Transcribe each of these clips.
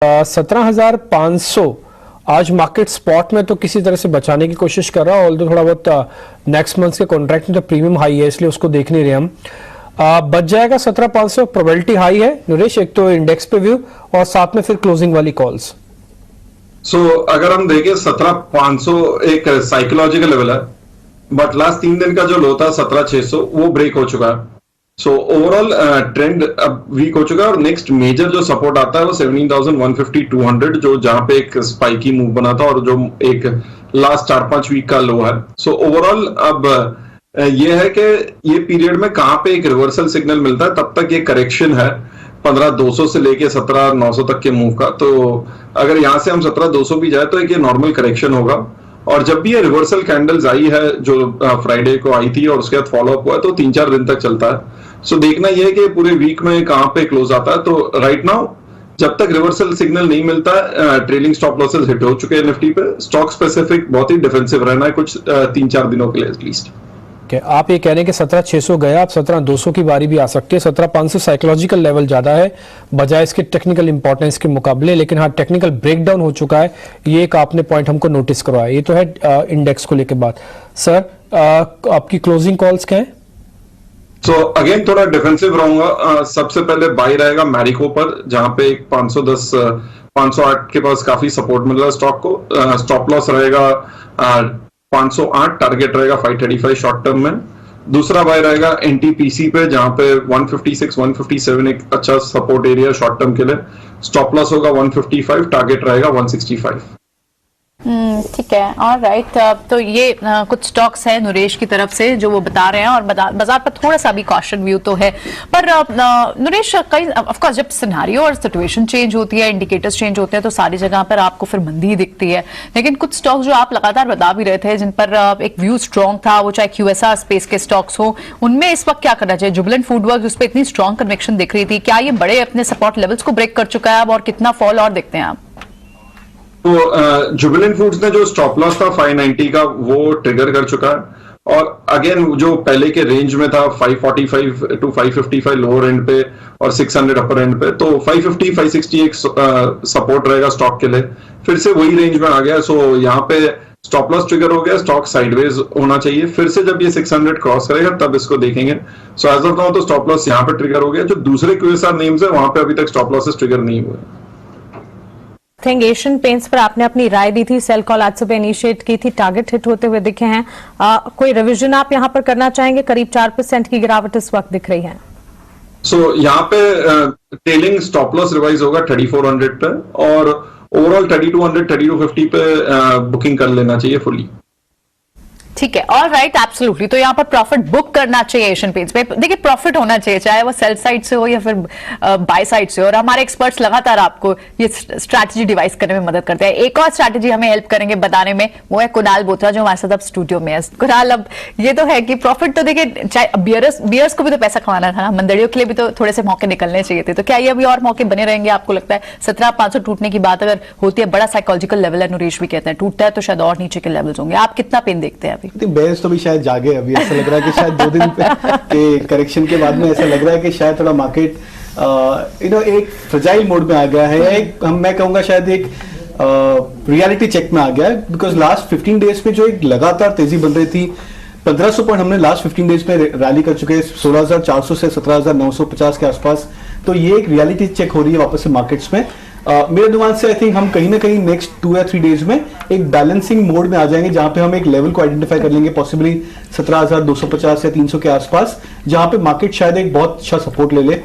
17,500 आज market spot में तो किसी तरह से बचाने की कोशिश कर रहा है, ऑल्दो थोड़ा बहुत नेक्स्ट मंथ के कॉन्ट्रैक्ट में तो प्रीमियम हाई है, इसलिए उसको देख नहीं रहे हम। बच जाएगा 17,500, प्रोबेबिलिटी हाई है नरेश, एक तो इंडेक्स पे व्यू और साथ में फिर क्लोजिंग वाली कॉल्स। अगर हम देखें 17,500 एक साइकोलॉजिकल लेवल है, बट लास्ट 3 दिन का जो लो था 17,600 वो ब्रेक हो चुका है। ओवरऑल ट्रेंड अब वीक हो चुका है और नेक्स्ट मेजर जो सपोर्ट आता है वो 17,150 200 जो जहां पे एक स्पाइकी मूव बना था और जो एक लास्ट 4-5 वीक का लो है। ओवरऑल अब ये है कि ये पीरियड में कहां पे एक रिवर्सल सिग्नल मिलता है, तब तक ये करेक्शन है 15,200 से लेके 17,900 तक के मूव का। तो अगर यहां से हम 17,200 भी जाए तो एक ये नॉर्मल करेक्शन होगा। और जब भी ये रिवर्सल कैंडल्स आई है जो फ्राइडे को आई थी और उसके बाद फॉलो अप हुआ है तो 3-4 दिन तक चलता है। देखना यह है कि पूरे वीक में कहां पे क्लोज आता है। तो राइट नाउ जब तक रिवर्सल सिग्नल नहीं मिलता है, ट्रेलिंग स्टॉप लॉसेस हिट हो चुके हैं निफ्टी पे। स्टॉक स्पेसिफिक बहुत ही डिफेंसिव रहना है कुछ 3-4 दिनों के लिए एटलीस्ट। आप ये कह रहे हैं कि 17,600 गया, अब 17,200 की बारी भी आ सकती है। 17,500 साइकोलॉजिकल लेवल ज्यादा है बजाय इसके टेक्निकल इंपॉर्टेंस के मुकाबले, लेकिन हाँ टेक्निकल ब्रेकडाउन हो चुका है, ये एक आपने पॉइंट हमको नोटिस करवाया। ये तो है इंडेक्स को लेकर बात। सर आपकी क्लोजिंग कॉल्स क्या है? अगेन थोड़ा डिफेंसिव रहूंगा। सबसे पहले बाई रहेगा मैरिको पर, जहां पे एक 510 508 के पास काफी सपोर्ट मिल रहा है स्टॉक को। स्टॉप लॉस रहेगा 508, टारगेट रहेगा 535 शॉर्ट टर्म में। दूसरा बाय रहेगा एनटीपीसी पे, जहां पे 156 157 एक अच्छा सपोर्ट एरिया शॉर्ट टर्म के लिए। स्टॉप लॉस होगा 155, टारगेट रहेगा 165। ठीक है, और राइट। तो ये कुछ स्टॉक्स है नरेश की तरफ से जो वो बता रहे हैं, और बाजार पर थोड़ा सा भी कॉशन व्यू तो है। पर नरेश, कई ऑफकोर्स जब सिनेरियो और सिचुएशन चेंज होती है, इंडिकेटर्स चेंज होते हैं, तो सारी जगह पर आपको फिर मंदी दिखती है। लेकिन कुछ स्टॉक्स जो आप लगातार बता भी रहे थे जिन पर एक व्यू स्ट्रॉन्ग था, वो चाहे क्यूएसआर स्पेस के स्टॉक्स हो, उनमें इस वक्त क्या करना चाहिए? जुबिलेंट फूडवर्क्स, उस पर इतनी स्ट्रॉन्ग कन्विक्शन दिख रही थी, क्या ये बड़े अपने सपोर्ट लेवल्स को ब्रेक कर चुका है अब, और कितना फॉल और देखते हैं आप? तो जुबिलेंट फूड्स ने जो स्टॉप लॉस था 590 का वो ट्रिगर कर चुका है। और अगेन जो पहले के रेंज में था 545 to 555 लोअर एंड पे और 600 अपर एंड पे, तो 550 560 एक सपोर्ट रहेगा स्टॉक के लिए। फिर से वही रेंज में आ गया। यहाँ पे स्टॉप लॉस ट्रिगर हो गया, स्टॉक साइडवेज होना चाहिए। फिर से जब ये 600 क्रॉस करेगा तब इसको देखेंगे। एज ऑफ नाउ तो स्टॉप लॉस यहाँ पे ट्रिगर हो गया। जो दूसरे क्यूएसआर नेम्स है वहां पे अभी तक स्टॉप लॉसेस ट्रिगर नहीं हुए। थिंक एशियन पेंट्स पर आपने अपनी राय दी थी, सेल कॉल आज सुबह इनिशिएट की थी, टारगेट हिट होते हुए दिखे हैं। कोई रिवीजन आप यहां पर करना चाहेंगे? करीब 4% की गिरावट इस वक्त दिख रही है। यहाँ पे टेलिंग स्टॉप लॉस रिवाइज होगा 3400 पे, और ओवरऑल 3200 3250 पे बुकिंग कर लेना चाहिए फुली। ठीक है, ऑल राइट, एब्सोल्युटली। तो यहाँ पर प्रॉफिट बुक करना चाहिए एशियन पेंट्स पे। देखिए, प्रॉफिट होना चाहिए, चाहे वो सेल साइड से हो या फिर बाय साइड से हो, और हमारे एक्सपर्ट्स लगातार आपको ये स्ट्रैटेजी डिवाइस करने में मदद करते हैं। एक और स्ट्रैटेजी हमें हेल्प करेंगे बताने में, वो है कुणाल बोत्रा जो हमारे साथ अब स्टूडियो में है। कुणाल, अब ये तो है कि प्रॉफिट तो देखिए, चाहे बियर्स को भी तो पैसा कमाना था ना, मंदड़ियों के लिए भी तो थोड़े से मौके निकलने चाहिए थे। तो क्या ये अभी और मौके बने रहेंगे आपको लगता है? 17,500 टूटने की बात अगर होती है, बड़ा साइकोलॉजिकल लेवल है, नरेश भी कहते हैं टूटता है तो शायद और नीचे के लेवल्स होंगे। आप कितना पेन देखते हैं अभी? बेयर्स तो भी शायद जागे अभी, ऐसा लग रहा है कि शायद 2 दिन के करेक्शन के बाद में ऐसा लग रहा है कि शायद थोड़ा मार्केट एक फ्रजाइल मोड में आ गया है। मैं कहूंगा शायद एक रियलिटी चेक में आ गया है, बिकॉज लास्ट 15 डेज में जो एक लगातार तेजी बन रही थी, 1500 पॉइंट हमने लास्ट 15 डेज में रैली कर चुके हैं, 16,400 से 17,950 के आसपास। तो ये एक रियलिटी चेक हो रही है वापस से मार्केट्स में। मेरे अनुमान से आई थिंक हम कहीं ना कहीं नेक्स्ट 2 या 3 डेज में एक बैलेंसिंग मोड में आ जाएंगे, जहां पे हम एक लेवल को आइडेंटिफाई कर लेंगे, पॉसिबली 17,250 या 300 के आसपास, जहां पे मार्केट शायद एक बहुत अच्छा सपोर्ट ले ले।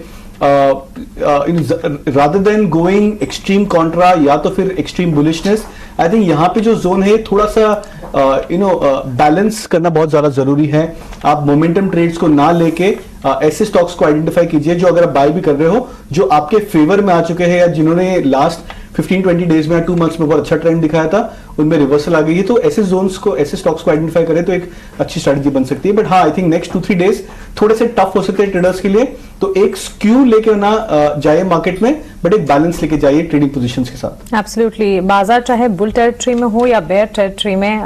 Rather than going extreme Contra या तो फिर एक्सट्रीम बुलिशनेस, आई थिंक यहाँ पे जो जोन है थोड़ा सा बैलेंस करना बहुत ज्यादा जरूरी है। आप मोमेंटम ट्रेड्स को ना लेके ऐसे स्टॉक्स को आइडेंटिफाई कीजिए जो अगर आप बाय भी कर रहे हो, जो आपके फेवर में आ चुके हैं या जिन्होंने लास्ट 15-20 डेज में या 2 मंथ्स में बहुत अच्छा ट्रेंड दिखाया था, उनमें रिवर्सल आ गई है। तो ऐसे जोन्स को, ऐसे स्टॉक्स को आइडेंटिफाई करें तो एक अच्छी स्ट्रेटजी बन सकती है। बट हाँ, आई थिंक नेक्स्ट 2-3 डेज थोड़े से टफ हो सकते हैं ट्रेडर्स के लिए। तो एक स्क्यू लेके ना जाए मार्केट में, बट एक बैलेंस लेके जाइए ट्रेडिंग पोजीशंस के साथ। एब्सोल्युटली, बाजार चाहे बुल टेरिटरी में हो या बेयर टेरिटरी में,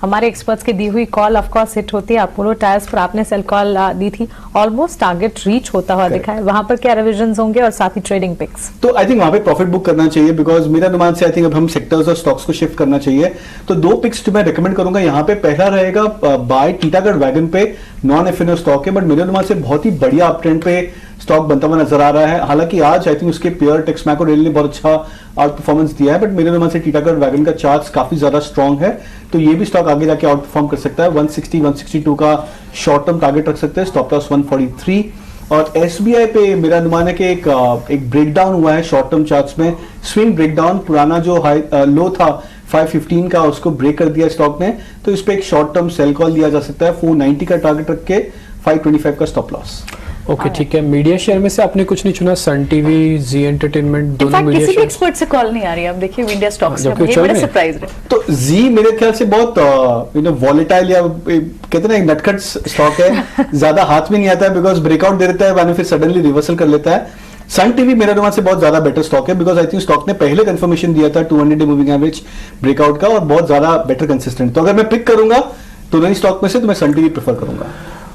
हमारे एक्सपर्ट्स की दी हुई कॉल ऑफ कोर्स हिट होती है। अपोलो टायर्स पर आपने सेल कॉल दी थी, ऑलमोस्ट टारगेट रीच होता हुआ दिखा है, वहां पर क्या रिविजन होंगे और साथ ही ट्रेडिंग पिक्स? तो आई थिंक वहां पे प्रॉफिट बुक करना चाहिए, बिकॉज मेरा अनुमान से आई थिंक अब हम सेक्टर्स और स्टॉक्स को शिफ्ट करना चाहिए। तो दो पिक्स जो मैं रिकमेंड करूंगा यहाँ पे, पहला रहेगा बाय टीटागढ़ वैगन पे, नॉन एफएनओ स्टॉक है, बट मेरे अनुमान से बहुत ही बढ़िया अप ट्रेंड पे स्टॉक बनता हुआ नजर आ रहा है। हालांकि आज आई थिंक उसके पेयर टेक्समैको रेल ने बहुत अच्छा आउट परफॉर्मेंस दिया है, बट मेरे अनुमान से टीटागढ़ वैगन का चार्ट काफी ज्यादा स्ट्रांग है, तो ये भी स्टॉक आगे जाके आउट परफॉर्म कर सकता है। 160 162 का शॉर्ट टर्म टारगेट रख सकते हैं, स्टॉप लॉस 143। और एसबीआई पे मेरा अनुमान है कि एक ब्रेकडाउन हुआ है शॉर्ट टर्म चार्ट्स में, स्विंग ब्रेकडाउन, पुराना जो हाई लो था 515 का उसको ब्रेक कर दिया स्टॉक ने, तो इस पे एक शॉर्ट टर्म सेल कॉल दिया जा सकता है, 490 का टारगेट रख के 525 का स्टॉप लॉस। ओके ठीक है। मीडिया शेयर में से आपने कुछ नहीं चुना? सन टीवी, जी एंटरटेनमेंट, दोनों मीडिया किसी भी शेयर? एक्सपर्ट से कॉल नहीं आ रही है। अब देखिए इंडिया स्टॉक्स जबकि में चल बड़े रहे हैं। सरप्राइज रहे। तो जी मेरे ख्याल से बहुत वॉलेटाइल या कहते हैं ना नटखट स्टॉक है, ज्यादा हाथ में नहीं आता है, बिकॉज ब्रेकआउट दे देता है बाद में फिर सडनली रिवर्सल कर लेता है। सन टीवी मेरे अनुमान से बहुत ज्यादा बेटर स्टॉक है, बिकॉज आई थिंक स्टॉक ने पहले कंफर्मेशन दिया था 200 डे मूविंग एवरेज ब्रेकआउट का, और बहुत ज्यादा बेटर कंसिस्टेंट। तो अगर मैं पिक करूंगा तो नई स्टॉक में से, तो मैं सन टीवी प्रेफर करूंगा।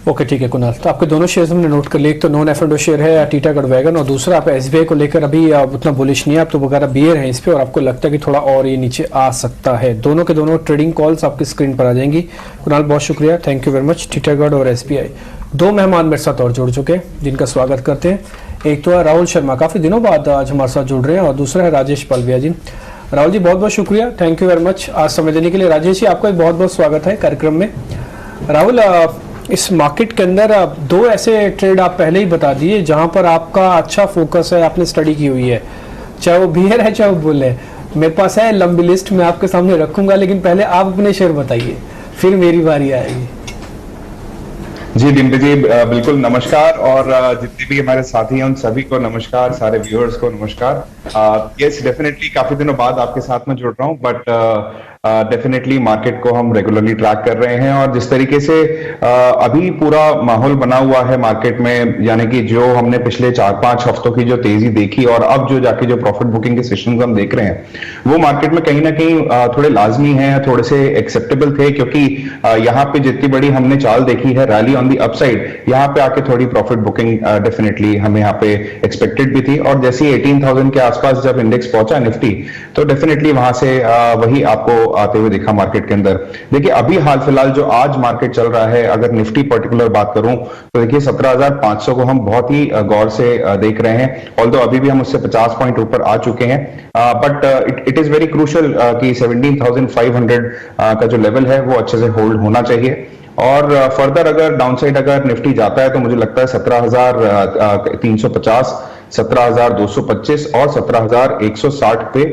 ओके ठीक है कुणाल, तो आपके दोनों शेयर्स हमने नोट कर लिए। एक तो नॉन एफएनओ शेयर है टीटागढ़ वैगन, और दूसरा आप एसबीआई को लेकर अभी उतना बुलिश नहीं है, आप तो वगैरह बियर हैं इस पे, और आपको लगता है कि थोड़ा और ये नीचे आ सकता है। दोनों के दोनों ट्रेडिंग कॉल्स आपकी स्क्रीन पर आ जाएंगी। कुणाल बहुत शुक्रिया, thank you very much. Titagarh और एसबीआई, दो मेहमान मेरे साथ और जुड़ चुके हैं जिनका स्वागत करते हैं। एक तो है राहुल शर्मा, काफी दिनों बाद आज हमारे साथ जुड़ रहे हैं, और दूसरा है राजेश पालविया जी। राहुल जी बहुत बहुत शुक्रिया, थैंक यू वेरी मच आज समय देने के लिए। राजेश जी आपका बहुत बहुत स्वागत है कार्यक्रम में। राहुल, इस मार्केट के अंदर दो ऐसे ट्रेड आप पहले ही बता दिए जहां पर आपका अच्छा फोकस है, आपने स्टडी की हुई है, चाहे वो बियर है चाहे वो बुल है। मेरे पास है लंबी लिस्ट, मैं आपके सामने रखूंगा, लेकिन पहले आप अपने शेयर बताइए, फिर मेरी बारी आएगी। जी डिम्पी जी बिल्कुल नमस्कार, और जितने भी हमारे साथी हैं उन सभी को नमस्कार, सारे व्यूअर्स को नमस्कार। यस डेफिनेटली काफी दिनों बाद आपके साथ में जुड़ रहा हूं, बट डेफिनेटली मार्केट को हम रेगुलरली ट्रैक कर रहे हैं, और जिस तरीके से अभी पूरा माहौल बना हुआ है मार्केट में, यानी कि जो हमने पिछले 4-5 हफ्तों की जो तेजी देखी और अब जो जाके जो प्रॉफिट बुकिंग के सेशंस हम देख रहे हैं, वो मार्केट में कहीं ना कहीं थोड़े लाजमी हैं, थोड़े से एक्सेप्टेबल थे, क्योंकि यहाँ पे जितनी बड़ी हमने चाल देखी है रैली ऑन दी अपसाइड, यहाँ पे आके थोड़ी प्रॉफिट बुकिंग डेफिनेटली हमें यहाँ पे एक्सपेक्टेड भी थी। और जैसे 18,000 के आसपास जब इंडेक्स पहुंचा निफ्टी, तो डेफिनेटली वहां से वही आपको आते हुए देखा मार्केट के अंदर। देखिए अभी हाल फिलहाल जो आज मार्केट चल रहा है, अगर निफ्टी पर्टिकुलर बात करूं तो देखिए 17,500 को हम बहुत ही गौर से देख रहे हैं, ऑल्दो अभी भी हम उससे 50 पॉइंट ऊपर आ चुके हैं, but it is very crucial कि 17,500 का जो लेवल है वो अच्छे से होल्ड होना चाहिए। और फर्दर अगर डाउनसाइड अगर निफ्टी जाता है तो मुझे लगता है 17,350, 17,225 और 17,160 पे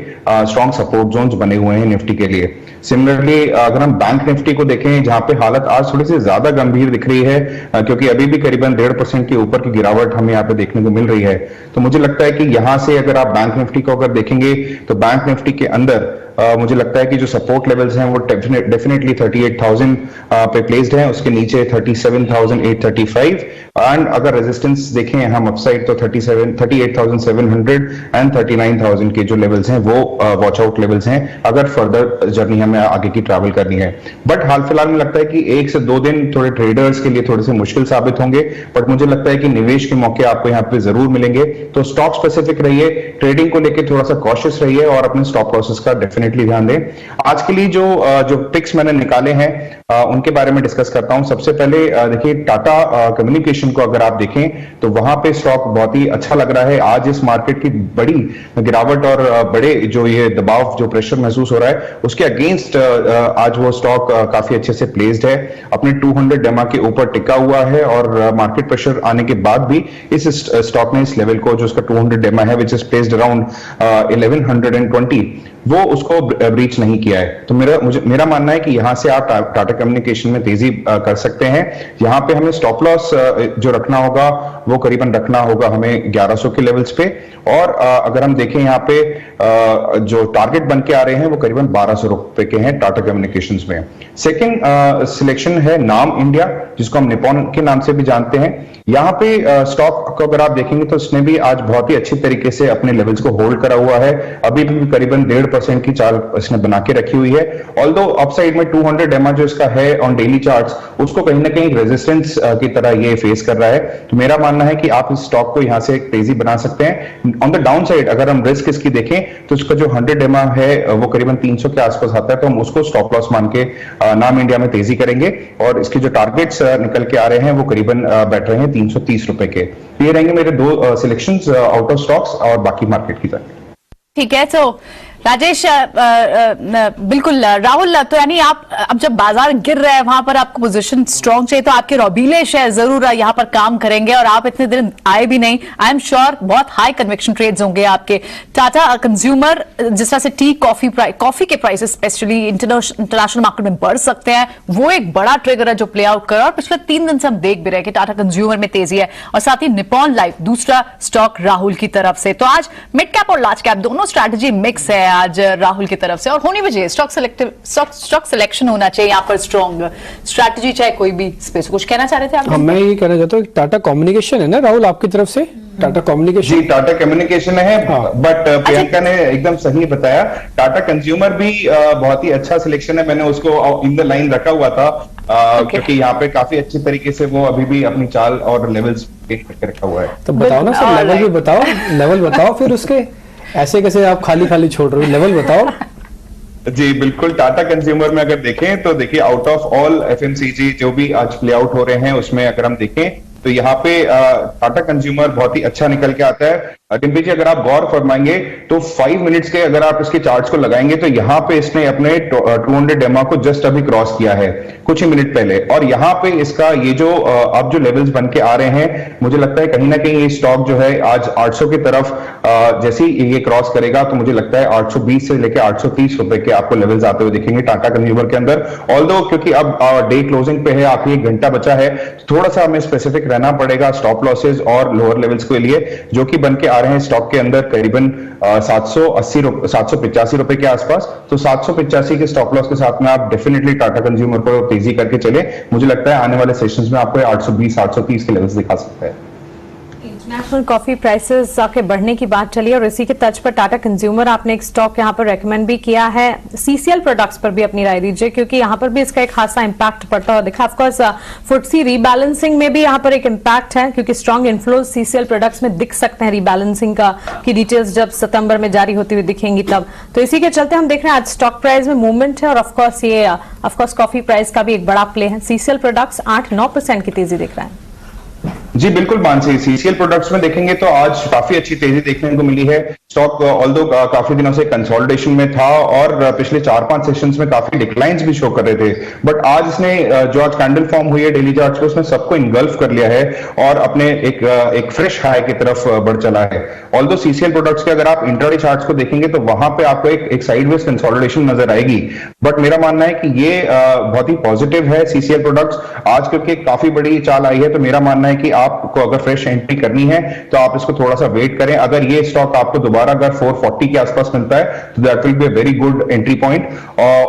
स्ट्रॉन्ग सपोर्ट जोन्स बने हुए हैं निफ्टी के लिए। सिमिलरली अगर हम बैंक निफ्टी को देखें, जहां पे हालत आज थोड़ी सी ज्यादा गंभीर दिख रही है, क्योंकि अभी भी करीबन 1.5% के ऊपर की गिरावट हमें यहाँ पे देखने को मिल रही है, तो मुझे लगता है कि यहां से अगर आप बैंक निफ्टी को अगर देखेंगे तो बैंक निफ्टी के अंदर मुझे लगता है कि जो सपोर्ट लेवल्स हैं वो डेफिनेटली 38,000 पे प्लेस्ड हैं, उसके नीचे 37,835, एंड अगर रेजिस्टेंस देखें हम अपसाइड तो 38,700 एंड 39,000 के जो लेवल्स हैं वो वॉच आउट लेवल्स हैं अगर फर्दर जर्नी हमें आगे की ट्रैवल करनी है। बट हाल फिलहाल में लगता है कि 1 से 2 दिन थोड़े ट्रेडर्स के लिए थोड़े से मुश्किल साबित होंगे, बट मुझे लगता है कि निवेश के मौके आपको यहाँ पे जरूर मिलेंगे। तो स्टॉक स्पेसिफिक रहिए, ट्रेडिंग को लेकर थोड़ा सा कॉशियस रहिए, और अपने स्टॉप लॉसेस का डेफिनेटली ध्यान दें। आज के लिए जो पिक्स मैंने निकाले हैं उनके बारे में डिस्कस करता हूं। सबसे पहले देखिए टाटा कम्युनिकेशन को अगर आप देखें तो वहां पे स्टॉक बहुत ही अच्छा लग रहा है। आज इस मार्केट की बड़ी गिरावट और बड़े जो ये दबाव जो प्रेशर महसूस हो रहा है उसके अगेंस्ट आज वो स्टॉक काफी अच्छे से प्लेस्ड है, अपने 200 डेमा के ऊपर टिका हुआ है, और मार्केट प्रेशर आने के बाद भी इस स्टॉक ने इस लेवल को जो उसका 200 डेमा है विच इज प्लेस्ड अराउंड 1120 वो उसको ब्रीच नहीं किया है। तो मेरा मानना है कि यहां से आप टाटा कम्युनिकेशन में तेजी कर सकते हैं। यहां पे हमें स्टॉप लॉस जो रखना होगा वो करीबन रखना होगा हमें 1100 के लेवल्स पे, और अगर हम देखें यहाँ पे जो टारगेट बन के आ रहे हैं वो करीबन 1200 रुपए के हैं टाटा कम्युनिकेशंस में। सेकंड सिलेक्शन है नाम इंडिया, जिसको हम निपॉन के नाम से भी जानते हैं। यहाँ पे स्टॉक को अगर आप देखेंगे तो इसने भी आज बहुत ही अच्छी तरीके से अपने लेवल्स को होल्ड करा हुआ है। अभी भी करीबन 1.5% की चाल इसने बना के रखी हुई है। ऑल्दो अपसाइड में 200 EMA जो इसका है ऑन डेली चार्ट्स, उसको कहीं ना कहीं रेजिस्टेंस की तरह ये फेस कर रहा है। तो मेरा मानना है कि आप इस स्टॉक को यहाँ से एक तेजी बना सकते हैं। ऑन द डाउन साइड अगर हम रिस्क इसकी देखें तो इसका जो 100 EMA है वो करीबन 300 के आसपास आता है, तो हम उसको स्टॉप लॉस मान के नाम इंडिया में तेजी करेंगे। और इसके जो टारगेट्स निकल के आ रहे हैं वो करीबन बैठ रहे हैं 330 रुपए के। ये रहेंगे मेरे दो सिलेक्शंस आउट ऑफ स्टॉक्स और बाकी मार्केट की तरफ। ठीक है, तो राजेश बिल्कुल राहुल, तो यानी आप अब जब बाजार गिर रहा है वहां पर आपको पोजीशन स्ट्रांग चाहिए, तो आपके रोबीले शेयर जरूर यहाँ पर काम करेंगे, और आप इतने दिन आए भी नहीं। आई एम श्योर बहुत हाई कन्विक्शन ट्रेड्स होंगे आपके। टाटा कंज्यूमर, जिस तरह से टी कॉफी के प्राइसेस स्पेशली इंटरनेशनल मार्केट में बढ़ सकते हैं, वो एक बड़ा ट्रिगर है जो प्ले आउट कर रहा है। और पिछले 3 दिन से हम देख भी रहे हैं कि टाटा कंज्यूमर में तेजी है, और साथ ही निपॉन लाइफ दूसरा स्टॉक राहुल की तरफ से। तो आज मिड कैप और लार्ज कैप दोनों स्ट्रैटेजी मिक्स है आज राहुल की तरफ से, और होनी भी चाहिए। स्टॉक सिलेक्शन होना चाहिए यहाँ पर स्ट्रॉन्ग स्ट्रैटेजी, चाहे कोई भी स्पेस। कुछ कहना चाह रहे थे आप? मैं ये कहना चाहता हूँ टाटा कम्युनिकेशन है ना राहुल आपकी तरफ से? टाटा कम्युनिकेशन, जी टाटा कम्युनिकेशन है, बट प्रियंका ने एकदम सही बताया। टाटा कंज्यूमर भी बहुत ही अच्छा सिलेक्शन है, मैंने उसको इन द लाइन रखा हुआ था क्योंकि यहाँ पे काफी अच्छी तरीके से वो अभी भी अपनी चाल और लेवल्स करके रखा हुआ है। तो बताओ ना सर, लेवल भी बताओ, लेवल बताओ फिर उसके, ऐसे कैसे आप खाली खाली छोड़ रहे हो, लेवल बताओ। जी बिल्कुल, टाटा कंज्यूमर में अगर देखें तो देखिए आउट ऑफ ऑल एफएमसीजी जो भी आज प्ले आउट हो रहे हैं उसमें अगर हम देखें तो यहाँ पे टाटा कंज्यूमर बहुत ही अच्छा निकल के आता है। डिम्पी जी अगर आप गौर फरमाएंगे तो 5 मिनट्स के अगर आप इसके चार्ट्स को लगाएंगे तो यहाँ पे इसने अपने 200 EMA को जस्ट अभी क्रॉस किया है कुछ ही मिनट पहले, और यहाँ पे इसका ये जो अब जो लेवल्स बन के आ रहे हैं, मुझे लगता है कहीं ना कहीं ये स्टॉक जो है आज 800 की तरफ जैसे ही ये क्रॉस करेगा तो मुझे लगता है 820 से लेकर 830 रुपए के आपको लेवल्स आते हुए दिखेंगे टाटा कंज्यूमर के अंदर। ऑल्दो क्योंकि अब डे क्लोजिंग पे है, आखिरी 1 घंटा बचा है, थोड़ा सा हमें स्पेसिफिक रहना पड़ेगा स्टॉप लॉसेज और लोअर लेवल्स के लिए, जो कि बन के आ रहे हैं स्टॉक के अंदर करीबन 785 रुपए के आसपास। तो 785 के स्टॉप लॉस के साथ में आप डेफिनेटली टाटा कंज्यूमर को तेजी करके चले। मुझे लगता है आने वाले सेशंस में आपको 820 830 के लेवल्स दिखा सकता है। इंटरनेशनल कॉफी प्राइसेस के बढ़ने की बात चली, और इसी के टच पर टाटा कंज्यूमर आपने एक स्टॉक यहाँ पर रेकमेंड भी किया है। सीसीएल प्रोडक्ट्स पर भी अपनी राय दीजिए, क्योंकि यहाँ पर भी इसका एक खासा इंपैक्ट पड़ता हुआ दिखा। ऑफकोर्स फुटसी रीबैलेंसिंग में भी यहाँ पर एक इंपैक्ट है, क्योंकि स्ट्रॉन्ग इन्फ्लोज सीसीएल प्रोडक्ट्स में दिख सकते हैं रीबैलेंसिंग की डिटेल्स जब सितंबर में जारी होती हुई दिखेंगी तब। तो इसी के चलते हम देख रहे हैं आज स्टॉक प्राइस में मूवमेंट है, और ऑफकोर्स ये ऑफकोर्स कॉफी प्राइस का भी एक बड़ा प्ले है। सीसीएल प्रोडक्ट्स 8-9% की तेजी दिख रहा है। जी बिल्कुल मानसी, सीसीएल प्रोडक्ट्स में देखेंगे तो आज काफी अच्छी तेजी देखने को मिली है। स्टॉक ऑल्दो काफी दिनों से कंसोलिडेशन में था और पिछले 4-5 सेशंस में काफी डिक्लाइंस भी शो कर रहे थे, बट आज इसने जो आज कैंडल फॉर्म हुई है डेली चार्ट्स पे उसने सबको इनगल्फ कर लिया है और अपने एक फ्रेश हाई की तरफ बढ़ चला है। ऑल्दो सीसीएल प्रोडक्ट्स के अगर आप इंट्राडे चार्ट्स को देखेंगे तो वहां पे आपको एक साइडवेज कंसोलिडेशन नजर आएगी, बट मेरा मानना है कि ये बहुत ही पॉजिटिव है। सीसीएल प्रोडक्ट्स आज क्योंकि काफी बड़ी चाल आई है, तो मेरा मानना है कि आपको अगर फ्रेश एंट्री करनी है तो आप इसको थोड़ा सा वेट करें। अगर ये स्टॉक आपको दोबारा अगर 440 के आसपास मिलता है तो that will be a very good entry point.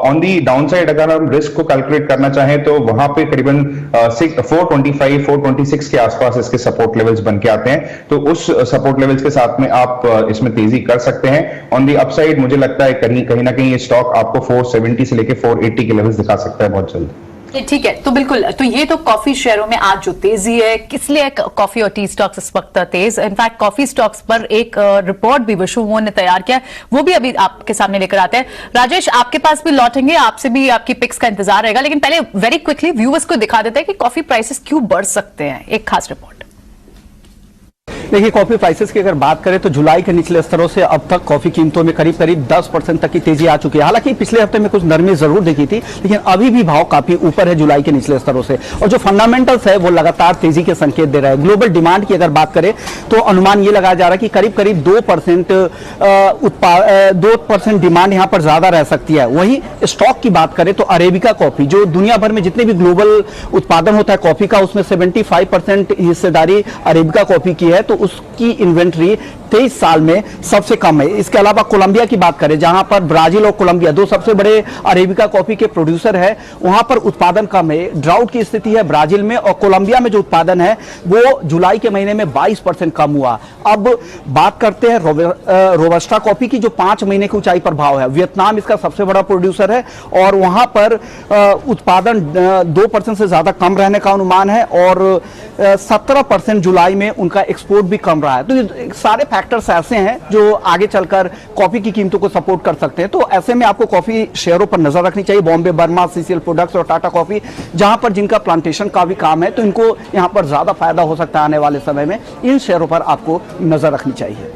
On the down side अगर हम रिस्क को कैलकुलेट करना चाहें तो वहां पे करीबन 425 426 के आसपास इसके सपोर्ट लेवल्स बन के आते हैं, तो उस सपोर्ट लेवल्स के साथ में आप इसमें तेजी कर सकते हैं। ऑन दी अपसाइड मुझे लगता है कहीं ना कहीं ये स्टॉक आपको 470 से लेकर 480 के लेवल्स दिखा सकता है बहुत जल्द। ठीक है, तो बिल्कुल, तो ये तो कॉफी शेयरों में आज जो तेजी है, किस लिए कॉफी और टी स्टॉक्स इस वक्त तेज। इनफैक्ट कॉफी स्टॉक्स पर एक रिपोर्ट भी विश्व ने तैयार किया, वो भी अभी आपके सामने लेकर आते हैं। राजेश, आपके पास भी लौटेंगे, आपसे भी आपकी पिक्स का इंतजार रहेगा, लेकिन पहले वेरी क्विकली व्यूअर्स को दिखा देते हैं कि कॉफी प्राइसेस क्यों बढ़ सकते हैं। एक खास रिपोर्ट। देखिए कॉफी प्राइसेस की अगर बात करें तो जुलाई के निचले स्तरों से अब तक कॉफी कीमतों में करीब करीब 10% तक की तेजी आ चुकी है। हालांकि पिछले हफ्ते में कुछ नरमी जरूर देखी थी, लेकिन अभी भी भाव काफी ऊपर है जुलाई के निचले स्तरों से, और जो फंडामेंटल्स है वो लगातार तेजी के संकेत दे रहा है। ग्लोबल डिमांड की अगर बात करें तो अनुमान ये लगाया जा रहा है कि करीब करीब 2% डिमांड यहां पर ज्यादा रह सकती है। वहीं स्टॉक की बात करें तो अरेबिका कॉफी, जो दुनिया भर में जितने भी ग्लोबल उत्पादन होता है कॉफी का, उसमें 75% हिस्सेदारी अरेबिका कॉफी की है, तो उसकी इन्वेंट्री 23 साल में सबसे कम है। इसके अलावा कोलंबिया की बात करें, जहां पर ब्राजील और कोलंबिया दो सबसे बड़े अरेबिका कॉफी के प्रोड्यूसर है, वहां पर उत्पादन कम है। ड्राउट की स्थिति है ब्राजील में, और कोलंबिया में जो उत्पादन है वो जुलाई के महीने में 22% कम हुआ। अब बात करते हैं रोबस्टा कॉफी की, जो 5 महीने की ऊंचाई पर भाव है। वियतनाम इसका सबसे बड़ा प्रोड्यूसर है और वहां पर उत्पादन 2% से ज्यादा कम रहने का अनुमान है, और 17% जुलाई में उनका एक्सपोर्ट भी कम रहा है। तो ये सारे फैक्टर्स ऐसे हैं जो आगे चलकर कॉफी की कीमतों को सपोर्ट कर सकते हैं। तो ऐसे में आपको कॉफी शेयरों पर नजर रखनी चाहिए। बॉम्बे बर्मा, सीसीएल प्रोडक्ट्स और टाटा कॉफी, जहां पर जिनका प्लांटेशन का भी काम है, तो इनको यहां पर ज्यादा फायदा हो सकता है आने वाले समय में। इन शेयरों पर आपको नजर रखनी चाहिए।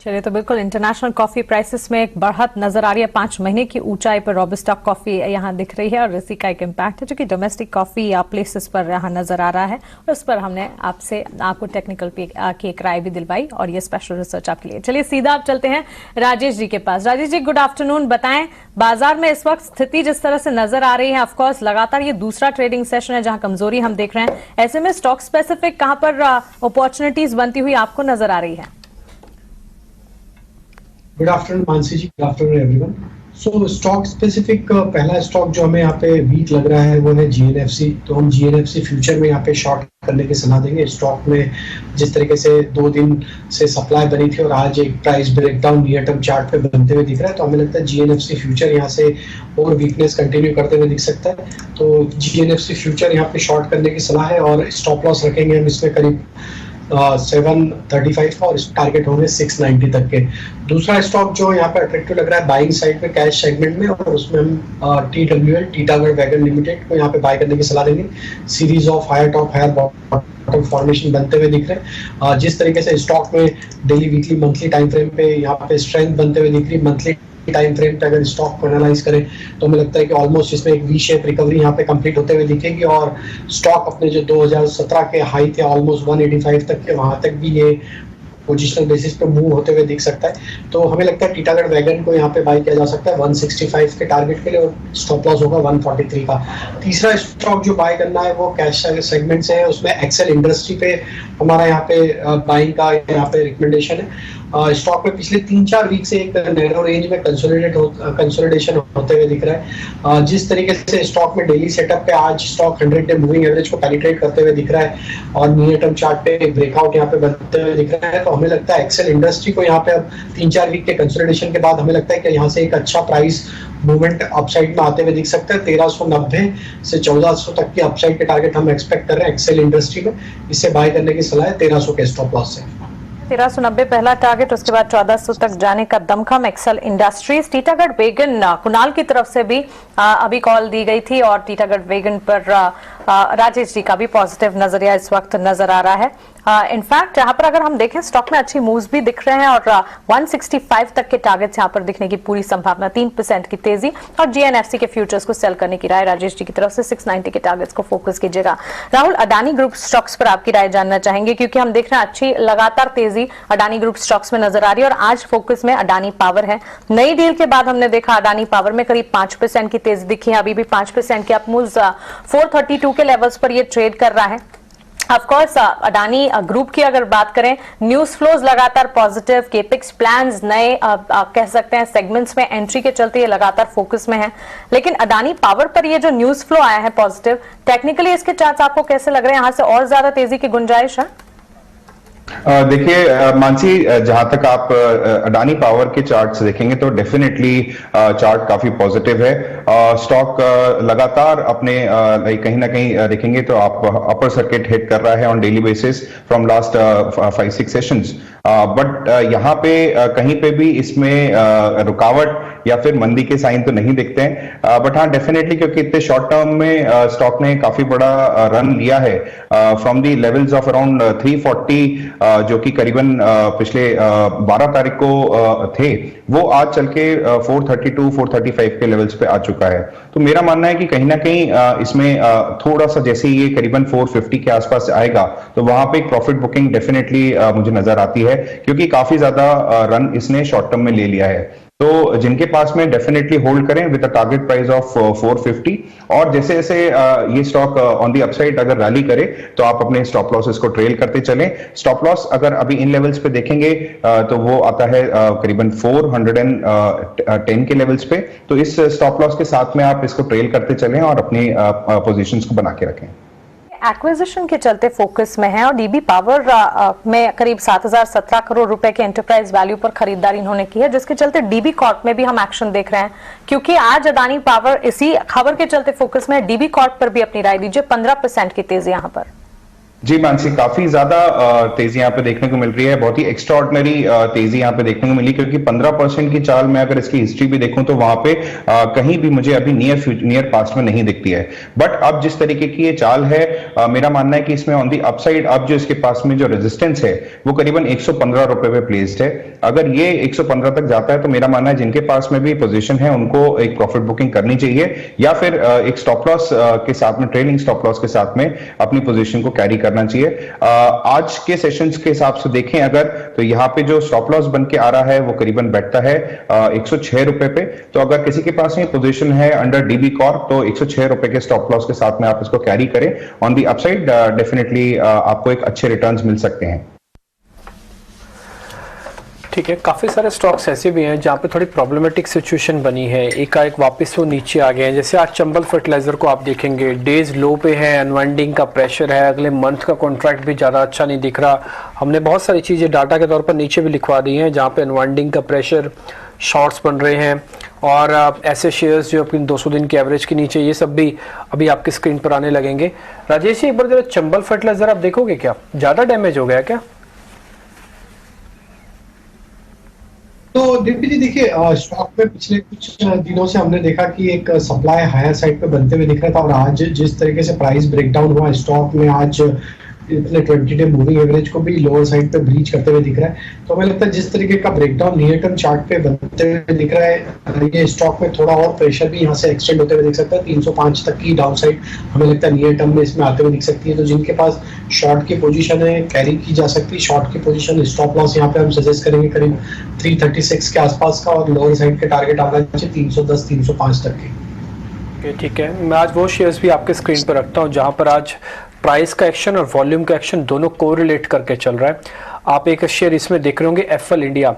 चलिए, तो बिल्कुल इंटरनेशनल कॉफी प्राइसेस में एक बढ़त नजर आ रही है। 5 महीने की ऊंचाई पर रोबस्टा कॉफी यहां दिख रही है, और इसी का एक इम्पैक्ट है जो कि डोमेस्टिक कॉफी प्लेसेस पर यहां नजर आ रहा है। और उस पर हमने आपको टेक्निकल की एक राय भी दिलवाई, और ये स्पेशल रिसर्च आपके लिए। चलिए सीधा आप चलते हैं राजेश जी के पास। Rajesh ji, good afternoon. बताएं, बाजार में इस वक्त स्थिति जिस तरह से नजर आ रही है, ऑफकोर्स लगातार ये दूसरा ट्रेडिंग सेशन है जहां कमजोरी हम देख रहे हैं, ऐसे में स्टॉक स्पेसिफिक कहां पर अपॉर्चुनिटीज बनती हुई आपको नजर आ रही है? Good afternoon Mansi ji, good afternoon everyone. So stock specific पहला स्टॉक जो हमें यहाँ पे वीक लग रहा है वो है जीएनएफसी। तो हम जीएनएफसी फ्यूचर में यहाँ पे शॉर्ट करने की सलाह देंगे। स्टॉक में जिस तरीके से 2 दिन से सप्लाई बनी थी और आज एक price breakdown near term chart पे बनते हुए दिख रहा है, तो हमें लगता है जीएनएफसी फ्यूचर यहाँ से और वीकनेस कंटिन्यू करते हुए दिख सकता है। तो जीएनएफसी फ्यूचर यहाँ पे शॉर्ट करने की सलाह है, और स्टॉप लॉस रखेंगे हम इसमें करीब 735 और टारगेट होंगे 690 तक के। दूसरा स्टॉक जो यहाँ पे अट्रैक्टिव लग रहा है बाइंग साइड में कैश सेगमेंट में, और उसमें हम टीडब्ल्यूएल टीटागढ़ वैगन लिमिटेड को यहाँ पे बाय करने की सलाह देंगे। Series of higher top higher bottom formation बनते हुए दिख रहे हैं। जिस तरीके से स्टॉक में daily weekly monthly time frame पे यहाँ पे स्ट्रेंथ बनते हुए दिख रही, मंथली टाइम फ्रेम पे अगर स्टॉक को एनालाइज करें तो हमें लगता है कि ऑलमोस्ट इसमें एक वी शेप रिकवरी यहाँ पे कंप्लीट होते हुए दिखेगी, और स्टॉक अपने जो 2017 के हाई थे ऑलमोस्ट 185 तक के, वहां तक भी ये पोजिशनल बेसिस पे मूव होते हुए दिख सकता है। तो हमें लगता है टीटागढ़ वैगन को यहाँ पे बाय किया जा सकता है 165 के टारगेट के लिए, और स्टॉप लॉस होगा 143 का। तीसरा स्टॉक जो बाय करना है वो कैश सेगमेंट से है, उसमें एक्सेल इंडस्ट्री पे हमारा यहाँ पे बाइंग का यहाँ पे रिकमेंडेशन है। स्टॉक में पिछले 3-4 वीक से एक नैरो रेंज में कंसोलिडेशन होते हुए दिख रहा है। जिस तरीके से स्टॉक में डेली सेटअप पे आज स्टॉक 100 डे मूविंग एवरेज को पेनिट्रेट करते हुए दिख रहा है, और नियर टर्म चार्ट पे एक ब्रेकआउट यहाँ पे बनते हुए दिख रहा है, तो हमें लगता है एक्सेल इंडस्ट्री को यहाँ पे अब 3-4 वीक के कंसोलिडेशन के बाद हमें लगता है कि यहाँ से एक अच्छा प्राइस मूवमेंट अपसाइड में आते हुए दिख सकता है। 1390 से 1400 तक के अपसाइड के टारगेट हम एक्सपेक्ट कर रहे हैं एक्सेल इंडस्ट्री में। इससे बाय करने की सलाह है 1300 के स्टॉप लॉस से। 1390 पहला टारगेट, उसके बाद 1400 तक जाने का दमखम Excel Industries. Titagarh wagon Kunal की तरफ से भी अभी कॉल दी गई थी, और टीटागढ़ वैगन पर राजेश जी का भी पॉजिटिव नजरिया इस वक्त नजर आ रहा है। इनफैक्ट यहाँ पर अगर हम देखें स्टॉक में अच्छी मूव्स भी दिख रहे हैं, और 165 तक के टारगेट्स यहाँ पर दिखने की पूरी संभावना, 3% की तेजी, और जीएनएफसी के फ्यूचर्स को सेल करने की राय राजेश जी की तरफ से 690 के टारगेट्स को फोकस कीजिएगा। राहुल, अडानी ग्रुप स्टॉक्स पर आपकी राय जानना चाहेंगे, क्योंकि हम देख रहे हैं अच्छी लगातार तेजी अडानी ग्रुप स्टॉक्स में नजर आ रही है, और आज फोकस में अडानी पावर है। नई डील के बाद हमने देखा अडानी पावर में करीब 5% की तेजी दिखी है, अभी भी 5% के अपमूव्स 432 के लेवल्स पर ये ट्रेड कर रहा है। ऑफकोर्स अडानी ग्रुप की अगर बात करें, न्यूज फ्लोज लगातार पॉजिटिव, केपिक्स प्लान्स नए कह सकते हैं सेगमेंट्स में एंट्री के चलते ये लगातार फोकस में है। लेकिन अडानी पावर पर ये जो न्यूज फ्लो आया है पॉजिटिव, टेक्निकली इसके चार्ट्स आपको कैसे लग रहे हैं? यहां से और ज्यादा तेजी की गुंजाइश है? देखिए मानसी, जहां तक आप अडानी पावर के चार्ट्स देखेंगे तो डेफिनेटली चार्ट काफी पॉजिटिव है। स्टॉक लगातार अपने कहीं ना कहीं देखेंगे तो आप अपर सर्किट हिट कर रहा है on daily basis from last 5-6 sessions. But यहाँ पे कहीं पे भी इसमें रुकावट या फिर मंदी के साइन तो नहीं दिखते हैं। बट हाँ, डेफिनेटली क्योंकि इतने शॉर्ट टर्म में स्टॉक ने काफी बड़ा रन लिया है from the levels of around 340 जो कि करीबन पिछले 12 तारीख को थे, वो आज चल के 432 435 के लेवल्स पे आ चुका है। तो मेरा मानना है कि कहीं ना कहीं इसमें थोड़ा सा जैसे ये करीबन 450 के आसपास आएगा तो वहां पे एक प्रॉफिट बुकिंग डेफिनेटली मुझे नजर आती है, क्योंकि काफी ज्यादा रन इसने शॉर्ट टर्म में ले लिया है। तो जिनके पास में डेफिनेटली होल्ड करें with a target price of 450, और जैसे जैसे ये स्टॉक ऑन दी अपसाइड अगर रैली करे तो आप अपने स्टॉप लॉसेस को ट्रेल करते चलें। स्टॉप लॉस अगर अभी इन लेवल्स पे देखेंगे तो वो आता है करीबन 410 के लेवल्स पे। तो इस स्टॉप लॉस के साथ में आप इसको ट्रेल करते चलें और अपनी पोजीशंस को बना के रखें। एक्विजिशन के चलते फोकस में है और डीबी पावर में करीब 7,017 करोड़ रुपए के एंटरप्राइज वैल्यू पर खरीदारी इन्होंने की है, जिसके चलते डीबी कॉर्प में भी हम एक्शन देख रहे हैं, क्योंकि आज अदानी पावर इसी खबर के चलते फोकस में है। डीबी कॉर्प पर भी अपनी राय दीजिए। 15% की तेजी यहां पर। जी मानसी, काफी ज्यादा तेजी यहाँ पे देखने को मिल रही है, बहुत ही एक्स्ट्राऑर्डिनरी तेजी यहाँ पे देखने को मिली, क्योंकि 15% की चाल में अगर इसकी हिस्ट्री भी देखूं तो वहां पे कहीं भी मुझे अभी नियर पास्ट में नहीं दिखती है। बट अब जिस तरीके की ये चाल है, मेरा मानना है कि इसमें ऑन दी अपसाइड अब जो इसके पास में जो रेजिस्टेंस है वो करीबन 115 रुपए पे प्लेस्ड है। अगर ये 115 तक जाता है तो मेरा मानना है जिनके पास में भी पोजीशन है उनको एक प्रॉफिट बुकिंग करनी चाहिए, या फिर एक स्टॉप लॉस के साथ में, ट्रेलिंग स्टॉप लॉस के साथ में अपनी पोजीशन को कैरी करना चाहिए। आज के सेशंस के हिसाब से देखें अगर, तो यहाँ पे जो स्टॉप लॉस बन के आ रहा है वो करीबन बैठता है 106 रुपए पे। तो अगर किसी के पास में पोजीशन है अंडर डीबी कॉर्प तो 106 रुपए के स्टॉप लॉस के साथ में आप इसको कैरी करें। ऑन दी अपसाइड डेफिनेटली आपको एक अच्छे रिटर्न्स मिल सकते हैं। ठीक है, काफ़ी सारे स्टॉक्स ऐसे भी हैं जहाँ पे थोड़ी प्रॉब्लमेटिक सिचुएशन बनी है, एकाएक वापस वो नीचे आ गए हैं। जैसे आज चंबल फर्टिलाइजर को आप देखेंगे, डेज लो पे है, अनवाइंडिंग का प्रेशर है, अगले मंथ का कॉन्ट्रैक्ट भी ज़्यादा अच्छा नहीं दिख रहा। हमने बहुत सारी चीज़ें डाटा के तौर पर नीचे भी लिखवा दी हैं जहाँ पे अनवाइंडिंग का प्रेशर, शॉर्ट्स बन रहे हैं, और ऐसे शेयर्स जो अपनी 200 दिन के एवरेज के नीचे, ये सब भी अभी आपकी स्क्रीन पर आने लगेंगे। राजेश जी, एक बार जरा चंबल फर्टिलाइजर आप देखोगे क्या, ज़्यादा डैमेज हो गया क्या? तो दीपी जी देखिए, स्टॉक में पिछले कुछ दिनों से हमने देखा कि एक सप्लाई हायर साइड पे बनते हुए दिख रहा था, और आज जिस तरीके से प्राइस ब्रेकडाउन हुआ स्टॉक में, आज इतने 20 डे मूविंग एवरेज को भी लोअर साइड पे ब्रीच करते हुए दिख रहा है। तो हमें लगता है जिस तरीके का ब्रेकडाउन नियर टर्म चार्ट पे बनते हुए दिख रहा है, ये स्टॉक में थोड़ा और प्रेशर भी यहाँ से एक्सटेंड होते हुए दिख सकता है। 305 तक की डाउन साइड हमें लगता है नियर टर्म में इसमें आते हुए दिख सकती है। तो जिनके पास शॉर्ट की पोजीशन है कैरी की जा सकती है। शॉर्ट की पोजीशन, स्टॉप लॉस यहाँ पे हम सजेस्ट करेंगे करीब 336 के आसपास का, और लोअर साइड के टारगेट आना चाहिए 310 305 तक के। ठीक है, मैं आज वो शेयर्स भी आपके स्क्रीन पर रखता हूं जहां पर आज प्राइस का एक्शन और वॉल्यूम का एक्शन दोनों कोरिलेट करके चल रहा है। आप एक शेयर इसमें देख रहे होंगे, एफएल इंडिया,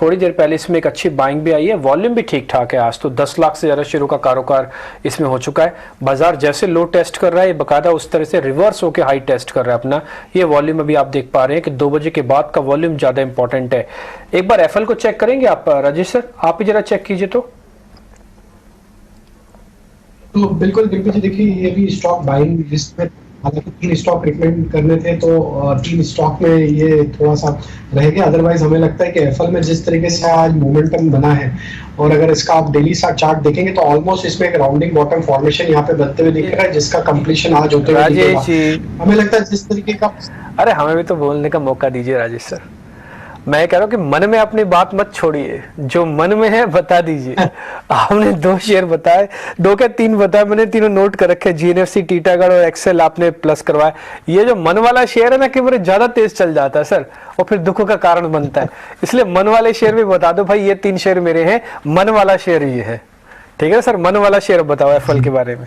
थोड़ी देर पहले इसमें एक अच्छी बाइंग भी आई है, वॉल्यूम भी ठीक ठाक है। आज तो 10 लाख से ज़्यादा शेयरों का कारोबार इसमें हो चुका है। बाजार जैसे लो टेस्ट कर रहा है, बकायदा उस तरह से रिवर्स होकर हाई टेस्ट कर रहा है अपना। ये वॉल्यूम अभी आप देख पा रहे हैं कि 2 बजे के बाद का वॉल्यूम ज़्यादा इंपॉर्टेंट है। एक बार एफएल को चेक करेंगे आप राजेश सर, आप ही जरा चेक कीजिए। तो बिल्कुल जी देखिए, ये भी स्टॉक बाइंग लिस्ट में, हालांकि 3 स्टॉक रिकमेंड करने थे तो 3 स्टॉक में ये थोड़ा सा रह गया। अदरवाइज हमें लगता है कि एफएल में जिस तरीके से आज मोमेंटम बना है, और अगर इसका आप डेली चार्ट देखेंगे तो ऑलमोस्ट इसमें एक राउंडिंग बॉटम फॉर्मेशन यहाँ पे बनते हुए दिख रहा है, जिसका कंप्लीशन आज होते हुए दिखेगा। हमें लगता है जिस तरीके का, अरे हमें भी तो बोलने का मौका दीजिए राजेश सर। मैं कह रहा हूँ कि मन में अपनी बात मत छोड़िए, जो मन में है बता दीजिए। आपने 2 शेयर बताए, 2 क्या 3 बताए, मैंने तीनों नोट कर रखे, जीएनएफसी, टीटागढ़ और एक्सेल आपने प्लस करवाया। ये जो मन वाला शेयर है ना, कि मेरे ज्यादा तेज चल जाता है सर, और फिर दुख का कारण बनता है। इसलिए मन वाले शेयर भी बता दो भाई, ये 3 शेयर मेरे हैं, मन वाला शेयर ये है। ठीक है सर, मन वाला शेयर बताओ एफएल के बारे में।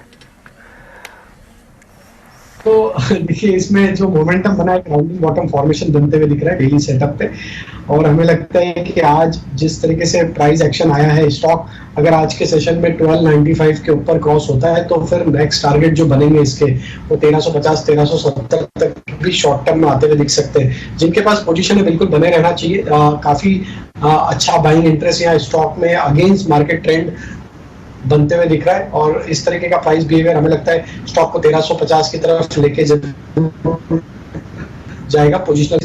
तो देखिए इसमें जो मोमेंटम बना है, राउंडिंग बॉटम फॉर्मेशन बनते हुए दिख रहा है डेली सेटअप पे, और हमें लगता है कि आज जिस तरीके से प्राइस एक्शन आया है, स्टॉक अगर आज के सेशन में 1295 के ऊपर क्रॉस होता है तो फिर नेक्स्ट टारगेट जो बनेंगे इसके वो 1350 1370 तक भी शॉर्ट टर्म में आते हुए दिख सकते हैं। जिनके पास पोजीशन है बिल्कुल बने रहना चाहिए। काफी अच्छा बाइंग इंटरेस्ट यहाँ स्टॉक में अगेंस्ट मार्केट ट्रेंड बनते हुए दिख रहा है, और इस तरीके का प्राइस बिहेवियर हमें लगता है स्टॉक को 1350 की तरफ लेके जाएगा। पोजिशनल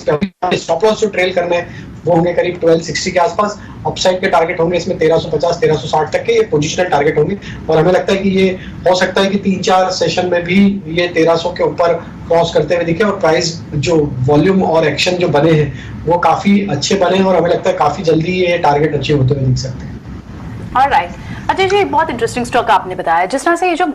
स्टॉप लॉस जो ट्रेल करना है वो होंगे करीब 1260 के आसपास। अपसाइड के टारगेट होंगे इसमें 1350 1360 तक के, ये पोजिशनल टारगेट होंगे। और हमें लगता है कि ये हो सकता है कि 3-4 सेशन में भी ये 1300 के ऊपर क्रॉस करते हुए दिखे, और प्राइस जो वॉल्यूम और एक्शन जो बने हैं वो काफी अच्छे बने हैं, और हमें लगता है काफी जल्दी ये टारगेट अचीव होते हुए दिख सकते हैं। ऑलराइट अजय जी, बहुत इंटरेस्टिंग स्टॉक आपने बताया। जिस तरह से ये जो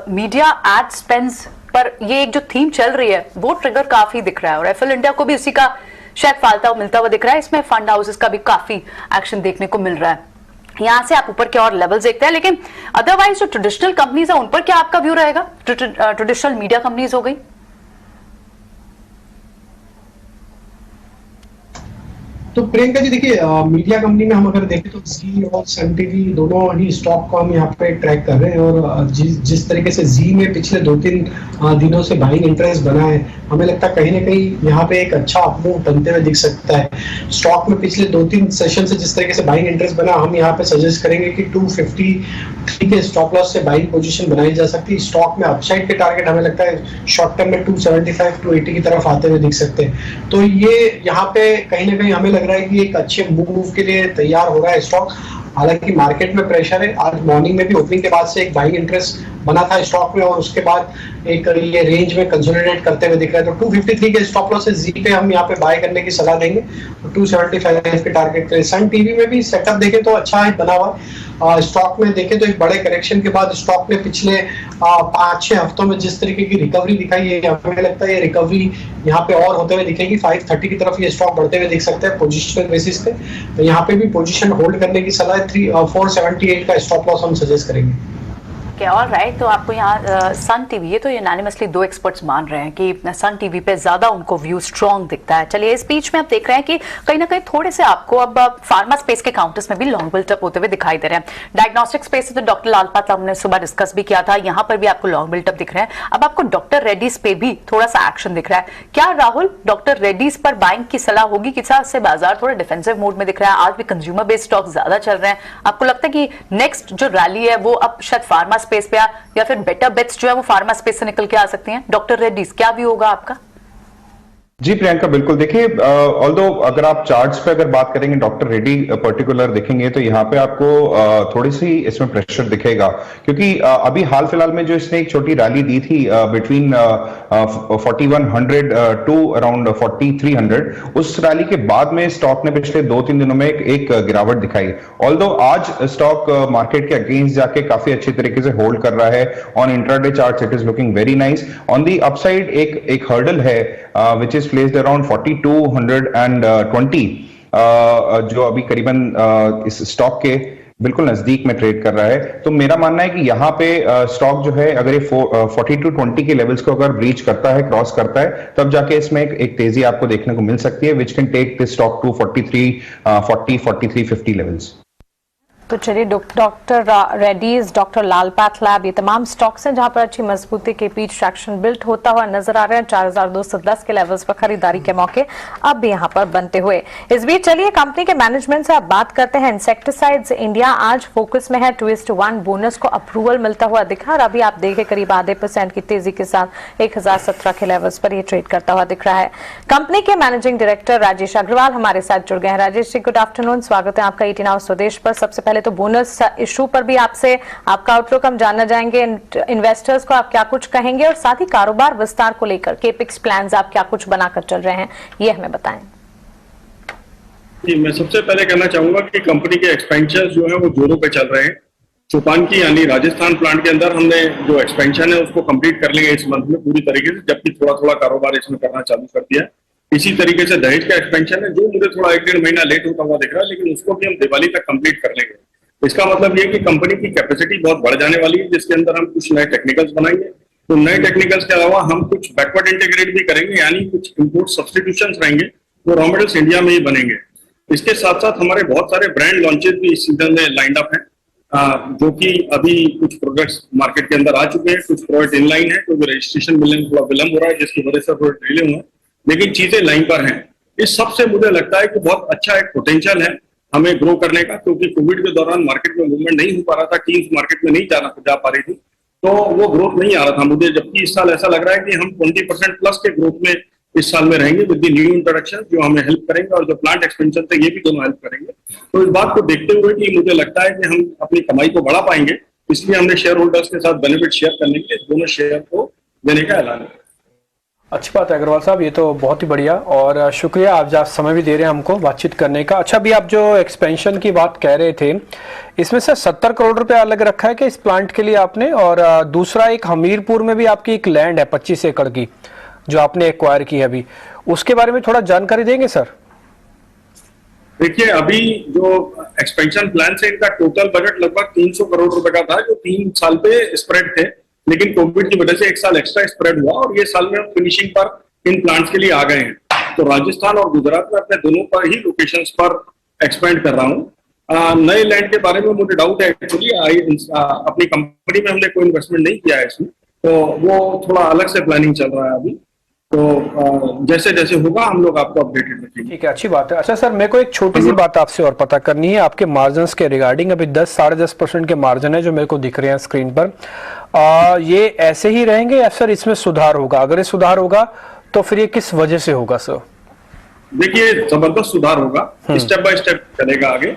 मीडिया एड स्पेंड्स पर ये एक जो थीम चल रही है वो ट्रिगर काफी दिख रहा है, और एफएल इंडिया को भी इसी का शायद फालता मिलता हुआ दिख रहा है। इसमें फंड हाउसेस का भी काफी एक्शन देखने को मिल रहा है। यहां से आप ऊपर के और लेवल्स देखते हैं, लेकिन अदरवाइज जो ट्रेडिशनल कंपनीज है उन पर क्या आपका व्यू रहेगा? ट्रेडिशनल मीडिया कंपनीज हो गई। तो प्रियंका जी देखिए, मीडिया कंपनी में हम अगर देखें तो जी और सन टीवी दोनों ही स्टॉक को हम यहाँ पे ट्रैक कर रहे हैं, और जिस तरीके से जी में पिछले 2-3 दिनों से बाइंग इंटरेस्ट बना है, हमें लगता है कहीं ना कहीं यहाँ पे एक अच्छा अपमूव बनते हुए दिख सकता है। स्टॉक में पिछले 2-3 सेशन से जिस तरीके से बाइंग इंटरेस्ट बना, हम यहाँ पे सजेस्ट करेंगे कि 250 के स्टॉप लॉस से बाइंग पोजीशन बनाई जा सकती है। स्टॉक में अपसाइड के टारगेट हमें लगता है शॉर्ट टर्म में 275-280 की तरफ आते हुए दिख सकते हैं। तो ये यहाँ पे कहीं ना कहीं हमें लग रहा है कि एक अच्छे मूव के लिए तैयार हो रहा है स्टॉक। हालांकि मार्केट में प्रेशर है, आज मॉर्निंग में भी ओपनिंग के बाद से एक बाइंग इंटरेस्ट बना था स्टॉक में, और उसके बाद एक ये रेंज में कंसोलिडेट करते हुए दिख रहा है। तो 253 के स्टॉप लॉस से जी पे हम यहाँ पे बाय करने की सलाह देंगे, और 275 के टारगेट के लिए। सन टीवी में भी सेटअप देखें तो अच्छा है बना हुआ। स्टॉक में देखें तो एक बड़े करेक्शन के बाद स्टॉक ने पिछले 5-6 हफ्तों में जिस तरीके की रिकवरी दिखाई है, हमें लगता है ये रिकवरी यहाँ पे और होते हुए दिखेगी। 530 की तरफ ये स्टॉक बढ़ते हुए दिख सकते हैं पोजिशनल बेसिस पे। तो यहाँ पे भी पोजीशन होल्ड करने की सलाह है। 478 का स्टॉप लॉस हम सजेस्ट करेंगे। ऑलराइट, तो आपको यहाँ सन टीवी, ये तो यूनानिमसली 2 एक्सपर्ट्स मान रहे हैं कि सन टीवी पे ज्यादा उनको व्यू स्ट्रॉन्ग दिखता है। चलिए, इस बीच में आप देख रहे हैं कि कहीं ना कहीं थोड़े से आपको अब फार्मा स्पेस के काउंटर्स में भी लॉन्ग बिल्टअप होते हुए दिखाई दे रहे हैं। डायग्नोस्टिक स्पेस से तो डॉक्टर लाल पातला हमने सुबह डिस्कस भी किया था, यहाँ पर भी आपको लॉन्ग बिल्टअप दिख रहे हैं। अब आपको डॉक्टर रेड्डीज पे भी थोड़ा सा एक्शन दिख रहा है। क्या राहुल, डॉक्टर रेड्डीज पर बाइंग की सलाह होगी? किस तरह से बाजार थोड़ा डिफेंसिव मोड में दिख रहा है? आज भी कंज्यूमर बेस्ड स्टॉक ज्यादा चल रहे हैं। आपको लगता है कि नेक्स्ट जो रैली है वो अब शायद फार्मा स्पेस पे या फिर बेटर बेट्स जो है वो फार्मा स्पेस से निकल के आ सकती हैं? डॉक्टर रेड्डीज, क्या भी होगा आपका? जी प्रियंका, बिल्कुल। देखिए, ऑल्दो अगर आप चार्ट्स पे अगर बात करेंगे, डॉक्टर रेड्डी पर्टिकुलर देखेंगे तो यहाँ पे आपको थोड़ी सी इसमें प्रेशर दिखेगा, क्योंकि अभी हाल फिलहाल में जो इसने एक छोटी रैली दी थी बिटवीन 4100 टू अराउंड 4300, उस रैली के बाद में स्टॉक ने पिछले 2-3 दिनों में एक गिरावट दिखाई। ऑल्दो आज स्टॉक मार्केट के अगेंस्ट जाके काफी अच्छी तरीके से होल्ड कर रहा है। On intraday charts it is looking very nice. On the upside एक हर्डल है which is placed around 4220, जो अभी करीबन इस स्टॉक के बिल्कुल नजदीक में ट्रेड कर रहा है। तो मेरा मानना है कि यहाँ पे स्टॉक जो है अगर ये 4220 के लेवल्स को अगर ब्रीच करता है, क्रॉस करता है, तब जाके इसमें एक तेजी आपको देखने को मिल सकती है, which can take this stock to 4350 levels. तो चलिए, doctor Reddy's, doctor Lal PathLab, ये तमाम स्टॉक्स हैं जहां पर अच्छी मजबूती के बीच ट्रैक्शन बिल्ड होता हुआ नजर आ रहे हैं। 4210 के लेवल्स पर खरीदारी के मौके अब भी यहां पर बनते हुए। इस बीच चलिए कंपनी के मैनेजमेंट से अब बात करते हैं। इंसेक्टिसाइड्स इंडिया आज फोकस में है। 2:1 बोनस को अप्रूवल मिलता हुआ दिखा, और अभी आप देखें करीब आधे % की तेजी के साथ 1017 के लेवल्स पर यह ट्रेड करता हुआ दिख रहा है। कंपनी के मैनेजिंग डायरेक्टर राजेश अग्रवाल हमारे साथ जुड़ गए हैं। राजेश जी, गुड आफ्टरनून, स्वागत है आपका 18 आवर्स स्वदेश पर। सबसे पहले तो बोनस इशू पर भी आपसे आपका आउटलुक हम जानना चाहेंगे। इन्वेस्टर्स को आप क्या कुछ कहेंगे, और साथ ही कारोबार विस्तार को लेकर केपिक्स प्लान्स आप क्या कुछ बनाकर चल रहे हैं, ये हमें बताएं। जी, मैं सबसे पहले कहना चाहूंगा कि कंपनी के एक्सपेंशन जो है वो जोरों पे चल रहे हैं। चौपान की यानी राजस्थान प्लांट के अंदर हमने जो एक्सपेंशन है उसको कंप्लीट कर लेंगे इस मंथ में पूरी तरीके से, जबकि थोड़ा थोड़ा कारोबार इसमें करना चालू कर दिया। इसी तरीके से दहेज का एक्सपेंशन है जो मुझे थोड़ा 1-1.5 महीना लेट होता हुआ दिख रहा है, लेकिन उसको भी हम दिवाली तक कंप्लीट कर लेंगे। इसका मतलब ये कि कंपनी की कैपेसिटी बहुत बढ़ जाने वाली है, जिसके अंदर हम कुछ नए टेक्निकल्स बनाएंगे। तो नए टेक्निकल्स के अलावा हम कुछ बैकवर्ड इंटीग्रेट भी करेंगे, यानी कुछ इंपोर्ट सब्स्टिट्यूशंस रहेंगे वो रॉ मटेरियल्स इंडिया में ही बनेंगे। इसके साथ साथ हमारे बहुत सारे ब्रांड लॉन्चेस भी इस सीजन में लाइंड अप हैं, जो कि अभी कुछ प्रोडक्ट्स मार्केट के अंदर आ चुके हैं, कुछ प्रोडक्ट इनलाइन है, क्योंकि रजिस्ट्रेशन मिलने में थोड़ा विलंब हो रहा है, जिसकी वजह से थोड़े डिले हुए हैं, लेकिन चीजें लाइन पर हैं। इस सबसे मुझे लगता है कि बहुत अच्छा एक पोटेंशियल है हमें ग्रो करने का, क्योंकि कोविड के दौरान मार्केट में मूवमेंट नहीं हो पा रहा था, टीम्स मार्केट में नहीं जा पा रही थी, तो वो ग्रोथ नहीं आ रहा था मुझे। जबकि इस साल ऐसा लग रहा है कि हम 20% प्लस के ग्रोथ में इस साल में रहेंगे विद द न्यू इंट्रोडक्शन, जो हमें हेल्प करेंगे, और जो प्लांट एक्सपेंशन थे ये भी दोनों हेल्प करेंगे। तो इस बात को देखते हुए कि मुझे लगता है कि हम अपनी कमाई को बढ़ा पाएंगे, इसलिए हमने शेयर होल्डर्स के साथ बेनिफिट शेयर करने के लिए दोनों शेयर को देने का ऐलान किया। अच्छी बात है अग्रवाल साहब, ये तो बहुत ही बढ़िया, और शुक्रिया आप जो समय भी दे रहे हैं हमको बातचीत करने का। अच्छा, अभी आप जो एक्सपेंशन की बात कह रहे थे, इसमें से 70 करोड़ रुपए अलग रखा है कि इस प्लांट के लिए आपने, और दूसरा एक हमीरपुर में भी आपकी एक लैंड है 25 एकड़ की जो आपने एक्वायर की है अभी, उसके बारे में थोड़ा जानकारी देंगे सर? देखिए, अभी जो एक्सपेंशन प्लान से इनका टोटल बजट लगभग 300 करोड़ रुपए का था, जो 3 साल पे स्प्रेड थे, लेकिन कोविड की वजह से 1 साल एक्स्ट्रा स्प्रेड हुआ, और ये साल में हम फिनिशिंग पर इन प्लांट्स के लिए आ गए हैं। तो राजस्थान और गुजरात में अपने दोनों पर ही लोकेशंस पर एक्सपेंड कर रहा हूँ। नए लैंड के बारे में मुझे डाउट है, एक्चुअली अपनी कंपनी में हमने कोई इन्वेस्टमेंट नहीं किया है इसमें, तो वो थोड़ा अलग से प्लानिंग चल रहा है अभी। तो जैसे जैसे होगा हम लोग आपको अपडेटेड रखेंगे। ठीक है, अच्छी बात है। अच्छा सर, मेरे को एक छोटी सी बात आपसे और पता करनी है आपके मार्जिन्स के रिगार्डिंग। अभी 10-10.5% के मार्जिन है जो मेरे को दिख रहे हैं स्क्रीन पर, ये ऐसे ही रहेंगे या सर इसमें सुधार होगा? अगर ये सुधार होगा तो फिर ये किस वजह से होगा सर? देखिए, जबरदस्त सुधार होगा, स्टेप बाय स्टेप चलेगा आगे।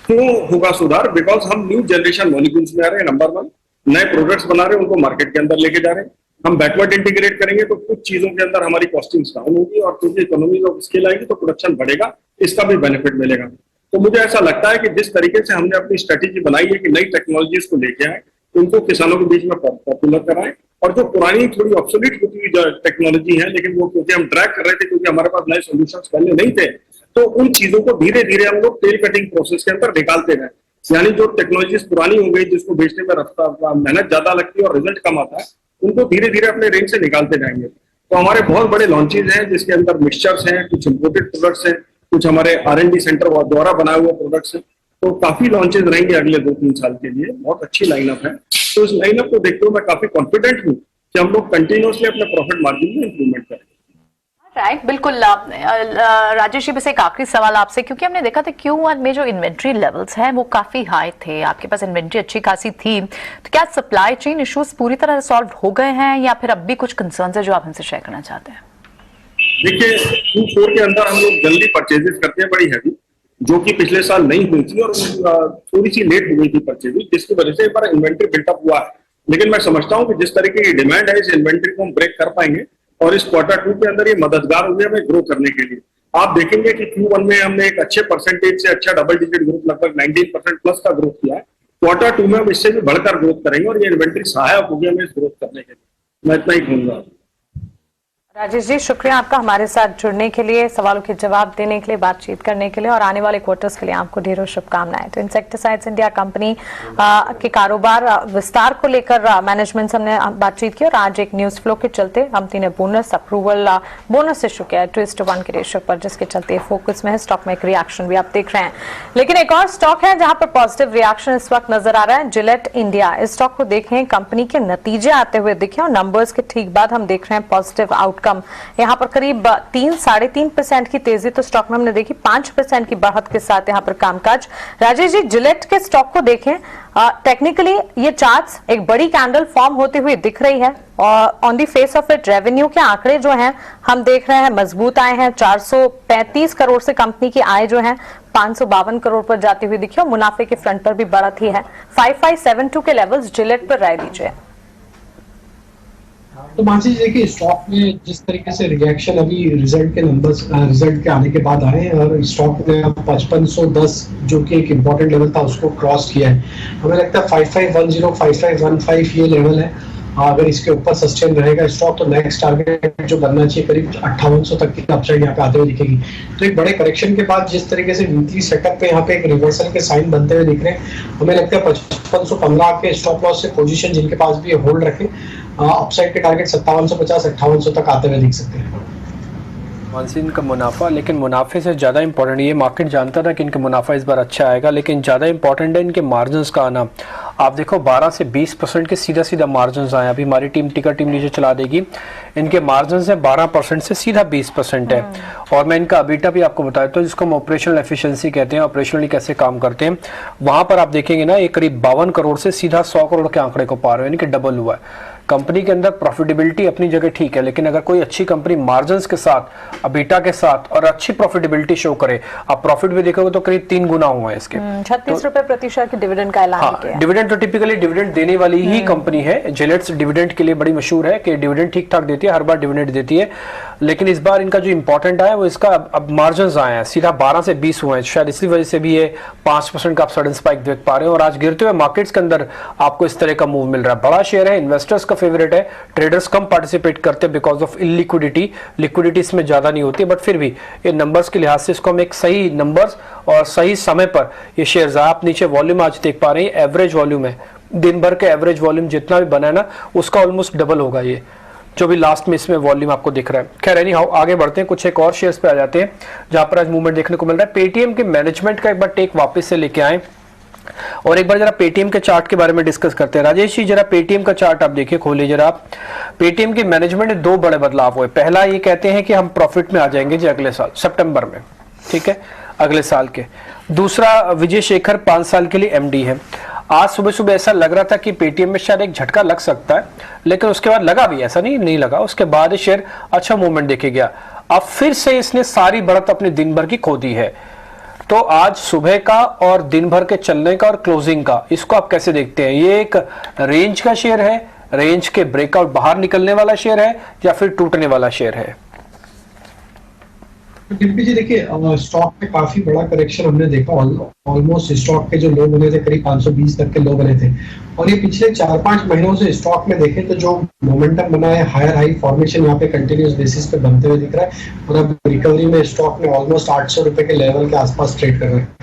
क्यों होगा सुधार? बिकॉज हम न्यू जनरेशन मॉलिक्यूल्स में आ रहे हैं, नंबर 1, नए प्रोडक्ट्स बना रहे हैं, उनको मार्केट के अंदर लेके जा रहे हैं। हम बैकवर्ड इंटीग्रेट करेंगे तो कुछ चीजों के अंदर हमारी कॉस्टिंग्स डाउन होगी, और क्योंकि इकोनॉमी ऑफ स्केल आएगी तो प्रोडक्शन बढ़ेगा, इसका भी बेनिफिट मिलेगा। तो मुझे ऐसा लगता है कि जिस तरीके से हमने अपनी स्ट्रेटेजी बनाई है कि नई टेक्नोलॉजीज को लेके आए, उनको किसानों के बीच में पॉपुलर कराएं, और जो पुरानी थोड़ी ऑब्सोलीट होती हुई जो टेक्नोलॉजी है, लेकिन वो क्योंकि हम ट्रैक कर रहे थे, क्योंकि हमारे पास नए सोल्यूशंस पहले नहीं थे, तो उन चीजों को धीरे धीरे हम लोग टेल कटिंग प्रोसेस के अंदर निकालते गए। यानी जो टेक्नोलॉजीज पुरानी हो गई, जिसको बेचने में रफ्तार मेहनत ज्यादा लगती है और रिजल्ट कम आता है, उनको धीरे धीरे अपने रेंज से निकालते जाएंगे। तो हमारे बहुत बड़े लॉन्चेज हैं जिसके अंदर मिक्सचर्स हैं, कुछ इंपोर्टेड प्रोडक्ट्स हैं, कुछ हमारे R&D सेंटर द्वारा बनाए हुए प्रोडक्ट्स हैं। तो काफी लॉन्चेज रहेंगे अगले 2-3 साल के लिए, बहुत अच्छी लाइनअप है। तो इस लाइनअप को देखते हुए मैं काफी कॉन्फिडेंट हूँ कि हम लोग कंटिन्यूअसली अपने प्रॉफिट मार्जिन में इंप्रूवमेंट करेंगे। राइट, बिल्कुल। राजेश जी, बस एक आखिरी सवाल आपसे, क्योंकि हमने देखा था Q1 में जो इन्वेंट्री लेवल्स हैं वो काफी हाई थे, आपके पास इन्वेंट्री अच्छी खासी थी, तो क्या सप्लाई चेन इश्यूज पूरी तरह सॉल्व हो गए हैं या फिर अब भी कुछ कंसर्न्स है जो आप हमसे शेयर करना चाहते हैं? देखिए, Q4 के अंदर हम लोग जल्दी परचेजेस करते हैं, बड़ी हैवी, जो कि पिछले साल नहीं हुई थी, और थोड़ी सी लेट हो गई थी परचेजिंग, जिसकी वजह से एक बार इन्वेंट्री बिल्टअप हुआ है। लेकिन मैं समझता हूँ कि जिस तरीके की डिमांड है, इस इन्वेंट्री को हम ब्रेक कर पाएंगे, और इस Q2 के अंदर ये मददगार होगी हमें ग्रो करने के लिए। आप देखेंगे कि Q1 में हमने एक अच्छे परसेंटेज से अच्छा डबल डिजिट ग्रोथ, लगभग 19% प्लस का ग्रोथ किया है। Q2 में हम इससे भी बढ़कर ग्रोथ करेंगे, और ये इन्वेंट्री सहायक होगी हमें इस ग्रोथ करने के लिए। मैं इतना ही कहूंगा। राजेश जी, शुक्रिया आपका हमारे साथ जुड़ने के लिए, सवालों के जवाब देने के लिए, बातचीत करने के लिए, और आने वाले क्वार्टर्स के लिए आपको ढेरों शुभकामनाएं। तो इंसेक्टिसाइड्स इंडिया कंपनी के कारोबार विस्तार को लेकर मैनेजमेंट से हमने बातचीत की, और आज एक न्यूज फ्लो के चलते कंपनी ने बोनस अप्रूवल बोनस इशू किया है 2:1 के रेशियो पर, जिसके चलते फोकस में है। स्टॉक में एक रिएक्शन भी आप देख रहे हैं, लेकिन एक और स्टॉक है जहां पर पॉजिटिव रिएक्शन इस वक्त नजर आ रहा है, जिलेट इंडिया। इस स्टॉक को देखें, कंपनी के नतीजे आते हुए दिखे, और नंबर्स के ठीक बाद हम देख रहे हैं पॉजिटिव आउटकम। यहां पर करीब 3-3.5% की तेजी तो स्टॉक में हमने देखी, 5% की बढ़त के साथ यहां पर कामकाज। राजेश जी, जिलेट के स्टॉक को देखें, टेक्निकली ये चार्ट्स एक बड़ी कैंडल फॉर्म होती हुई दिख रही है, और on the face of it revenue के आंकड़े जो हैं हम देख रहे हैं मजबूत आए हैं। 435 करोड़ से कंपनी की आय जो है 552 करोड़ पर जाती हुई दिखी, और मुनाफे के फ्रंट पर भी बढ़त ही है। 5572 के लेवल्स जिलेट पर राय दीजिए। तो मानसी जी, देखिए स्टॉक में जिस तरीके से रिएक्शन अभी रिजल्ट के आने के बाद आए हैं, और स्टॉक ने 5510 जो कि एक इम्पोर्टेंट लेवल था उसको क्रॉस किया है। हमें लगता है 5510 5515 ये लेवल है। अगर इसके ऊपर सस्टेन रहेगा स्टॉक, तो नेक्स्ट टारगेट जो बनना चाहिए करीब 5800 तक की अपसाइड यहाँ पे आते हुए दिखेगी। तो एक बड़े करेक्शन के बाद जिस तरीके से वीकली सेटअप पे यहाँ पे एक रिवर्सल के साइन बनते हुए दिख रहे हैं, हमें लगता है 5515 के स्टॉप लॉस से पोजीशन जिनके पास भी होल्ड रखें। अपसाइड के टारगेट 5750-5800 तक आते हुए दिख सकते हैं। मानसीन का मुनाफा, लेकिन मुनाफे से ज़्यादा इंपॉर्टेंट, ये मार्केट जानता था कि इनका मुनाफा इस बार अच्छा आएगा, लेकिन ज़्यादा इंपॉर्टेंट है इनके मार्जिन्स का आना। आप देखो 12 से 20% के सीधा मार्जिन्स आए। अभी हमारी टिकर टीम नीचे चला देगी, इनके मार्जिन्स है 12% से सीधा 20% है। और मैं इनका अबीटा भी आपको बताया, तो जिसको हम ऑपरेशनल एफिशिएंसी कहते हैं, ऑपरेशनली कैसे काम करते हैं, वहां पर आप देखेंगे ना, ये करीब 52 करोड़ से सीधा 100 करोड़ के आंकड़े को पार हुए, इनके डबल हुआ है। कंपनी के अंदर प्रॉफिटेबिलिटी अपनी जगह ठीक है, लेकिन अगर कोई अच्छी कंपनी मार्जिन्स के साथ, अबीटा के साथ और अच्छी प्रॉफिटेबिलिटी शो करे, आप प्रॉफिट भी देखोगे तो करीब 3 गुना हुआ है इसके। 36 रुपए प्रति शेयर की डिविडेंड का ऐलान किया है। डिविडेंड तो टिपिकली डिविडेंड देने वाली ही कंपनी है। जिलेट्स डिविडेंड के लिए बड़ी मशहूर है कि डिविडेंड ठीक ठाक देती है, हर बार डिविडेंड देती है, लेकिन इस बार इनका जो इंपॉर्टेंट आया वो इसका अब मार्जिन आए हैं, सीधा 12 से 20 हुए हैं, शायद इसी वजह से भी ये 5% का आप सडन स्पाइक देख पा रहे हो। और आज गिरते हुए मार्केट्स के अंदर आपको इस तरह का मूव मिल रहा है। बड़ा शेयर है, इन्वेस्टर्स का फेवरेट है, ट्रेडर्स कम पार्टिसिपेट करते हैं बिकॉज ऑफ इलिक्विडिटी, लिक्विडिटी इसमें ज्यादा नहीं होती, बट फिर भी ये नंबर्स के लिहाज से इसको हम एक सही नंबर्स और सही समय पर ये शेयर्स, आप नीचे वॉल्यूम आज देख पा रहे हैं, एवरेज वॉल्यूम है, दिन भर के एवरेज वॉल्यूम जितना भी बना है ना उसका ऑलमोस्ट डबल होगा ये जो भी लास्ट में इसमें वॉल्यूम आपको दिख रहा है। खैर एनी हाउ आगे बढ़ते हैं, कुछ एक और शेयर्स पे आ जाते हैं जहां पर आज मूवमेंट देखने को मिल रहा है। पेटीएम के मैनेजमेंट का एक बार टेक वापस से लेके आए और एक बार जरा पेटीएम के चार्ट के बारे में डिस्कस करते हैं। राजेश जी जरा पेटीएम का चार्ट आप देखिए, खोलिए जरा आप। पेटीएम के मैनेजमेंट में 2 बड़े बदलाव हुए। पहला ये कहते हैं कि हम प्रॉफिट में आ जाएंगे जी अगले साल सितंबर में, ठीक है, अगले साल के। दूसरा, विजय शेखर 5 साल के लिए एमडी है। आज सुबह सुबह ऐसा लग रहा था कि पेटीएम में शायद एक झटका लग सकता है, लेकिन उसके बाद लगा भी, ऐसा नहीं लगा, उसके बाद शेयर अच्छा मूवमेंट देखे गया। अब फिर से इसने सारी बढ़त अपने दिन भर की खो दी है। तो आज सुबह का और दिन भर के चलने का और क्लोजिंग का, इसको आप कैसे देखते हैं? ये एक रेंज का शेयर है, रेंज के ब्रेकआउट बाहर निकलने वाला शेयर है या फिर टूटने वाला शेयर है? टिप्पी जी देखिए, स्टॉक में काफी बड़ा करेक्शन हमने देखा। ऑलमोस्ट स्टॉक के जो लो बने थे करीब 520 तक के लो बने थे, और ये पिछले 4-5 महीनों से स्टॉक में देखें तो जो मोमेंटम बना है, हायर हाई फॉर्मेशन यहाँ पे कंटिन्यूस बेसिस पे बनते हुए दिख रहा है, और अब रिकवरी में स्टॉक में ऑलमोस्ट 800 रुपए के लेवल के आसपास ट्रेड कर रहे हैं।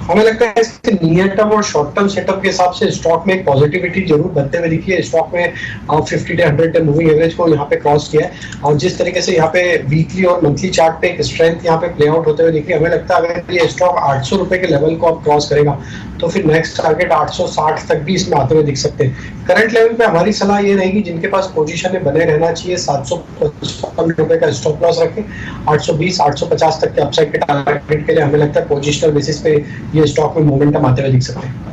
हमें लगता है इसके नियर टर्म और शॉर्ट टर्म सेटअप के हिसाब से स्टॉक में एक पॉजिटिविटी जरूर बनते हुए दिखी है। स्टॉक में 50 डे 100 डे मूविंग एवरेज को यहाँ पे क्रॉस किया है, और जिस तरीके से यहाँ पे वीकली और मंथली चार्ट पे एक स्ट्रेंथ यहाँ पे प्ले आउट होते हुए दिखी है। हमें लगता है अगर ये स्टॉक 800 रुपए के लेवल को अब क्रॉस करेगा तो फिर नेक्स्ट टारगेट 860 तक भी इसमें आते हुए दिख सकते हैं। करंट लेवल पे हमारी सलाह ये रहेगी, जिनके पास पोजीशन में बने रहना चाहिए, 755 रुपए का स्टॉप लॉस रखें, 820-850 तक के अपसाइड के टारगेट के लिए हमें लगता है पोजिशनल बेसिस पे ये स्टॉक में मोमेंटम आते हुए दिख सकते हैं।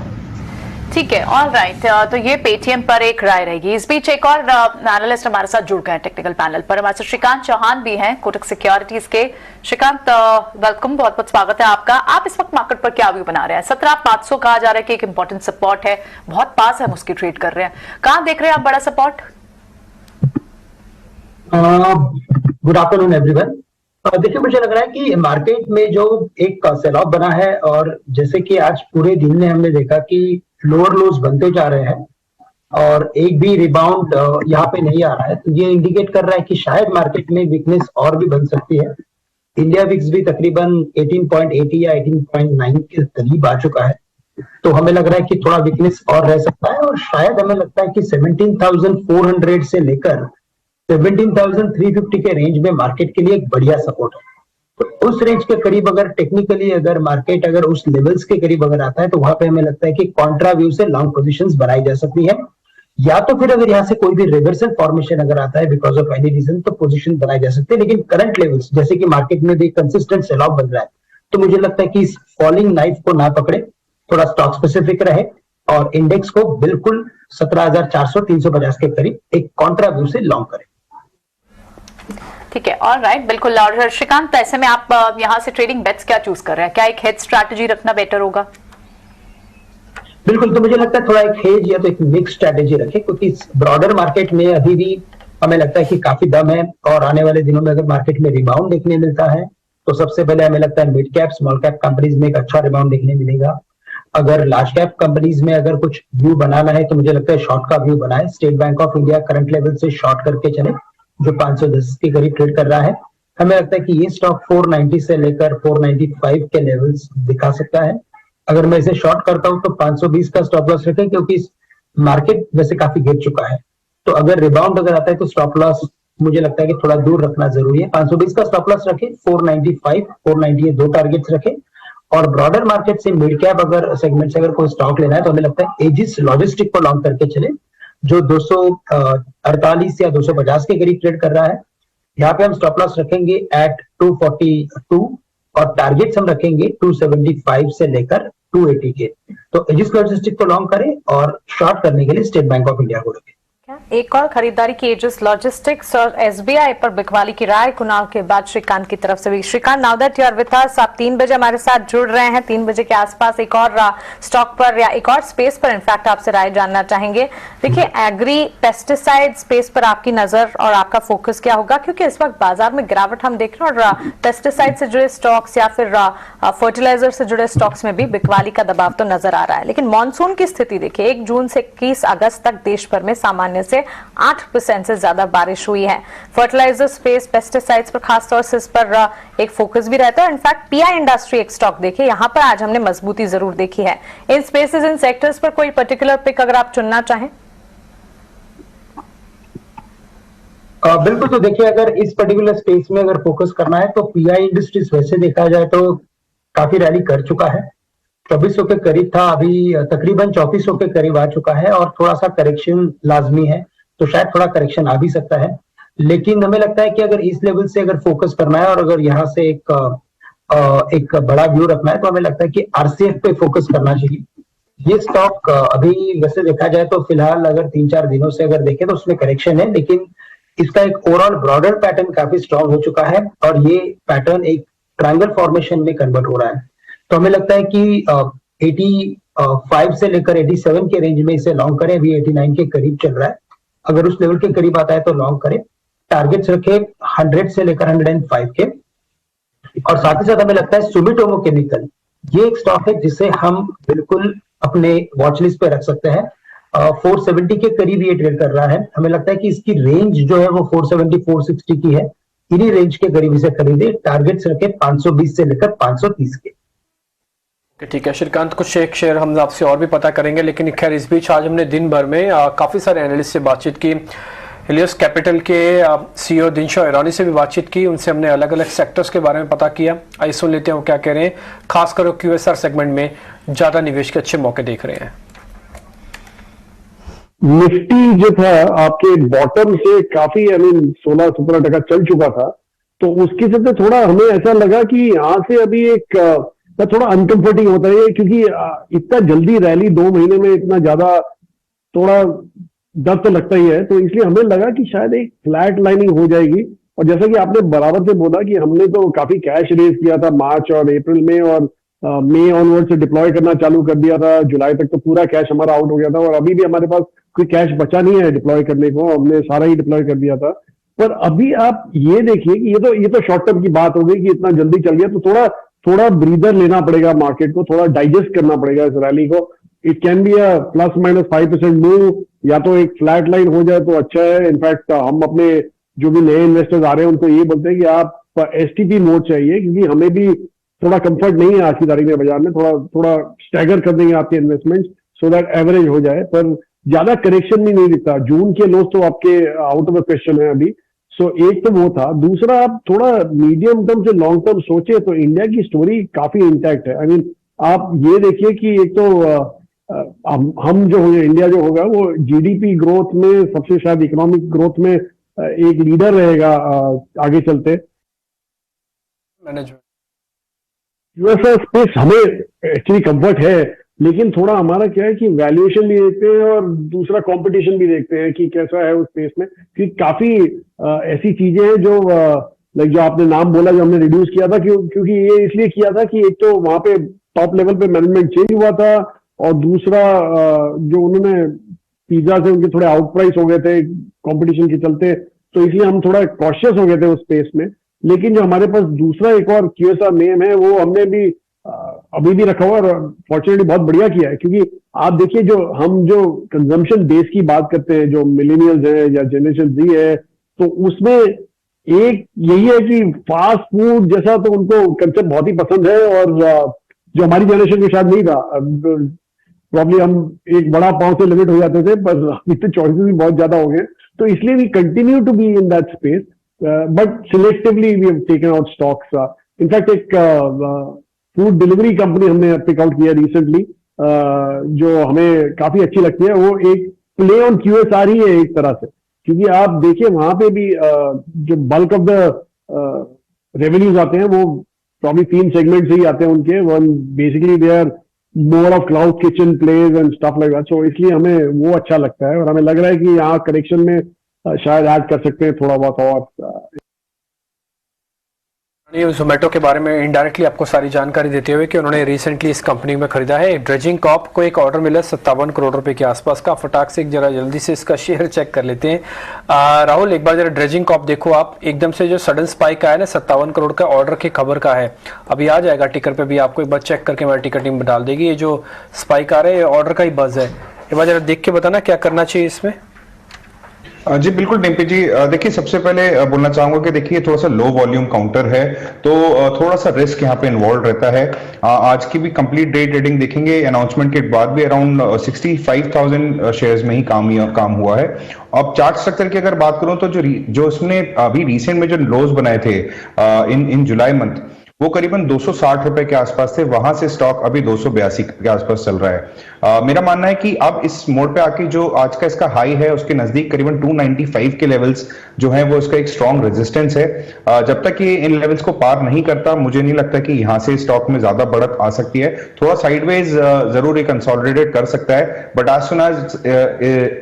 ठीक है, ऑल राइट। तो ये पेटीएम पर एक राय रहेगी। इस बीच एक और एनालिस्ट हमारे साथ जुड़ गए टेक्निकल पैनल पर, हमारे साथ श्रीकांत चौहान भी हैं कोटक सिक्योरिटीज के। श्रीकांत वेलकम, बहुत बहुत स्वागत है आपका। आप इस वक्त मार्केट पर क्या व्यू बना रहे हैं? 17,500 कहा जा रहा है कि एक इंपॉर्टेंट सपोर्ट है, बहुत पास है, हम उसकी ट्रेड कर रहे हैं, कहां देख रहे हैं आप बड़ा सपोर्ट? Good afternoon everyone. देखिए, मुझे लग रहा है कि मार्केट में जो एक सेल ऑफ बना है, और जैसे कि आज पूरे दिन में हमने देखा कि लोअर लोज बनते जा रहे हैं और एक भी रिबाउंड यहाँ पे नहीं आ रहा है, तो ये इंडिकेट कर रहा है कि शायद मार्केट में वीकनेस और भी बन सकती है। इंडिया विक्स भी तकरीबन 18.80 या 18.9 के करीब आ चुका है, तो हमें लग रहा है कि थोड़ा वीकनेस और रह सकता है, और शायद हमें लगता है कि 17,400 से लेकर 17,350 के रेंज में मार्केट के लिए एक बढ़िया सपोर्ट है। तो उस रेंज के करीब अगर टेक्निकली अगर मार्केट अगर उस लेवल्स के करीब अगर आता है, तो वहां पे हमें लगता है कि कॉन्ट्रा व्यू से लॉन्ग पोजीशंस बनाई जा सकती है, या तो फिर अगर यहाँ से कोई भी रिवर्सल फॉर्मेशन अगर आता है बिकॉज ऑफ एनी रीजन, तो पोजीशन बनाई जा सकती है। लेकिन करंट लेवल्स जैसे कि मार्केट में भी कंसिस्टेंट सेल ऑफ बन रहा है, तो मुझे लगता है कि इस फॉलिंग नाइफ को ना पकड़े, थोड़ा स्टॉक स्पेसिफिक रहे और इंडेक्स को बिल्कुल 17,400-350 के करीब एक कॉन्ट्रा व्यू से लॉन्ग करें। ठीक है, ऑल राइट, बिल्कुल। और श्रीकांत, ऐसे में आप यहाँ से ट्रेडिंग बेट्स क्या चूज कर रहे हैं? क्या एक हेज स्ट्रैटेजी रखना बेटर होगा? बिल्कुल, तो मुझे लगता है थोड़ा एक हेज या तो एक मिक्स स्ट्रैटेजी रखें, क्योंकि ब्रॉडर मार्केट में अभी भी हमें लगता है कि काफी दम है, और आने वाले दिनों में अगर मार्केट में रिबाउंड देखने मिलता है तो सबसे पहले हमें लगता है mid cap small cap companies में एक अच्छा रिबाउंड देखने मिलेगा। अगर लार्ज कैप कंपनीज में अगर कुछ व्यू बनाना है तो मुझे लगता है शॉर्ट का व्यू बनाए। State bank of India current level से शॉर्ट करके चले, जो 510 के करीब ट्रेड कर रहा है। हमें लगता है कि ये स्टॉक 490 से लेकर 495 के लेवल्स दिखा सकता है। अगर मैं इसे शॉर्ट करता हूं तो 520 का स्टॉप लॉस रखें, क्योंकि मार्केट वैसे काफी गिर चुका है, तो अगर रिबाउंड अगर आता है तो स्टॉप लॉस मुझे लगता है कि थोड़ा दूर रखना जरूरी है। 520 का स्टॉप लॉस रखें, 495 490 ये 2 टारगेट्स रखें। और ब्रॉडर मार्केट से मिड कैप अगर सेगमेंट से अगर कोई स्टॉक लेना है तो हमें लगता है एजिस लॉजिस्टिक को लॉन्ग करके चले, जो 248 या 250 के करीब ट्रेड कर रहा है। यहाँ पे हम स्टॉप लॉस रखेंगे एट 242 और टारगेट्स हम रखेंगे 275 से लेकर 280 के। तो एजिस लॉजिस्टिक को लॉन्ग करें और शॉर्ट करने के लिए स्टेट बैंक ऑफ इंडिया को रखें। एक और खरीदारी की एजिस लॉजिस्टिक्स और एसबीआई पर बिकवाली की राय कुणाल के बाद श्रीकांत की तरफ से भी। Shrikant, now that you are with us, आप 3 बजे हमारे साथ जुड़ रहे हैं। 3 बजे के आसपास एक और स्टॉक पर या एक और स्पेस पर इनफैक्ट आपसे राय जानना चाहेंगे। देखिए, एग्री पेस्टिसाइड स्पेस पर आपकी नजर और आपका फोकस क्या होगा, क्योंकि इस वक्त बाजार में गिरावट हम देख रहे हैं और पेस्टिसाइड से जुड़े स्टॉक्स या फिर फर्टिलाइजर से जुड़े स्टॉक्स में भी बिकवाली का दबाव तो नजर आ रहा है। लेकिन मॉनसून की स्थिति देखिए, 1 जून से 21 अगस्त तक देश भर में सामान्य से 8% से ज्यादा बारिश हुई है। फर्टिलाइजर स्पेस, पेस्टिसाइड्स पर खासतौर से इस पर एक फोकस भी रहता है। इनफैक्ट पीआई इंडस्ट्री एक स्टॉक देखिए, यहां पर आज हमने मजबूती जरूर देखी है। इन स्पेसेस, इन सेक्टर्स पर कोई पर्टिकुलर पिक अगर आप चुनना चाहें? बिल्कुल, तो देखिए अगर इस पर्टिकुलर स्पेस में अगर फोकस करना है तो पीआई इंडस्ट्रीज वैसे देखा जाए तो काफी रैली कर चुका है। 2400 के करीब था, अभी तकरीबन 3400 के करीब आ चुका है और थोड़ा सा करेक्शन लाजमी है, तो शायद थोड़ा करेक्शन आ भी सकता है। लेकिन हमें लगता है कि अगर इस लेवल से अगर फोकस करना है और अगर यहाँ से एक बड़ा व्यू रखना है तो हमें लगता है कि आरसीएफ पे फोकस करना चाहिए। ये स्टॉक अभी वैसे देखा जाए तो फिलहाल अगर 3-4 दिनों से अगर देखें तो उसमें करेक्शन है, लेकिन इसका एक ओवरऑल ब्रॉडर पैटर्न काफी स्ट्रांग हो चुका है और ये पैटर्न एक ट्रायंगल फॉर्मेशन में कन्वर्ट हो रहा है। तो हमें लगता है कि 85 से लेकर 87 के रेंज में इसे लॉन्ग करें। अभी 89 के करीब चल रहा है, अगर उस लेवल के करीब आता है तो लॉन्ग करें। टारगेट्स रखे 100 से लेकर 105 के। और साथ ही साथ हमें लगता है सुमिटोमो केमिकल ये एक स्टॉक है जिसे हम बिल्कुल अपने वॉच लिस्ट पे रख सकते हैं। 470 के करीब ये ट्रेड कर रहा है। हमें लगता है कि इसकी रेंज जो है वो 470-460 की है। इन्हीं रेंज के करीब इसे खरीदे। टारगेट्स रखे 520 से लेकर 530 के। ठीक है श्रीकांत, कुछ एक शेयर हम आपसे और भी पता करेंगे, लेकिन खैर इस बीच आज हमने दिन भर में काफ़ी सारे एनालिस्ट से बातचीत की। हिलियोस कैपिटल के सीईओ दिनशो ईरानी से भी बातचीत की, उनसे हमने अलग अलग सेक्टर्स के बारे में पता किया। आइए सुन लेते हैं वो क्या कह रहे हैं। खासकर क्यूएसआर सेगमेंट में ज़्यादा निवेश के अच्छे मौके देख रहे हैं। निफ्टी जो था आपके बॉटम से काफी 16-17% चल चुका था, तो उसके चलते थोड़ा हमें ऐसा लगा कि यहाँ से अभी एक थोड़ा अनकंफर्टिंग होता है, क्योंकि इतना जल्दी रैली 2 महीने में इतना ज्यादा थोड़ा डर तो लगता ही है। तो इसलिए हमें लगा कि शायद एक फ्लैट लाइनिंग हो जाएगी। और जैसा कि आपने बराबर से बोला कि हमने तो काफी कैश रेज किया था मार्च और अप्रैल में, और मई ऑनवर्ड से डिप्लॉय करना चालू कर दिया था। जुलाई तक तो पूरा कैश हमारा आउट हो गया था और अभी भी हमारे पास कोई कैश बचा नहीं है डिप्लॉय करने को, हमने सारा ही डिप्लॉय कर दिया था। पर अभी आप ये देखिए कि ये तो शॉर्ट टर्म की बात हो गई कि इतना जल्दी चल गया, तो थोड़ा ब्रीदर लेना पड़ेगा मार्केट को, थोड़ा डाइजेस्ट करना पड़ेगा इस रैली को। It can be a ±5% move, या तो एक फ्लैट लाइन हो जाए तो अच्छा है। इनफैक्ट हम अपने जो भी नए इन्वेस्टर्स आ रहे हैं उनको ये बोलते हैं कि आप एसटीपी मोड चाहिए, क्योंकि हमें भी थोड़ा कंफर्ट नहीं है आज की तारीख में बाजार में। थोड़ा स्टैगर कर देंगे आपके इन्वेस्टमेंट सो दैट एवरेज हो जाए, पर ज्यादा करेक्शन भी नहीं दिखता। जून के लोस तो आपके आउट ऑफ द क्वेश्चन है अभी। सो एक तो वो था। दूसरा, आप थोड़ा मीडियम टर्म से लॉन्ग टर्म सोचे तो इंडिया की स्टोरी काफी इंटैक्ट है। आप ये देखिए कि एक तो हम जो होंगे, इंडिया जो होगा वो जीडीपी ग्रोथ में सबसे शायद इकोनॉमिक ग्रोथ में एक लीडर रहेगा आगे चलते। यूएसआर स्पेस हमें एक्चुअली कंफर्ट है, लेकिन थोड़ा हमारा क्या है कि वैल्यूएशन भी देखते हैं और दूसरा कंपटीशन भी देखते हैं कि कैसा है उस स्पेस में। कि काफी ऐसी चीजें हैं जो जो आपने नाम बोला जो हमने रिड्यूस किया था, क्योंकि ये इसलिए किया था कि एक तो वहां पे टॉप लेवल पे मैनेजमेंट चेंज हुआ था, और दूसरा जो उन्होंने पिज्जा से उनके थोड़े आउट प्राइस हो गए थे कंपटीशन के चलते, तो इसलिए हम थोड़ा कॉशियस हो गए थे उस स्पेस में। लेकिन जो हमारे पास दूसरा एक और क्यूएसआर नेम है वो हमने भी अभी भी रखा हुआ, और फॉर्चुनेटली बहुत बढ़िया किया है। क्योंकि आप देखिए हम जो कंजम्पशन बेस की बात करते हैं, जो मिलेनियल्स है या जनरेशन जी है, तो उसमें एक यही है कि फास्ट फूड जैसा तो उनको कंसेप्ट बहुत ही पसंद है, और जो हमारी जनरेशन के शायद नहीं था। प्रॉब्ली हम एक बड़ा पाव से लिमिट हो जाते थे, पर अभी तो चॉइसेस भी बहुत ज्यादा हो गए। तो इसलिए we continue to be in that space, but selectively we have taken out stocks. In fact एक फूड डिलीवरी कंपनी हमने पिक आउट किया रिसेंटली, जो हमें काफी अच्छी लगती है। वो एक प्ले ऑन क्यूएसआर ही है एक तरह से, क्योंकि आप देखिए वहां पे भी जो बल्क ऑफ द रेवेन्यूज आते हैं वो प्रॉब्ली 3 सेगमेंट से ही आते हैं उनके। One basically they are more of cloud kitchen plays and stuff like that, so इसलिए हमें वो अच्छा लगता है और हमें लग रहा है कि यहाँ करेक्शन में शायद ऐड कर सकते हैं थोड़ा बहुत और। ये जोमेटो के बारे में इनडायरेक्टली आपको सारी जानकारी देते हुए कि उन्होंने रिसेंटली इस कंपनी में खरीदा है ड्रेजिंग कॉर्प को एक ऑर्डर मिला 57 करोड़ रुपए के आसपास का। फटाक से एक जरा जल्दी से इसका शेयर चेक कर लेते हैं। राहुल एक बार जरा ड्रेजिंग कॉर्प देखो आप, एकदम से जो सडन स्पाइक आया ना 57 करोड़ का ऑर्डर की खबर का है, अभी आ जाएगा टिकर पे भी, आपको एक बार चेक करके हमारी टिकर टीम डाल देगी। ये जो स्पाइक आ रहा है ऑर्डर का ही बज है, एक बार जरा देख के बताना क्या करना चाहिए इसमें। जी बिल्कुल डिम्पी जी, देखिए सबसे पहले बोलना चाहूंगा कि देखिए थोड़ा सा लो वॉल्यूम काउंटर है तो थोड़ा सा रिस्क यहाँ पे इन्वॉल्व रहता है। आज की भी कंप्लीट डे ट्रेडिंग देखेंगे अनाउंसमेंट के बाद भी अराउंड 65,000 शेयर्स में ही काम हुआ है। अब चार्ट स्ट्रक्चर की अगर बात करूं तो जो इसने अभी रिसेंट में जो लोज बनाए थे इन जुलाई मंथ, वो करीबन 260 रुपए के आसपास थे, वहां से स्टॉक अभी 282 के आसपास चल रहा है। मेरा मानना है कि अब इस मोड़ पे आके जो आज का इसका हाई है उसके नजदीक करीबन 295 के लेवल्स जो है वो इसका एक स्ट्रॉन्ग रेजिस्टेंस है। जब तक ये इन लेवल्स को पार नहीं करता मुझे नहीं लगता कि यहां से स्टॉक में ज्यादा बढ़त आ सकती है। थोड़ा साइडवेज जरूर ये कंसोलिडेट कर सकता है, but as soon as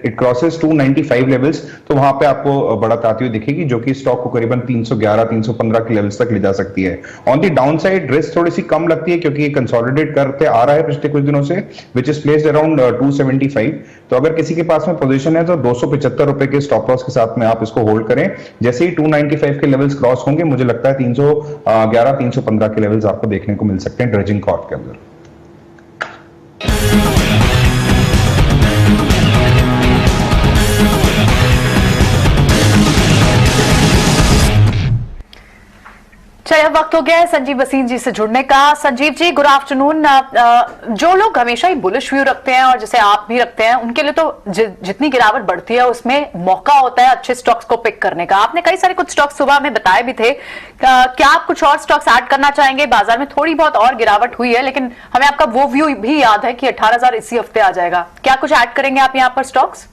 it crosses 295 levels तो वहां पे आपको बढ़त आती हुई दिखेगी, जो कि स्टॉक को करीबन 311-315 के लेवल्स तक ले जा सकती है। On the down side risk थोड़ी सी कम लगती है क्योंकि ये कंसोलिडेट करते आ रहा है पिछले कुछ दिनों से, विच इज प्लेस्ड अराउंड 275। तो अगर किसी के पास में पोजीशन है तो 275 रुपए के स्टॉप लॉस के साथ में आप इसको होल्ड करें। जैसे ही 295 के लेवल्स क्रॉस होंगे मुझे लगता है 311-315 के लेवल्स आपको देखने को मिल सकते हैं ड्रेजिंग कॉर्प के अंदर। चलिए अब वक्त हो गया है संजीव वसीम जी से जुड़ने का। Sanjeev ji good afternoon. जो लोग हमेशा ही बुलिश व्यू रखते हैं और जैसे आप भी रखते हैं, उनके लिए तो जितनी गिरावट बढ़ती है उसमें मौका होता है अच्छे स्टॉक्स को पिक करने का। आपने कई सारे कुछ स्टॉक्स सुबह में बताए भी थे, क्या आप कुछ और स्टॉक्स ऐड करना चाहेंगे? बाजार में थोड़ी बहुत और गिरावट हुई है लेकिन हमें आपका वो व्यू भी याद है कि 18,000 इसी हफ्ते आ जाएगा, क्या कुछ ऐड करेंगे आप यहाँ पर स्टॉक्स?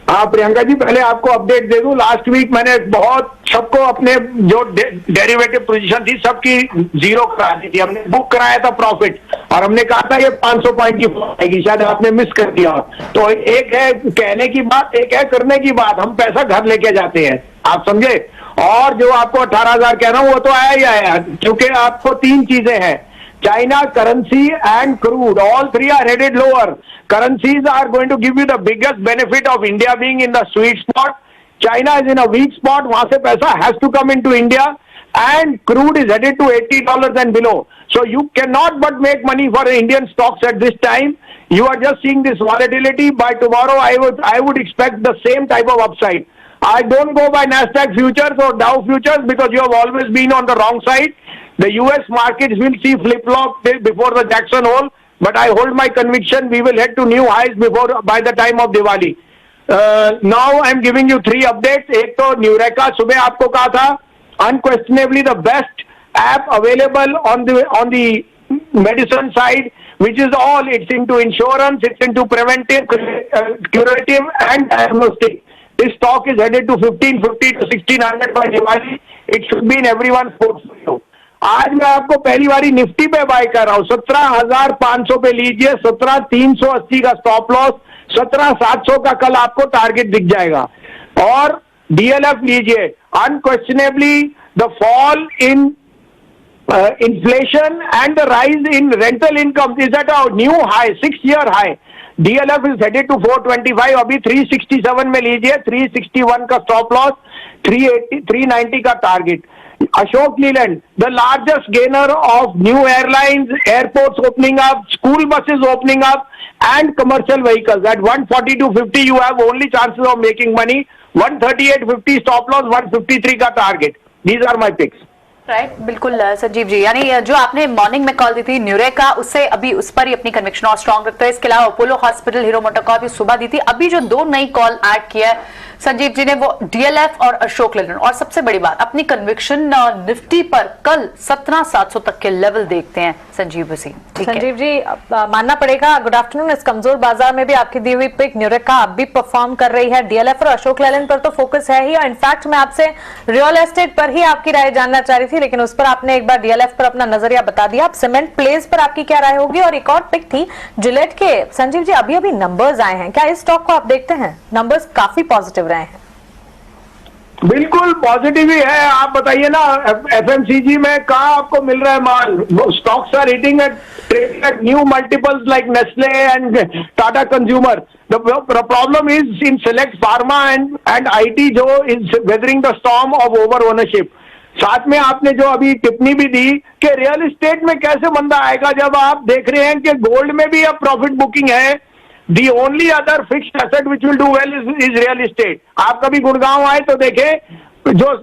हाँ प्रियंका जी, पहले आपको अपडेट दे दूं, लास्ट वीक मैंने बहुत सबको अपने जो डेरिवेटिव पोजीशन थी सबकी जीरो करा दी थी, हमने बुक कराया था प्रॉफिट और हमने कहा था ये 500 पॉइंट की आएगी, शायद आपने मिस कर दिया। तो एक है कहने की बात, एक है करने की बात, हम पैसा घर लेके जाते हैं, आप समझे। और जो आपको 18,000 कह रहा हूं वो तो आया ही आया, क्योंकि आपको तीन चीजें हैं, China, currency and crude, all three are headed lower. Currencies are going to give you the biggest benefit of India being in the sweet spot. China is in a weak spot, वहां से पैसा has to come into India, and crude is headed to $80 and below. So you cannot but make money for Indian stocks at this time. You are just seeing this volatility. By tomorrow, I would expect the same type of upside. I don't go by Nasdaq futures or Dow futures because you have always been on the wrong side. The US markets will see flip-flop before the Jackson Hole, but I hold my conviction we will head to new highs by the time of Diwali. Now I'm giving you 3 updates. एक तो न्यूरेका, सुबह आपको कहा था unquestionably the best app available on the medicine side, which is all, it's into insurance, it's into preventive, curative and diagnostic. This stock is headed to 1550 to 1600 by Diwali. It should be in everyone's portfolio. आज मैं आपको पहली बारी Nifty पे bye कर रहा हूं, 17,500 पे लीजिए, 17,380 का स्टॉप लॉस, 17,700 का कल आपको टारगेट दिख जाएगा। और डीएलएफ लीजिए, unquestionably the fall in inflation and the rise in rental income is at a new high, 6-year high. DLF is headed to 425, अभी 367 में लीजिए, 361 का स्टॉप लॉस, 390 का target. Ashok Leyland, the largest gainer of new airlines, airports opening up, school buses opening up, and commercial vehicles. At 142.50, you have only chances of making money. 138.50 stop loss, 153 का target. These are my picks. Right, बिल्कुल संजीव जी, यानी जो आपने morning में call दी थी न्यूरेका, उससे अभी उस पर ही अपनी कन्विक्शन और स्ट्रॉन्ग रखते हैं। इसके अलावा अपोलो हॉस्पिटल, हीरो मोटोकॉर्प भी सुबह दी थी। अभी जो 2 नई कॉल ऐड किया है संजीव जी ने, वो डीएलएफ और अशोक लेलैंड। और सबसे बड़ी बात, अपनी कन्विक्शन निफ्टी पर कल 17,700 तक के लेवल देखते हैं संजीव वसीम। संजीव जी मानना पड़ेगा, गुड आफ्टरनून, इस कमजोर बाजार में भी आपकी दी हुई पिक न्यूरेका अब भी परफॉर्म कर रही है। डीएलएफ और अशोक लेलैंड पर तो फोकस है ही, और इनफैक्ट मैं आपसे रियल एस्टेट पर ही आपकी राय जानना चाह रही थी। थी, लेकिन उस पर आपने एक बार डीएलएफ पर अपना नजरिया बता दिया। अब सीमेंट प्लेस पर आपकी क्या राय होगी? और एक और पिक थी जिलेट के। संजीव जी, अभी अभी नंबर्स आए हैं, क्या इस स्टॉक को आप देखते हैं? नंबर्स काफी पॉजिटिव रहे हैं। बिल्कुल पॉजिटिव ही है। आप बताइए ना, एफएमसीजी में कहाँ आपको मिल रहा है माल? Stocks are hitting at new multiples like Nestle and Tata consumer. The problem is in select pharma and IT जो is weathering the storm of over ownership. साथ में आपने जो अभी टिप्पणी भी दी कि रियल एस्टेट में कैसे मंदा आएगा, जब आप देख रहे हैं कि गोल्ड में भी अब प्रॉफिट बुकिंग है। The only other fixed asset which will do well is real estate. आप कभी गुड़गांव आए तो देखें, जो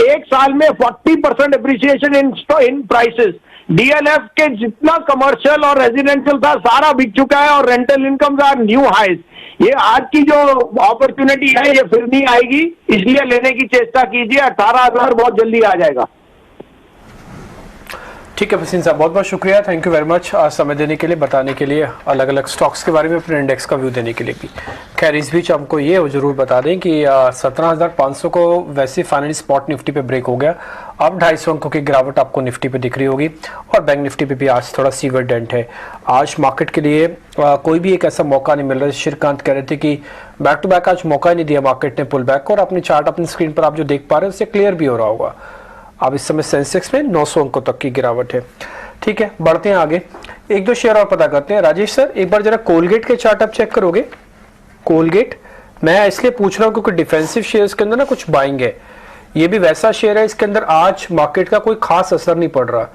एक साल में 40% एप्रिसिएशन इन प्राइसेस। डीएलएफ के जितना कमर्शियल और रेजिडेंशियल था सारा बिक चुका है और rental incomes are new highs. ये आज की जो अपॉर्चुनिटी है ये फिर नहीं आएगी, इसलिए लेने की चेष्टा कीजिए। 18,000 बहुत जल्दी आ जाएगा। ठीक है भसीन साहब, बहुत बहुत शुक्रिया, थैंक यू वेरी मच समय देने के लिए, बताने के लिए, अलग अलग स्टॉक्स के बारे में, अपने इंडेक्स का व्यू देने के लिए भी। खैर इस बीच हमको ये जरूर बता दें कि 17,500 को वैसे फाइनली स्पॉट निफ्टी पे ब्रेक हो गया। अब 250 अंकों की गिरावट आपको निफ्टी पे दिख रही होगी और बैंक निफ्टी पे भी आज थोड़ा सीवियर डेंट है। आज मार्केट के लिए कोई भी एक ऐसा मौका नहीं मिल रहा है। श्रीकांत कह रहे थे कि बैक टू बैक आज मौका ही नहीं दिया मार्केट ने पुल बैक, और अपनी चार्ट अपनी स्क्रीन पर आप जो देख पा रहे हैं उससे क्लियर भी हो रहा होगा। अब इस समय सेंसेक्स में 900 अंकों तक की गिरावट है। ठीक है, बढ़ते हैं आगे, एक दो शेयर और पता करते हैं। राजेश सर, एक बार जरा कोलगेट के चार्ट आप चेक करोगे? कोलगेट मैं इसलिए पूछ रहा हूं क्योंकि डिफेंसिव शेयर्स के अंदर ना कुछ बाइंग है। ये भी वैसा शेयर है, इसके अंदर आज मार्केट का कोई खास असर नहीं पड़ रहा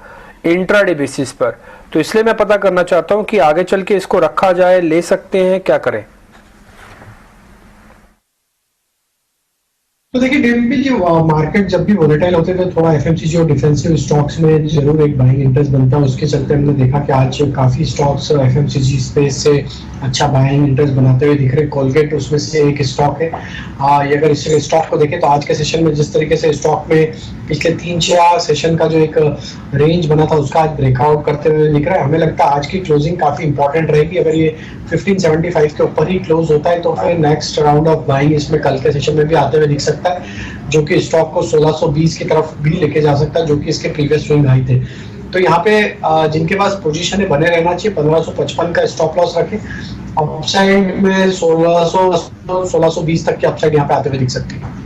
इंट्राडे बेसिस पर, तो इसलिए मैं पता करना चाहता हूं कि आगे चल के इसको रखा जाए, ले सकते हैं, क्या करें? तो देखिए डीएमपी जी, मार्केट जब भी वोलेटाइल होते हैं तो थोड़ा एफएमसीजी और डिफेंसिव स्टॉक्स में जरूर एक बाइंग इंटरेस्ट बनता है। उसके चलते हमने देखा कि आज काफी स्टॉक्स एफएमसीजी स्पेस से अच्छा बाइंग इंटरेस्ट बनाते हुए दिख रहे। कोलगेट उसमें से एक स्टॉक है। ये अगर इस स्टॉक को देखें तो आज के सेशन में जिस तरीके से स्टॉक में पिछले 3-4 सेशन का जो एक रेंज बना था उसका आज ब्रेकआउट करते हुए दिख रहा है। हमें लगता है आज की क्लोजिंग काफी इंपॉर्टेंट रहेगी। अगर ये 1575 के ऊपर ही क्लोज होता है तो फिर नेक्स्ट राउंड ऑफ बाइंग इसमें कल के सेशन में भी आते हुए दिख सकता है, जो कि स्टॉक को 1620 की तरफ भी लेके जा सकता है, जो कि इसके प्रीवियस स्विंग हाई थे। तो यहाँ पे जिनके पास पोजीशन है बने रहना चाहिए। 1555 का स्टॉप लॉस रखें। अपसाइड में 1620 तक की अपसाइड यहाँ पे आते हुए दिख सकती है।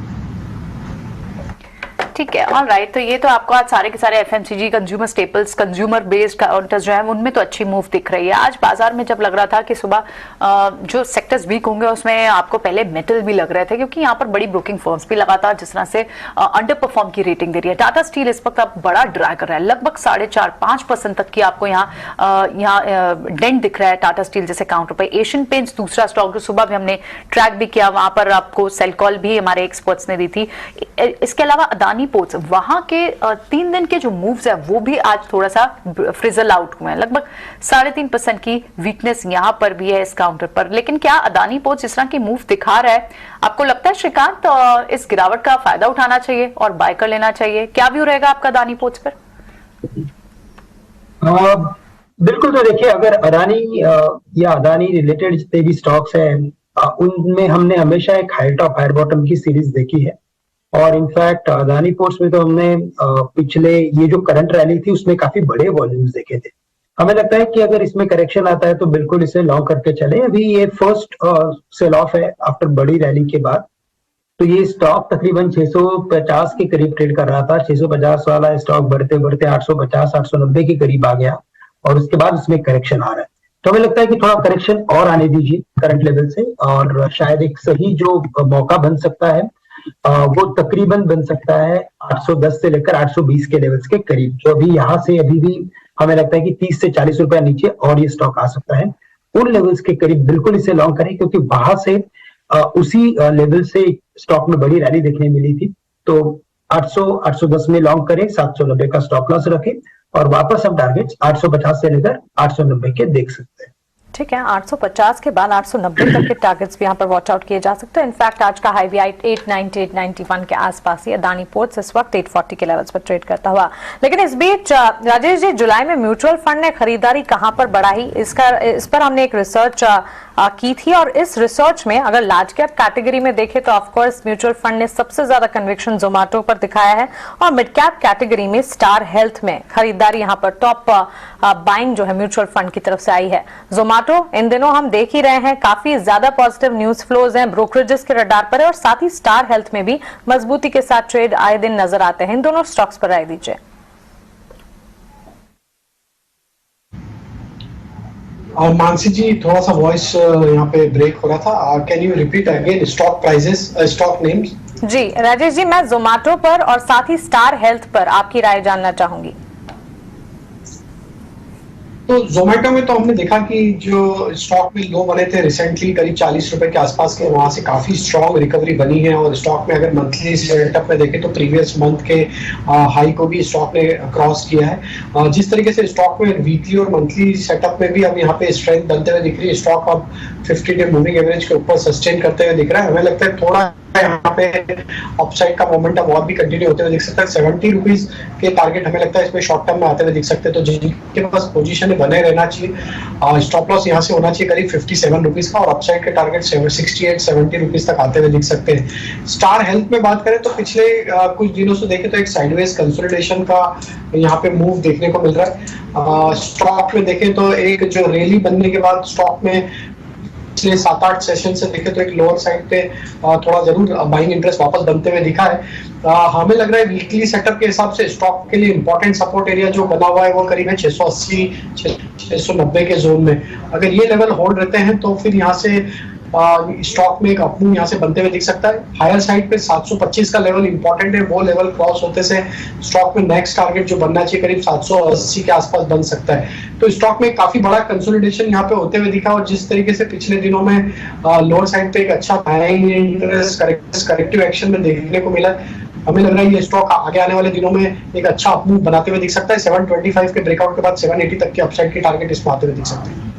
ठीक है, ऑल राइट। तो ये तो आपको आज सारे के सारे FMCG, consumer staples, consumer based counters जो है उनमें तो अच्छी मूव दिख रही है। आज बाजार में जब लग रहा था कि सुबह जो सेक्टर्स वीक होंगे उसमें आपको पहले मेटल भी लग रहे थे, क्योंकि यहाँ पर बड़ी ब्रोकिंग फर्म्स भी लगातार जिस तरह से अंडर परफॉर्म की रेटिंग दे रही है। टाटा स्टील इस वक्त आप बड़ा ड्रैग कर रहा है, लगभग 4.5-5% तक की आपको यहाँ डेंट दिख रहा है टाटा स्टील जैसे काउंटर पर। एशियन पेंट्स दूसरा स्टॉक जो सुबह भी हमने ट्रैक भी किया, वहां पर आपको सेल कॉल भी हमारे एक्सपर्ट्स ने दी थी। इसके अलावा अदानी पोर्ट्स, वहां के 3 दिन के जो मूव्स है वो भी आज थोड़ा सा फ्रिजल आउट हुए हैं। लगभग 3.5% की वीकनेस यहां पर भी है इस काउंटर पर। लेकिन क्या अदानी पोर्ट्स इस तरह की मूव दिखा रहा है, आपको लगता है श्रीकांत इस गिरावट का फायदा उठाना चाहिए और बाय कर लेना चाहिए? क्या व्यू रहेगा आपका अदानी पोर्ट्स पर? बिल्कुल, तो देखिए अगर अदानी या अदानी रिलेटेड जितने भी स्टॉक्स हैं उनमें हमने हमेशा एक हाई टॉप हाई बॉटम की सीरीज देखी है। और इनफैक्ट अदानी पोर्ट्स में तो हमने पिछले ये जो करंट रैली थी उसमें काफी बड़े वॉल्यूम्स देखे थे। हमें लगता है कि अगर इसमें करेक्शन आता है तो बिल्कुल इसे लॉन्ग करके चले। अभी ये फर्स्ट सेल ऑफ है आफ्टर बड़ी रैली के बाद। तो ये स्टॉक तकरीबन 650 के करीब ट्रेड कर रहा था। 650 वाला स्टॉक बढ़ते बढ़ते 850-890 के करीब आ गया और उसके बाद उसमें करेक्शन आ रहा है। तो हमें लगता है कि थोड़ा करेक्शन और आने दीजिए करंट लेवल से, और शायद एक सही जो मौका बन सकता है वो तकरीबन बन सकता है 810 से लेकर 820 के लेवल्स के करीब, जो अभी यहाँ से अभी भी हमें लगता है कि 30 से 40 रुपया नीचे और ये स्टॉक आ सकता है। उन लेवल्स के करीब बिल्कुल इसे लॉन्ग करें, क्योंकि वहां से उसी लेवल से स्टॉक में बड़ी रैली देखने मिली थी। तो 800-810 में लॉन्ग करें, 790 का स्टॉप लॉस रखें और वापस हम टारगेट्स 850 से लेकर 890 के देख सकते हैं। ठीक है, 850 के बाद 890 तक के टारगेट्स भी यहाँ पर वॉच आउट किए जा सकते हैं। इनफैक्ट आज का हाई भी 890 891 के आसपास ही अदानी पोर्ट्स इस वक्त 840 के लेवल्स पर ट्रेड करता हुआ। लेकिन इस बीच राजेश जी, जुलाई में म्यूचुअल फंड ने खरीदारी कहां पर बढ़ाई, इस पर हमने एक रिसर्च की थी और इस रिसर्च में अगर लार्ज कैप कैटेगरी में देखें तो ऑफकोर्स म्यूचुअल फंड ने सबसे ज्यादा कन्विक्शन जोमेटो पर दिखाया है और मिड कैप कैटेगरी में स्टार हेल्थ में खरीदारी यहां पर टॉप बाइंग जो है म्यूचुअल फंड की तरफ से आई है। जोमेटो इन दिनों हम देख ही रहे हैं काफी ज्यादा पॉजिटिव न्यूज फ्लोज हैं, ब्रोकरेजेस के रडार पर है और साथ ही स्टार हेल्थ में भी मजबूती के साथ ट्रेड आए दिन नजर आते हैं। इन दोनों स्टॉक्स पर राय दीजिए। और मानसी जी, थोड़ा सा वॉइस यहाँ पे ब्रेक हो रहा था, can you repeat again stock prices, stock names? जी राजेश जी, मैं जोमेटो पर और साथ ही स्टार हेल्थ पर आपकी राय जानना चाहूंगी। तो जोमेटो में तो हमने देखा कि जो स्टॉक में लो बने थे रिसेंटली करीब 40 रुपए के आसपास के, वहां से काफी स्ट्रॉन्ग रिकवरी बनी है और स्टॉक में अगर मंथली सेटअप में देखें तो प्रीवियस मंथ के हाई को भी स्टॉक ने क्रॉस किया है। जिस तरीके से स्टॉक में वीकली और मंथली सेटअप में भी अब यहाँ पे स्ट्रेंथ बनते हुए दिख रही है, स्टॉक अब 50 डे मूविंग एवरेज के ऊपर सस्टेन करते हुए दिख रहा है। हमें लगता है थोड़ा यहाँ पे अपसाइड का मोमेंटम और भी कंटिन्यू होते हुए दिख सकता है। 70 रुपीज के टारगेट हमें लगता है इसमें शॉर्ट टर्म में आते हुए दिख सकते हैं, तो जिनके पास पोजीशन बने रहना चाहिए। स्टॉप लॉस यहाँ से होना चाहिए करीब 57 रुपीज का और अपसाइड के टारगेट 68-70 रुपीज तक आते हुए दिख सकते हैं। स्टार हेल्थ में बात करें तो पिछले कुछ दिनों से देखें तो एक साइडवेज कंसोलिडेशन का यहाँ पे मूव देखने को मिल रहा है। स्टॉक में देखें तो एक जो रैली बनने के बाद स्टॉक में पिछले 7-8 सेशन से देखें तो एक लोअर साइड पे थोड़ा जरूर बाइंग इंटरेस्ट वापस बनते हुए दिखा है। हमें लग रहा है वीकली सेटअप के हिसाब से स्टॉक के लिए इंपॉर्टेंट सपोर्ट एरिया जो बना हुआ है वो करीब है 680-690 के जोन में। अगर ये लेवल होल्ड रहते हैं तो फिर यहाँ से स्टॉक में एक अपमूव यहाँ से बनते हुए दिख सकता है। हायर साइड पे 725 का लेवल इंपॉर्टेंट है, वो लेवल क्रॉस होते से स्टॉक में नेक्स्ट टारगेट जो बनना चाहिए करीब 780 के आसपास बन सकता है। तो स्टॉक में काफी बड़ा कंसोलिडेशन यहाँ पे होते हुए दिखा और जिस तरीके से पिछले दिनों में लोअर साइड पे एक अच्छा बाइंग इंटरेस्ट करेक्टिव एक्शन में देखने को मिला, हमें लग रहा है ये स्टॉक आगे आने वाले दिनों में एक अच्छा अपमूव बनाते हुए दिख सकता है। 725 के ब्रेकआउट के बाद 780 तक के अपसाइड के टारगेट इसमें आते हुए दिख सकते हैं।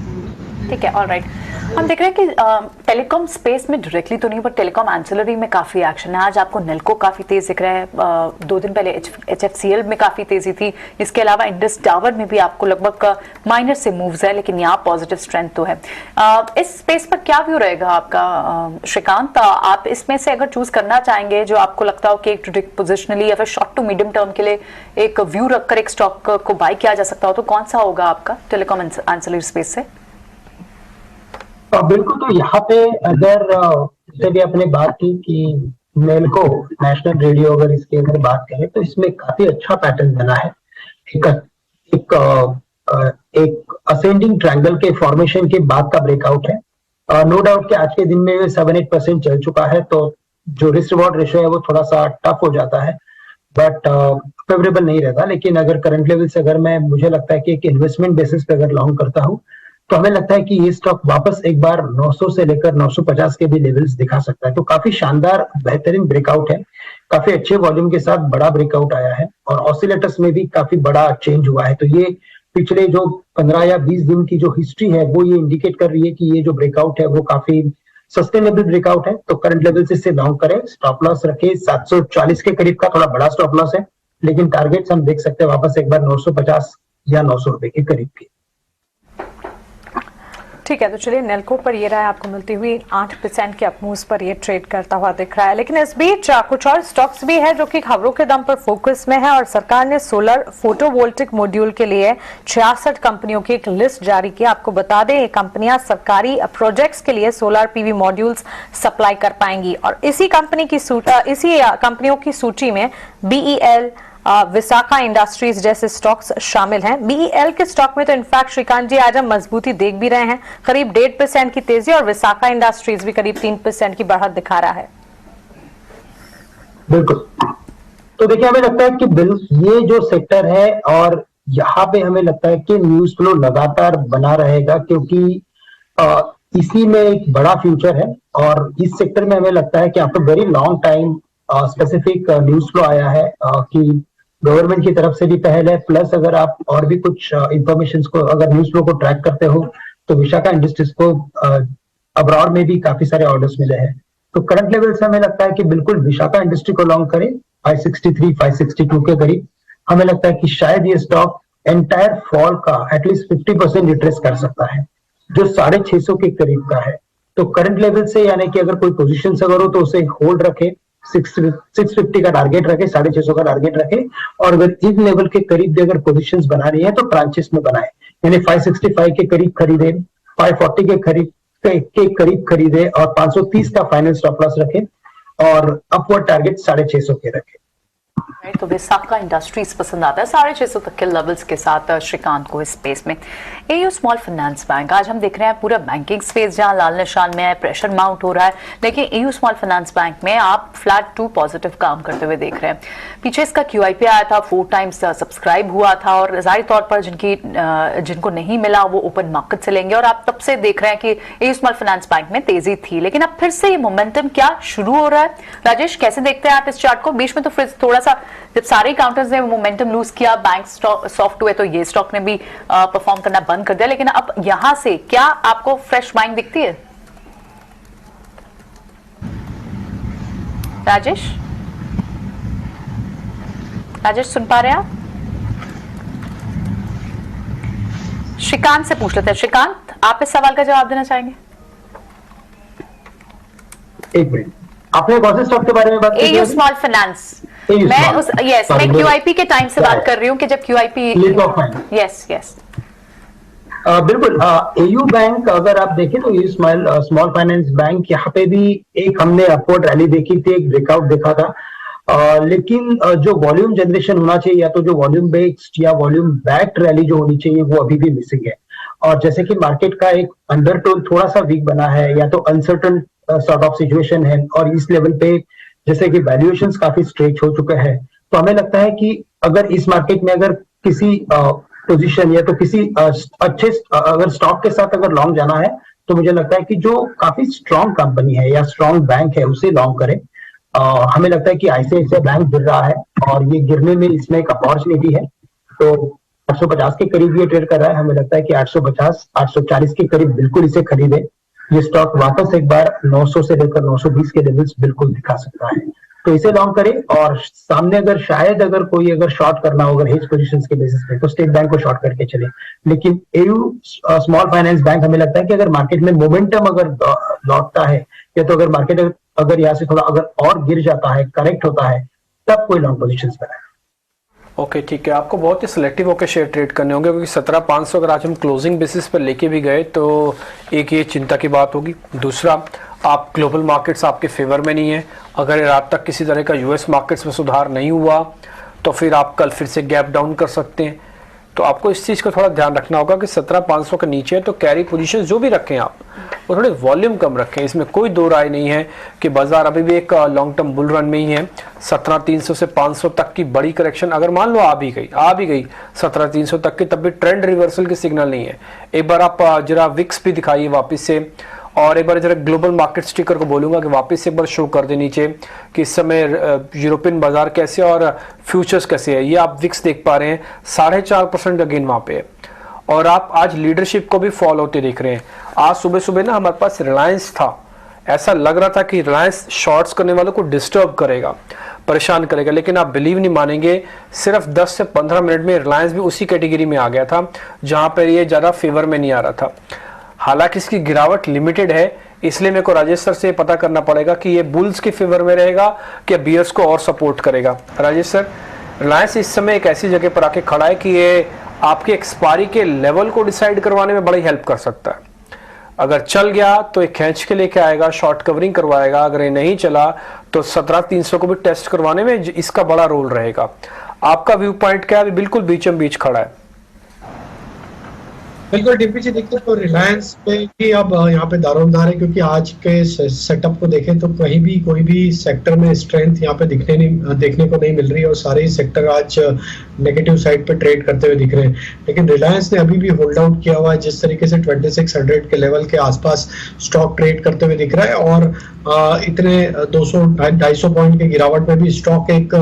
ठीक है, ऑल राइट। हम देख रहे हैं कि टेलीकॉम स्पेस में डायरेक्टली तो नहीं पर टेलीकॉम एंसिलरी में काफी एक्शन है। आज आपको नेल्को काफी तेज दिख रहा है, 2 दिन पहले HFCL में काफी तेजी थी, इसके अलावा इंडस टावर में भी आपको लगभग माइनर से मूव्स है लेकिन यहाँ पॉजिटिव स्ट्रेंथ तो है। इस स्पेस पर क्या व्यू रहेगा आपका श्रीकांत? आप इसमें से अगर चूज करना चाहेंगे जो आपको लगता हो कि एक पोजिशनली या फिर शॉर्ट टू मीडियम टर्म के लिए एक व्यू रखकर एक स्टॉक को बाय किया जा सकता हो तो कौन सा होगा आपका टेलीकॉम एंसिलरी स्पेस से? बिल्कुल, तो यहाँ पे अगर जैसे भी आपने बात की कि नेल्को नेशनल रेडियो, अगर इसकी अगर बात करें तो इसमें काफी अच्छा पैटर्न बना है। एक असेंडिंग ट्रायंगल के फॉर्मेशन के बाद का ब्रेकआउट है। नो डाउट कि आज के दिन में 7-8% चल चुका है, तो जो रिस्क रिवॉर्ड रेशियो है वो थोड़ा सा टफ हो जाता है, बट फेवरेबल नहीं रहता। लेकिन अगर करंट लेवल से अगर मुझे लगता है कि एक इन्वेस्टमेंट बेसिस पे अगर लॉन्ग करता हूँ तो हमें लगता है कि ये स्टॉक वापस एक बार 900 से लेकर 950 के भी लेवल्स दिखा सकता है। तो काफी शानदार बेहतरीन ब्रेकआउट है, काफी अच्छे वॉल्यूम के साथ बड़ा ब्रेकआउट आया है और ऑसिलेटर्स में भी काफी बड़ा चेंज हुआ है। तो ये पिछले जो 15 या 20 दिन की जो हिस्ट्री है वो ये इंडिकेट कर रही है कि ये जो ब्रेकआउट है वो काफी सस्टेनेबल ब्रेकआउट है। तो करंट लेवल से लॉन्ग करें, स्टॉप लॉस रखे 740 के करीब का, थोड़ा बड़ा स्टॉप लॉस है, लेकिन टारगेट्स हम देख सकते हैं वापस एक बार 950 या 900 रुपए के करीब की। ठीक है, तो चलिए नेल्को पर ये राय आपको मिलती हुई 8% के अपमूव्स पर ये ट्रेड करता हुआ दिख रहा है। लेकिन इस बीच कुछ और स्टॉक्स भी है जो कि खबरों के दम पर फोकस में है और सरकार ने सोलर फोटोवोल्टिक मॉड्यूल के लिए 66 कंपनियों की एक लिस्ट जारी की। आपको बता दें ये कंपनियां सरकारी प्रोजेक्ट्स के लिए सोलर पीवी मॉड्यूल्स सप्लाई कर पाएंगी और इसी कंपनियों की सूची में BEL, विसाखा इंडस्ट्रीज जैसे स्टॉक्स शामिल हैं। BEL के स्टॉक में तो इनफैक्ट श्रीकांत जी आज हम मजबूती देख भी रहे हैं, करीब 1.5% की तेजी और विसाखा इंडस्ट्रीज भी करीब 3% की बढ़त दिखा रहा है। बिल्कुल, तो देखिए हमें लगता है कि ये जो सेक्टर है और यहाँ पे हमें लगता है कि न्यूज फ्लो लगातार बना रहेगा क्योंकि इसी में एक बड़ा फ्यूचर है और इस सेक्टर में हमें लगता है कि after very long time specific news flow आया है कि गवर्नमेंट की तरफ से भी पहल है, प्लस अगर आप और भी कुछ इंफॉर्मेशन को अगर न्यूज फ्लो को ट्रैक करते हो तो विशाखा इंडस्ट्रीज को अब्रॉड में भी काफी सारे ऑर्डर्स मिले हैं। तो करंट लेवल से हमें लगता है कि बिल्कुल विशाखा इंडस्ट्री को लॉन्ग करें 563 562 के करीब। हमें लगता है कि शायद ये स्टॉक एंटायर फॉल का एटलीस्ट 50% रिट्रेस कर सकता है, जो 650 के करीब का है। तो करंट लेवल से यानी कि अगर कोई पोजीशन अगर हो तो उसे होल्ड रखे, 650 का टारगेट रखे, 650 का टारगेट रखे, और अगर इस लेवल के करीब भी अगर पोजीशंस बना रही है तो ट्रांचेस में बनाए, यानी 565 के करीब खरीदे, 540 के करीब खरीदे और 530 का फाइनल स्टॉप लॉस रखे और अपवर्ड टारगेट 650 के रखे। तो विशाखा इंडस्ट्रीज पसंद आता है 650 तक के लेवल्स के साथ श्रीकांत को इस स्पेस में। एयू स्मॉल फाइनेंस बैंक, आज हम देख रहे हैं पूरा बैंकिंग स्पेस जहां लाल निशान में है, प्रेशर माउंट हो रहा है, लेकिन एयू स्मॉल फाइनेंस बैंक में आप फ्लैट टू पॉजिटिव काम करते हुए देख रहे हैं। पीछे इसका QIP आया था, 4 टाइम्स सब्सक्राइब हुआ था और जाहिर तौर पर जिनको नहीं मिला वो ओपन मार्केट से लेंगे, और आप तब से देख रहे हैं कि एयू स्मॉल फाइनेंस बैंक में तेजी थी, लेकिन अब फिर से ये मोमेंटम क्या शुरू हो रहा है? राजेश, कैसे देखते हैं आप इस चार्ट को? बीच में तो फिर थोड़ा सा जब सारे काउंटर्स ने मोमेंटम लूज किया, बैंक सॉफ्ट हुए, तो ये स्टॉक ने भी परफॉर्म करना बंद कर दिया, लेकिन अब यहां से क्या आपको फ्रेश बाइंग दिखती है? राजेश सुन पा रहे हैं आप? श्रीकांत से पूछ लेते हैं। श्रीकांत, आप इस सवाल का जवाब देना चाहेंगे? एक मिनट, आपने कौन से स्टॉक के बारे में बात की? AU small finance. मैं QIP के टाइम से बात कर रही हूँ कि जब QIP यस बिल्कुल। एयू बैंक अगर आप देखें तो ये स्मॉल फाइनेंस बैंक, यहाँ पे भी एक हमने अपवर्ड रैली देखी थी, एक ब्रेकआउट देखा था, लेकिन जो वॉल्यूम जनरेशन होना चाहिए, या तो जो वॉल्यूम बेस्ड या वॉल्यूम बैक्ड रैली जो होनी चाहिए, वो अभी भी मिसिंग है। और जैसे कि मार्केट का एक अंडरटोन थोड़ा सा वीक बना है, या तो अनसर्टन सॉर्ट ऑफ सिचुएशन है, और इस लेवल पे जैसे कि वैल्यूएशंस काफी स्ट्रेच हो चुके हैं, तो हमें लगता है कि अगर इस मार्केट में अगर किसी पोजीशन या तो किसी अच्छे अगर स्टॉक के साथ अगर लॉन्ग जाना है, तो मुझे लगता है कि जो काफी स्ट्रांग कंपनी है या स्ट्रांग बैंक है उसे लॉन्ग करें। हमें लगता है कि ICICI बैंक गिर रहा है और ये गिरने में इसमें एक अपॉर्चुनिटी है, तो 850 के करीब ये ट्रेड कर रहा है। हमें लगता है कि 850 840 के करीब बिल्कुल इसे खरीदे। ये स्टॉक वापस एक बार 900 से लेकर 920 के लेवल्स बिल्कुल दिखा सकता है, तो इसे लॉन्ग करें। और सामने अगर शायद अगर कोई अगर शॉर्ट करना हो अगर हेज पोजीशंस के बेसिस पे, तो स्टेट बैंक को शॉर्ट करके चले। लेकिन एयू स्मॉल फाइनेंस बैंक, हमें लगता है कि अगर मार्केट में मोमेंटम अगर लौटता है, या तो अगर मार्केट अगर यहाँ से थोड़ा अगर और गिर जाता है, करेक्ट होता है, तब कोई लॉन्ग पोजीशंस बनाए। ओके, ठीक है। आपको बहुत ही सिलेक्टिव होकर शेयर ट्रेड करने होंगे, क्योंकि 17,500 अगर आज हम क्लोजिंग बेसिस पर लेके भी गए तो एक ये चिंता की बात होगी। दूसरा, आप ग्लोबल मार्केट्स आपके फेवर में नहीं है। अगर रात तक किसी तरह का US मार्केट्स में सुधार नहीं हुआ तो फिर आप कल फिर से गैप डाउन कर सकते हैं। तो आपको इस चीज़ का थोड़ा ध्यान रखना होगा कि 17,500 के नीचे है तो कैरी पोजीशन जो भी रखें आप, वो थोड़े वॉल्यूम कम रखें। इसमें कोई दो राय नहीं है कि बाजार अभी भी एक लॉन्ग टर्म बुल रन में ही है। 17,300 से 500 तक की बड़ी करेक्शन अगर मान लो आ भी गई 17,300 तक की, तब भी ट्रेंड रिवर्सल की सिग्नल नहीं है। एक बार आप जरा विक्स भी दिखाइए वापस से, और एक बार जरा ग्लोबल मार्केट स्टिकर को बोलूंगा कि वापस से एक बार शो कर दे नीचे कि इस समय यूरोपियन बाजार कैसे और फ्यूचर्स कैसे है। ये आप विक्स देख पा रहे हैं, 4.5% अगेन वहां पे है। और आप आज लीडरशिप को भी फॉलो होते देख रहे हैं। आज सुबह सुबह ना हमारे पास रिलायंस था, ऐसा लग रहा था कि रिलायंस शॉर्ट्स करने वालों को डिस्टर्ब करेगा, परेशान करेगा, लेकिन आप बिलीव नहीं मानेंगे, सिर्फ 10 से 15 मिनट में रिलायंस भी उसी कैटेगरी में आ गया था जहां पर ये ज्यादा फेवर में नहीं आ रहा था। हालांकि इसकी गिरावट लिमिटेड है, इसलिए मेरे को राजेश सर से पता करना पड़ेगा कि ये बुल्स के फेवर में रहेगा कि बियर्स को और सपोर्ट करेगा। राजेश सर, रिलायंस इस समय एक ऐसी जगह पर आके खड़ा है कि ये आपके एक्सपायरी के लेवल को डिसाइड करवाने में बड़ी हेल्प कर सकता है। अगर चल गया तो ये खींच के लेके आएगा, शॉर्ट कवरिंग करवाएगा। अगर ये नहीं चला तो 17,300 को भी टेस्ट करवाने में इसका बड़ा रोल रहेगा। आपका व्यू पॉइंट क्या है? बिल्कुल बीचम बीच खड़ा है। बिल्कुल डीपी जी, देखते तो रिलायंस पे ही अब यहाँ पे दारोमदार है, क्योंकि आज के सेटअप को देखें तो कहीं भी कोई भी सेक्टर में स्ट्रेंथ यहाँ पे देखने को नहीं मिल रही है, और सारे सेक्टर आज नेगेटिव साइड पे ट्रेड करते हुए दिख रहे हैं। लेकिन रिलायंस ने अभी भी होल्ड आउट किया हुआ है, जिस तरीके से 2600 के लेवल के आसपास स्टॉक ट्रेड करते हुए दिख रहा है। और इतने 200-250 पॉइंट के गिरावट में भी स्टॉक एक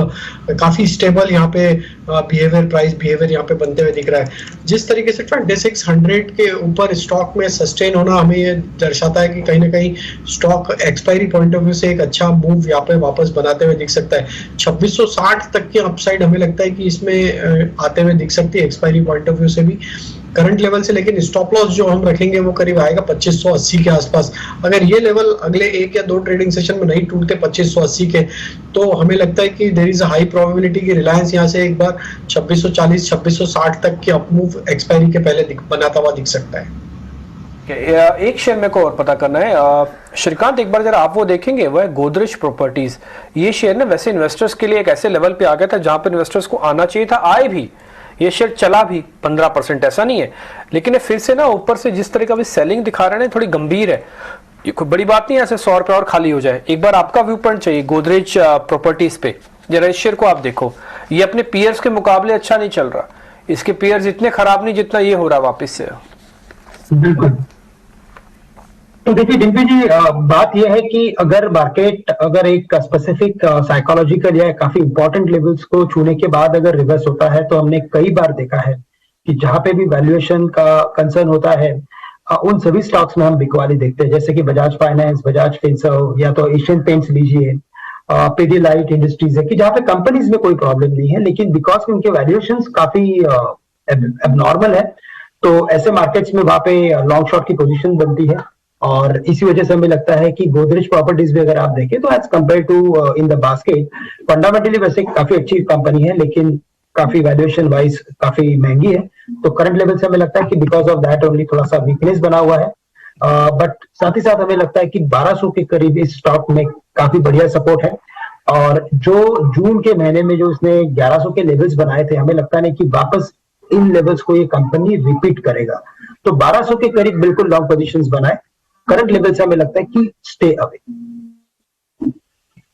काफी स्टेबल यहाँ पे प्राइस बिहेवियर यहाँ पे बनते हुए दिख रहा है। जिस तरीके से 2600 के ऊपर स्टॉक में सस्टेन होना हमें ये दर्शाता है कि कहीं ना कहीं stock expiry point of view से एक अच्छा मूव यहाँ पे वापस बनाते हुए दिख सकता है। 2660 तक की अपसाइड हमें लगता है कि इसमें आते हुए दिख सकती है एक्सपायरी पॉइंट ऑफ व्यू से भी करंट लेवल से, लेकिन स्टॉप लॉस जो हम रखेंगे वो करीब आएगा 2580 के आसपास। अगर ये लेवल अगले 1 या 2 ट्रेडिंग सेशन में नहीं टूटते 2580 के, तो हमें लगता है कि there is a high probability कि रिलायंस यहाँ से एक बार 2640 2660 तक के अपमूव एक्सपायरी के पहले बनाता हुआ दिख सकता है। एक शेयर मेरे को और पता करना है श्रीकांत, एक बार जरा आप वो देखेंगे, वो है गोदरेज प्रॉपर्टीज। ये शेयर ना वैसे इन्वेस्टर्स के लिए एक ऐसे लेवल पे आ गया था जहां पर इन्वेस्टर्स को आना चाहिए था, आए भी, ये शेयर चला भी 15%, ऐसा नहीं है, लेकिन फिर से ना ऊपर से जिस तरह का भी सेलिंग दिखा रहे हैं थोड़ी गंभीर है। ये कोई बड़ी बात नहीं है ऐसे 100 रुपए और खाली हो जाए। एक बार आपका व्यू पॉइंट चाहिए गोदरेज प्रॉपर्टीज पे। जरा इस शेयर को आप देखो, ये अपने पीयर्स के मुकाबले अच्छा नहीं चल रहा, इसके पीयर्स इतने खराब नहीं जितना ये हो रहा वापिस से। बिल्कुल। तो देखिए डिम्पी जी, बात यह है कि अगर मार्केट अगर एक स्पेसिफिक साइकोलॉजिकल या काफी इंपॉर्टेंट लेवल्स को छूने के बाद अगर रिवर्स होता है, तो हमने कई बार देखा है कि जहां पे भी वैल्यूएशन का कंसर्न होता है उन सभी स्टॉक्स में हम बिकवाली देखते हैं, जैसे कि बजाज फाइनेंस, बजाज फिनसर्व, या तो एशियन पेंट्स लीजिए, पीडीलाइट इंडस्ट्रीज है, कि जहां पे कंपनीज में कोई प्रॉब्लम नहीं है, लेकिन बिकॉज उनके वैल्यूएशन काफी एबनॉर्मल है, तो ऐसे मार्केट्स में वहां पे लॉन्ग शॉर्ट की पोजीशन बनती है। और इसी वजह से हमें लगता है कि गोदरेज प्रॉपर्टीज भी अगर आप देखें तो as compare to in the basket, fundamentally वैसे काफी अच्छी कंपनी है, लेकिन काफी वैल्यूएशन वाइज काफी महंगी है। तो करंट लेवल से हमें लगता है कि बिकॉज ऑफ दैट ओनली थोड़ा सा वीकनेस बना हुआ है। बट साथ ही साथ हमें लगता है कि 1200 के करीब इस स्टॉक में काफी बढ़िया सपोर्ट है, और जो जून के महीने में जो इसने 1100 के लेवल्स बनाए थे, हमें लगता है कि वापस इन लेवल्स को ये कंपनी रिपीट करेगा। तो 1200 के करीब बिल्कुल लॉन्ग पोजीशंस बनाए, करंट लेवल से हमें लगता है कि स्टे अवे।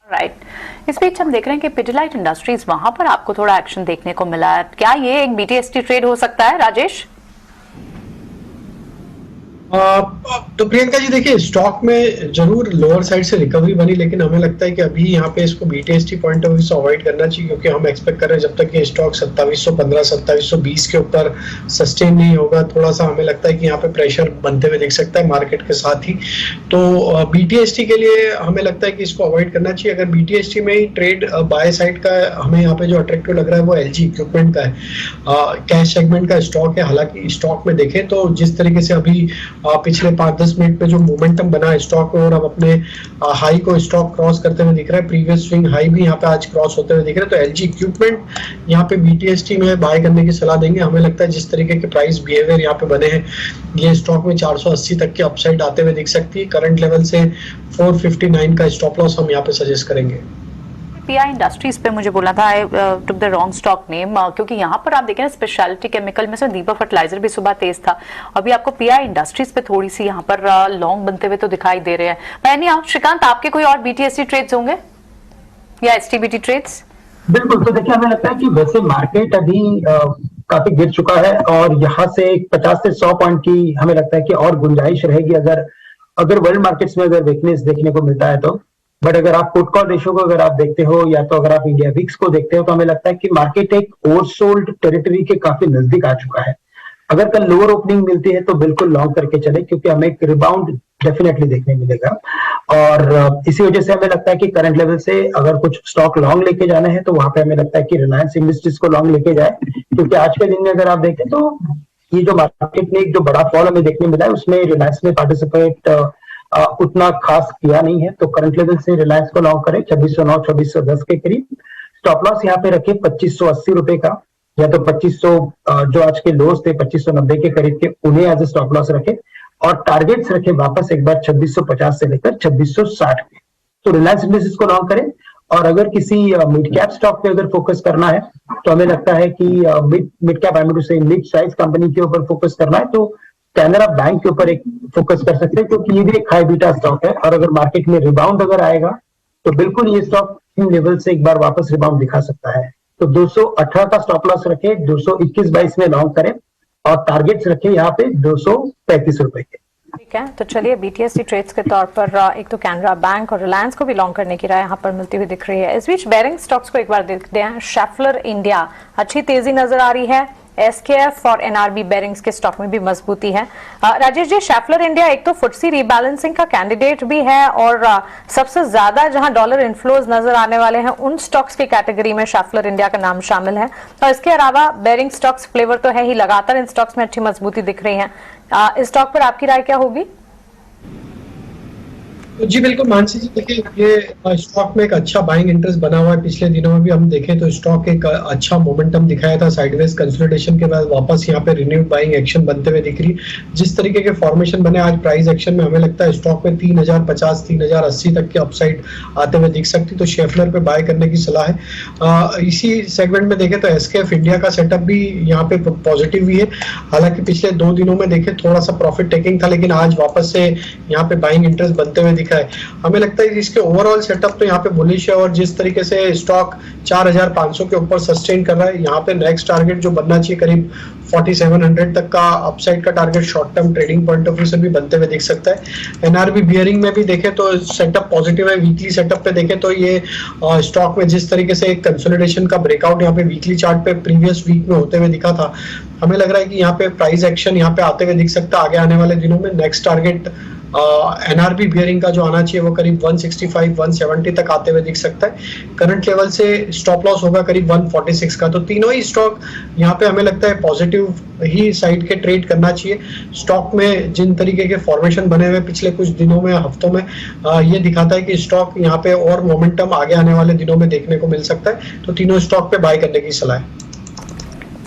राइट। इस बीच हम देख रहे हैं कि पीडीलाइट इंडस्ट्रीज, वहां पर आपको थोड़ा एक्शन देखने को मिला है, क्या ये एक बीटीएसटी ट्रेड हो सकता है राजेश? तो प्रियंका जी देखिए, स्टॉक में जरूर लोअर साइड से रिकवरी बनी, लेकिन हमें लगता है कि अभी यहाँ पे इसको बीटीएसटी पॉइंट ऑफ व्यू से अवॉइड करना चाहिए, क्योंकि हम एक्सपेक्ट कर रहे हैं जब तक ये स्टॉक 2715 2720 के ऊपर सस्टेन नहीं होगा, थोड़ा सा हमें लगता है कि यहाँ पे प्रेशर बनते हुए दिख सकता है मार्केट के साथ ही। तो बीटीएसटी के लिए हमें लगता है कि इसको अवॉइड करना चाहिए। अगर बीटीएसटी में ही ट्रेड बाय साइड का हमें यहाँ पे जो अट्रैक्टिव लग रहा है वो एलजी इक्विपमेंट का है, कैश सेगमेंट का स्टॉक है। हालांकि स्टॉक में देखें तो जिस तरीके से अभी पिछले 5-10 मिनट में जो मोमेंटम बना है स्टॉक में, और अब अपने हाई को स्टॉक क्रॉस करते हुए दिख रहा है, प्रीवियस स्विंग हाई भी यहाँ पे आज क्रॉस होते हुए दिख रहा है। तो एलजी इक्विपमेंट यहाँ पे बीटीएसटी में बाय करने की सलाह देंगे। हमें लगता है जिस तरीके के प्राइस बिहेवियर यहाँ पे बने हैं, ये स्टॉक में 480 तक के अपसाइड आते हुए दिख सकती है। करंट लेवल से 459 का स्टॉप लॉस हम यहाँ पे सजेस्ट करेंगे। पीआई इंडस्ट्रीज पे मुझे बोलना था, I took the wrong stock name, क्योंकि यहाँ पर आप देखें ना स्पेशलिटी केमिकल में से दीपक फर्टिलाइजर भी सुबह तेज था, अभी आपको पीआई इंडस्ट्रीज पे थोड़ी सी यहाँ पर लॉन्ग बनते हुए तो दिखाई दे रहे हैं। यानी आप श्रीकांत, आपके कोई और बीटीएसटी ट्रेड्स होंगे या एसटीबीटी ट्रेड्स? बिल्कुल। तो देखिए हमें लगता है कि वैसे मार्केट अभी काफी गिर चुका है, और यहाँ से 50 से 100 पॉइंट की हमें लगता है कि और गुंजाइश रहेगी अगर वर्ल्ड मार्केट्स में अगर वीकनेस देखने को मिलता है तो। बट अगर आप पुट कॉल रेशियो को अगर आप देखते हो, या तो अगर आप इंडिया विक्स को देखते हो, तो हमें लगता है कि मार्केट एक ओवरसोल्ड टेरिटरी के काफी नजदीक आ चुका है। अगर कल लोअर ओपनिंग मिलती है तो बिल्कुल लॉन्ग करके चले, क्योंकि हमें एक रिबाउंड डेफिनेटली देखने मिलेगा। और इसी वजह से हमें लगता है कि करंट लेवल से अगर कुछ स्टॉक लॉन्ग लेके जाने हैं, तो वहां पे हमें लगता है कि रिलायंस इंडस्ट्रीज को लॉन्ग लेके जाए, क्योंकि आज के दिन में अगर आप देखें तो ये जो मार्केट में एक जो बड़ा फॉल हमें देखने मिला है, उसमें रिलायंस ने पार्टिसिपेट उतना खास किया नहीं है। तो करंट लेवल से रिलायंस को लॉन्ग करें 2609 2610 के करीब। स्टॉप लॉस यहाँ पे रखे 2580 रुपए का, या तो 2500 जो आज के लोस थे 2590 के करीब के, उन्हें एज ए स्टॉप लॉस रखे, और टारगेट्स रखे वापस एक बार 2650 से लेकर 2660 के। तो रिलायंस इंडस्ट्रीज को लॉन्ग करें। और अगर किसी मिड कैप स्टॉक पे अगर फोकस करना है, तो हमें लगता है कि mid cap, I mean to say mid size company के ऊपर फोकस करना है, तो कैनरा बैंक के ऊपर एक फोकस कर सकते हैं, क्योंकि ये भी एक हाई बीटा स्टॉक है, और अगर मार्केट में रिबाउंड अगर आएगा तो बिल्कुल ये स्टॉक इन लेवल से एक बार वापस रिबाउंड दिखा सकता है। तो 218 का स्टॉप लॉस रखे, 221-22 में लॉन्ग करें, और टारगेट्स रखे यहाँ पे 235 रुपए के। ठीक है, तो चलिए बीटीएसटी ट्रेड्स के तौर पर एक तो कैनरा बैंक और रिलायंस को भी लॉन्ग करने की राय यहाँ पर मिलती हुई दिख रही है। इस बीच बेरिंग स्टॉक्स को एक बार देखते हैं। शेफलर इंडिया अच्छी तेजी नजर आ रही है, एसकेएफ और एनआरबी बेरिंग्स के स्टॉक में भी मजबूती है। राजेश जी, शेफलर इंडिया एक तो फुटसी रीबैलेंसिंग का कैंडिडेट भी है और सबसे ज्यादा जहां डॉलर इन्फ्लोज नजर आने वाले हैं उन स्टॉक्स की कैटेगरी में शेफलर इंडिया का नाम शामिल है। और इसके अलावा बेरिंग स्टॉक्स फ्लेवर तो है ही, लगातार इन स्टॉक्स में अच्छी मजबूती दिख रही है। इस स्टॉक पर आपकी राय क्या होगी? जी बिल्कुल मानसी जी, देखिए ये स्टॉक में एक अच्छा बाइंग इंटरेस्ट बना हुआ है। पिछले दिनों में भी हम देखें तो स्टॉक एक अच्छा मोमेंटम दिखाया था, साइडवेज कंसोलिडेशन के बाद वापस यहाँ पे रिन्यूड बाइंग एक्शन बनते हुए दिख रही। जिस तरीके के फॉर्मेशन बने आज प्राइस एक्शन में, हमें लगता है स्टॉक में 3050 3080 तक के अपसाइड आते हुए दिख सकती, तो शेफलर पे बाय करने की सलाह है। इसी सेगमेंट में देखें तो एसकेएफ इंडिया का सेटअप भी यहाँ पे पॉजिटिव भी है। हालांकि पिछले 2 दिनों में देखें थोड़ा सा प्रॉफिट टेकिंग था, लेकिन आज वापस से यहाँ पे बाइंग इंटरेस्ट बनते हुए है। हमें लगता है इसके ओवरऑल सेटअप तो यहाँ पे बुलिश है और जिस तरीके से स्टॉक 4500 के ऊपर सस्टेन कर रहा है, यहाँ पे नेक्स्ट टारगेट जो बनना चाहिए करीब 4700 तक का अपसाइड का target short term trading point of view से भी बनते हुए दिख सकता है। एनआरबी बियरिंग में भी देखें तो सेटअप पॉजिटिव है। वीकली सेटअप पे देखें तो ये स्टॉक में जिस तरीके से एक कंसोलिडेशन का ब्रेकआउट यहाँ पे वीकली चार्ट पे प्रीवियस वीक में होते हुए दिखा था, हमें लग रहा है कि यहाँ पे प्राइस एक्शन यहाँ पे आते हुए दिख सकता है आगे आने वाले दिनों में। नेक्स्ट टारगेट एनआरबी बियरिंग का जो आना चाहिए वो करीब 165 170 तक आते हुए दिख सकता है। करंट लेवल से स्टॉप लॉस होगा करीब 146 का। तो तीनों ही स्टॉक यहाँ पे हमें लगता है पॉजिटिव ही साइड के ट्रेड करना चाहिए। स्टॉक में जिन तरीके के फॉर्मेशन बने हुए पिछले कुछ दिनों में, हफ्तों में, ये दिखाता है कि स्टॉक यहाँ पे और मोमेंटम आगे आने वाले दिनों में देखने को मिल सकता है। तो तीनों स्टॉक पे बाय करने की सलाह है।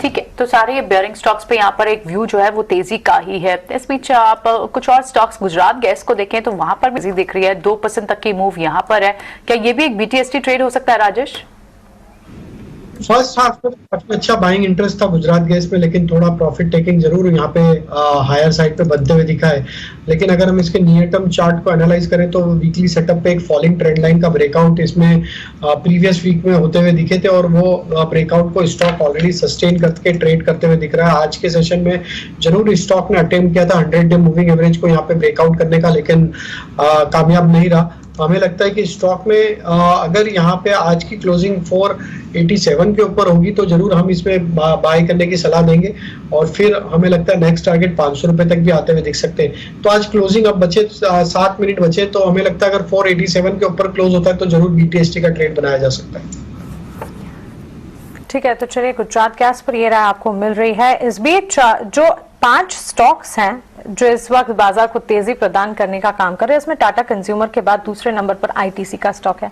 ठीक है, तो सारे ये बेयरिंग स्टॉक्स पे यहाँ पर एक व्यू जो है वो तेजी का ही है। इस बीच आप कुछ और स्टॉक्स गुजरात गैस को देखें तो वहां पर भी तेजी दिख रही है, 2% तक की मूव यहाँ पर है। क्या ये भी एक बीटीएसटी ट्रेड हो सकता है राजेश? फर्स्ट हाफ में काफी अच्छा बाइंग इंटरेस्ट था गुजरात गैस में, लेकिन थोड़ा प्रॉफिट टेकिंग जरूर यहाँ पे हायर साइड पे बनते हुए दिखा है। लेकिन अगर हम इसके नियर टर्म चार्ट को एनालाइज करें तो वीकली सेटअप पे एक फॉलिंग ट्रेंड लाइन का ब्रेकआउट इसमें प्रीवियस वीक में होते हुए दिखे थे और वो ब्रेकआउट को स्टॉक ऑलरेडी सस्टेन करके ट्रेड करते हुए दिख रहा है। आज के सेशन में जरूर स्टॉक ने अटेम्प्ट किया था 100 डे मूविंग एवरेज को यहाँ पे ब्रेकआउट करने का, लेकिन कामयाब नहीं रहा। हमें लगता है कि स्टॉक में अगर यहाँ पे आज की क्लोजिंग 487 के ऊपर होगी तो जरूर हम इसमें बाय करने की सलाह देंगे और फिर हमें लगता है नेक्स्ट टारगेट 500 रुपए तक भी आते हुए दिख सकते हैं। तो आज क्लोजिंग अब बचे 7 मिनट बचे, तो हमें लगता है अगर 487 के ऊपर क्लोज होता है तो जरूर बीटीएसटी का ट्रेड बनाया जा सकता है। ठीक है, तो चलिए गुजरात गैस पर ये राय आपको मिल रही है। इस बीच जो 5 स्टॉक्स हैं जो इस वक्त बाजार को तेजी प्रदान करने का काम कर रहे हैं, इसमें टाटा कंज्यूमर के बाद दूसरे नंबर पर आईटीसी का स्टॉक है।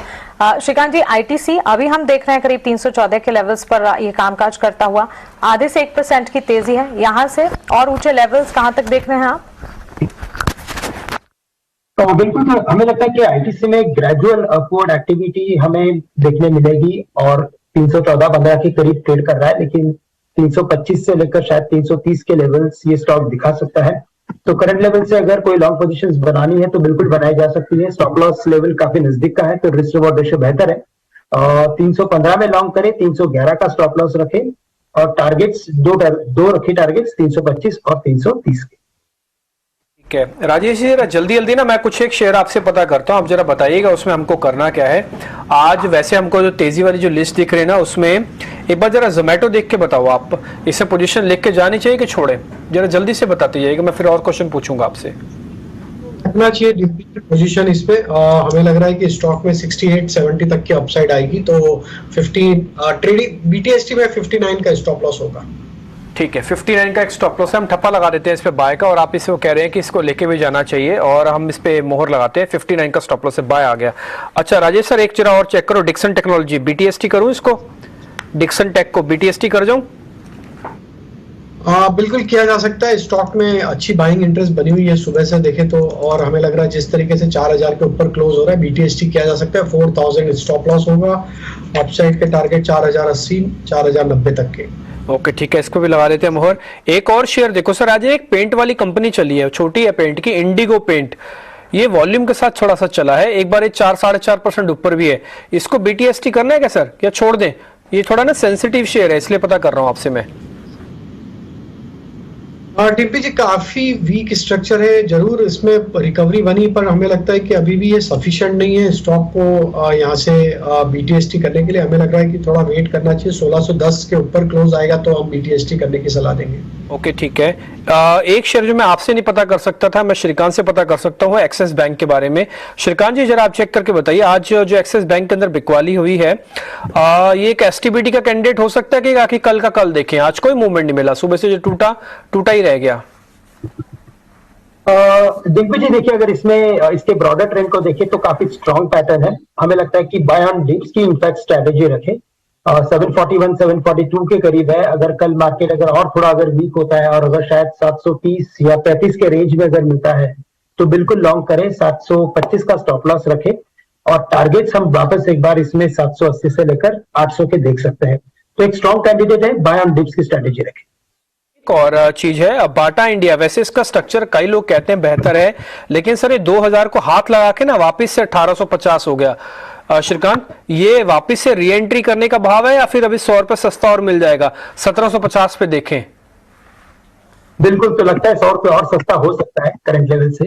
श्रीकांत जी, आईटीसी अभी हम देख रहे हैं करीब 314 के लेवल्स पर ये कामकाज करता हुआ, आधे से 1% की तेजी है। यहां से और ऊंचे लेवल्स कहां तक देख रहे हैं आप? तो बिल्कुल, तो हमें लगता है कि आईटीसी में ग्रेजुअल अपवर्ड एक्टिविटी हमें देखने मिलेगी और 314-15 के करीब ट्रेड कर रहा है, लेकिन 325 से लेकर शायद 330 के लेवल्स ये स्टॉक दिखा सकता है। तो करंट लेवल से अगर कोई लॉन्ग पोजीशंस बनानी है तो बिल्कुल बनाई जा सकती है। स्टॉप लॉस लेवल काफी नजदीक का है तो रिस्क रिवॉर्ड रेशियो बेहतर है। 315 में लॉन्ग करें, 311 का स्टॉप लॉस रखें और टारगेट्स दो रखे, टारगेट्स 325 और 330 के। ठीक है राजेश जी, जरा जल्दी जल्दी ना मैं कुछ एक शेयर आपसे पता करता हूँ, आप जरा बताइएगा उसमें हमको करना क्या है। आज वैसे हमको जो तेजी वाली जो लिस्ट दिख रही है ना, उसमें एक बार जरा जोमेटो देख के बताओ आप, इससे पोजीशन लेके जानी चाहिए कि छोड़े? जरा जल्दी से बताते जाइएगा, मैं फिर और क्वेश्चन पूछूंगा आपसे। रखना चाहिए डिफरेंट पोजीशन इस पे। हमें लग रहा है कि स्टॉक में 68-70 तक की अपसाइड आएगी, तो 15 ट्रेडिंग बीटीएसटी में 59 का स्टॉप लॉस होगा। ठीक है, 59 का एक स्टॉप लॉस है, हम ठप्पा लगा देते हैं इस पे बाय का, और आप इसको कह रहे हैं कि इसको लेके भी जाना चाहिए और हम इस पे मोहर लगाते हैं। 59 का स्टॉप लॉस से बाय आ गया। अच्छा राजेश सर, एक जरा और चेक करो, डिक्सन टेक्नोलॉजी बीटीएसटी करूं इसको, डिक्सन टेक को बीटीएसटी कर जाऊं? बिल्कुल किया जा सकता है। स्टॉक में अच्छी बाइंग इंटरेस्ट बनी हुई है सुबह से देखें तो, और हमें लग रहा है जिस तरीके से 4000 के ऊपर क्लोज हो रहा है, बीटीएसटी किया जा सकता है। 4000 स्टॉप लॉस होगा, अपसाइड के टारगेट 4080 4090 तक के। ओके ठीक है, इसको भी लगा देते हैं मोहर। एक और शेयर देखो सर, आज एक पेंट वाली कंपनी चली है, छोटी है पेंट की, इंडिगो पेंट, ये वॉल्यूम के साथ थोड़ा सा चला है, एक बार ये 4-4.5% ऊपर भी है। इसको बीटीएसटी करना है क्या सर, या छोड़ दें? ये थोड़ा ना सेंसिटिव शेयर है, इसलिए पता कर रहा हूं आपसे मैं। टिम्पी जी काफी वीक स्ट्रक्चर है, जरूर इसमें रिकवरी बनी, पर हमें लगता है कि अभी भी ये सफिशिएंट नहीं है स्टॉक को यहाँ से बीटीएसटी करने के लिए। हमें लग रहा है कि थोड़ा वेट करना चाहिए, 1610 के ऊपर क्लोज आएगा तो हम बीटीएसटी करने की सलाह देंगे। ओके, ठीक है। एक शेयर जो मैं आपसे नहीं पता कर सकता था, मैं श्रीकांत से पता कर सकता हूँ एक्सिस बैंक के बारे में। श्रीकांत जी जरा आप चेक करके बताइए, आज जो एक्सिस बैंक के अंदर बिकवाली हुई है, ये एक एसटीबीटी का कैंडिडेट हो सकता है कि कल का कल देखें? आज कोई मूवमेंट नहीं मिला, सुबह से जो टूटा ही रह गया। दिग्विजय देखिए, अगर इसमें इसके ब्रॉडर ट्रेंड को देखें तो काफी स्ट्रॉन्ग पैटर्न है। हमें लगता है कि बाय ऑन डिप्स की इनफैक्ट स्ट्रेटेजी रखें। 741 742 के करीब है। अगर कल मार्केट और थोड़ा अगर वीक होता है और अगर शायद 730 या 35 के रेंज में अगर मिलता है तो बिल्कुल लॉन्ग करें। 725 का स्टॉप लॉस रखें और टारगेट्स हम वापस एक बार इसमें 780 से लेकर 800 के देख सकते हैं। तो एक स्ट्रॉन्ग कैंडिडेट है, बाय ऑन डिप्स की स्ट्रेटेजी रखें। एक और चीज है बाटा इंडिया, वैसे इसका स्ट्रक्चर कई लोग कहते हैं बेहतर है, लेकिन सर ये 2000 को हाथ लगा के ना वापस से 1850 हो गया। श्रीकांत, ये वापस से री एंट्री करने का भाव है या फिर अभी 100 रुपए सस्ता और मिल जाएगा? 1750 पे देखें। बिल्कुल, तो लगता है 100 रुपए और सस्ता हो सकता है करंट लेवल से,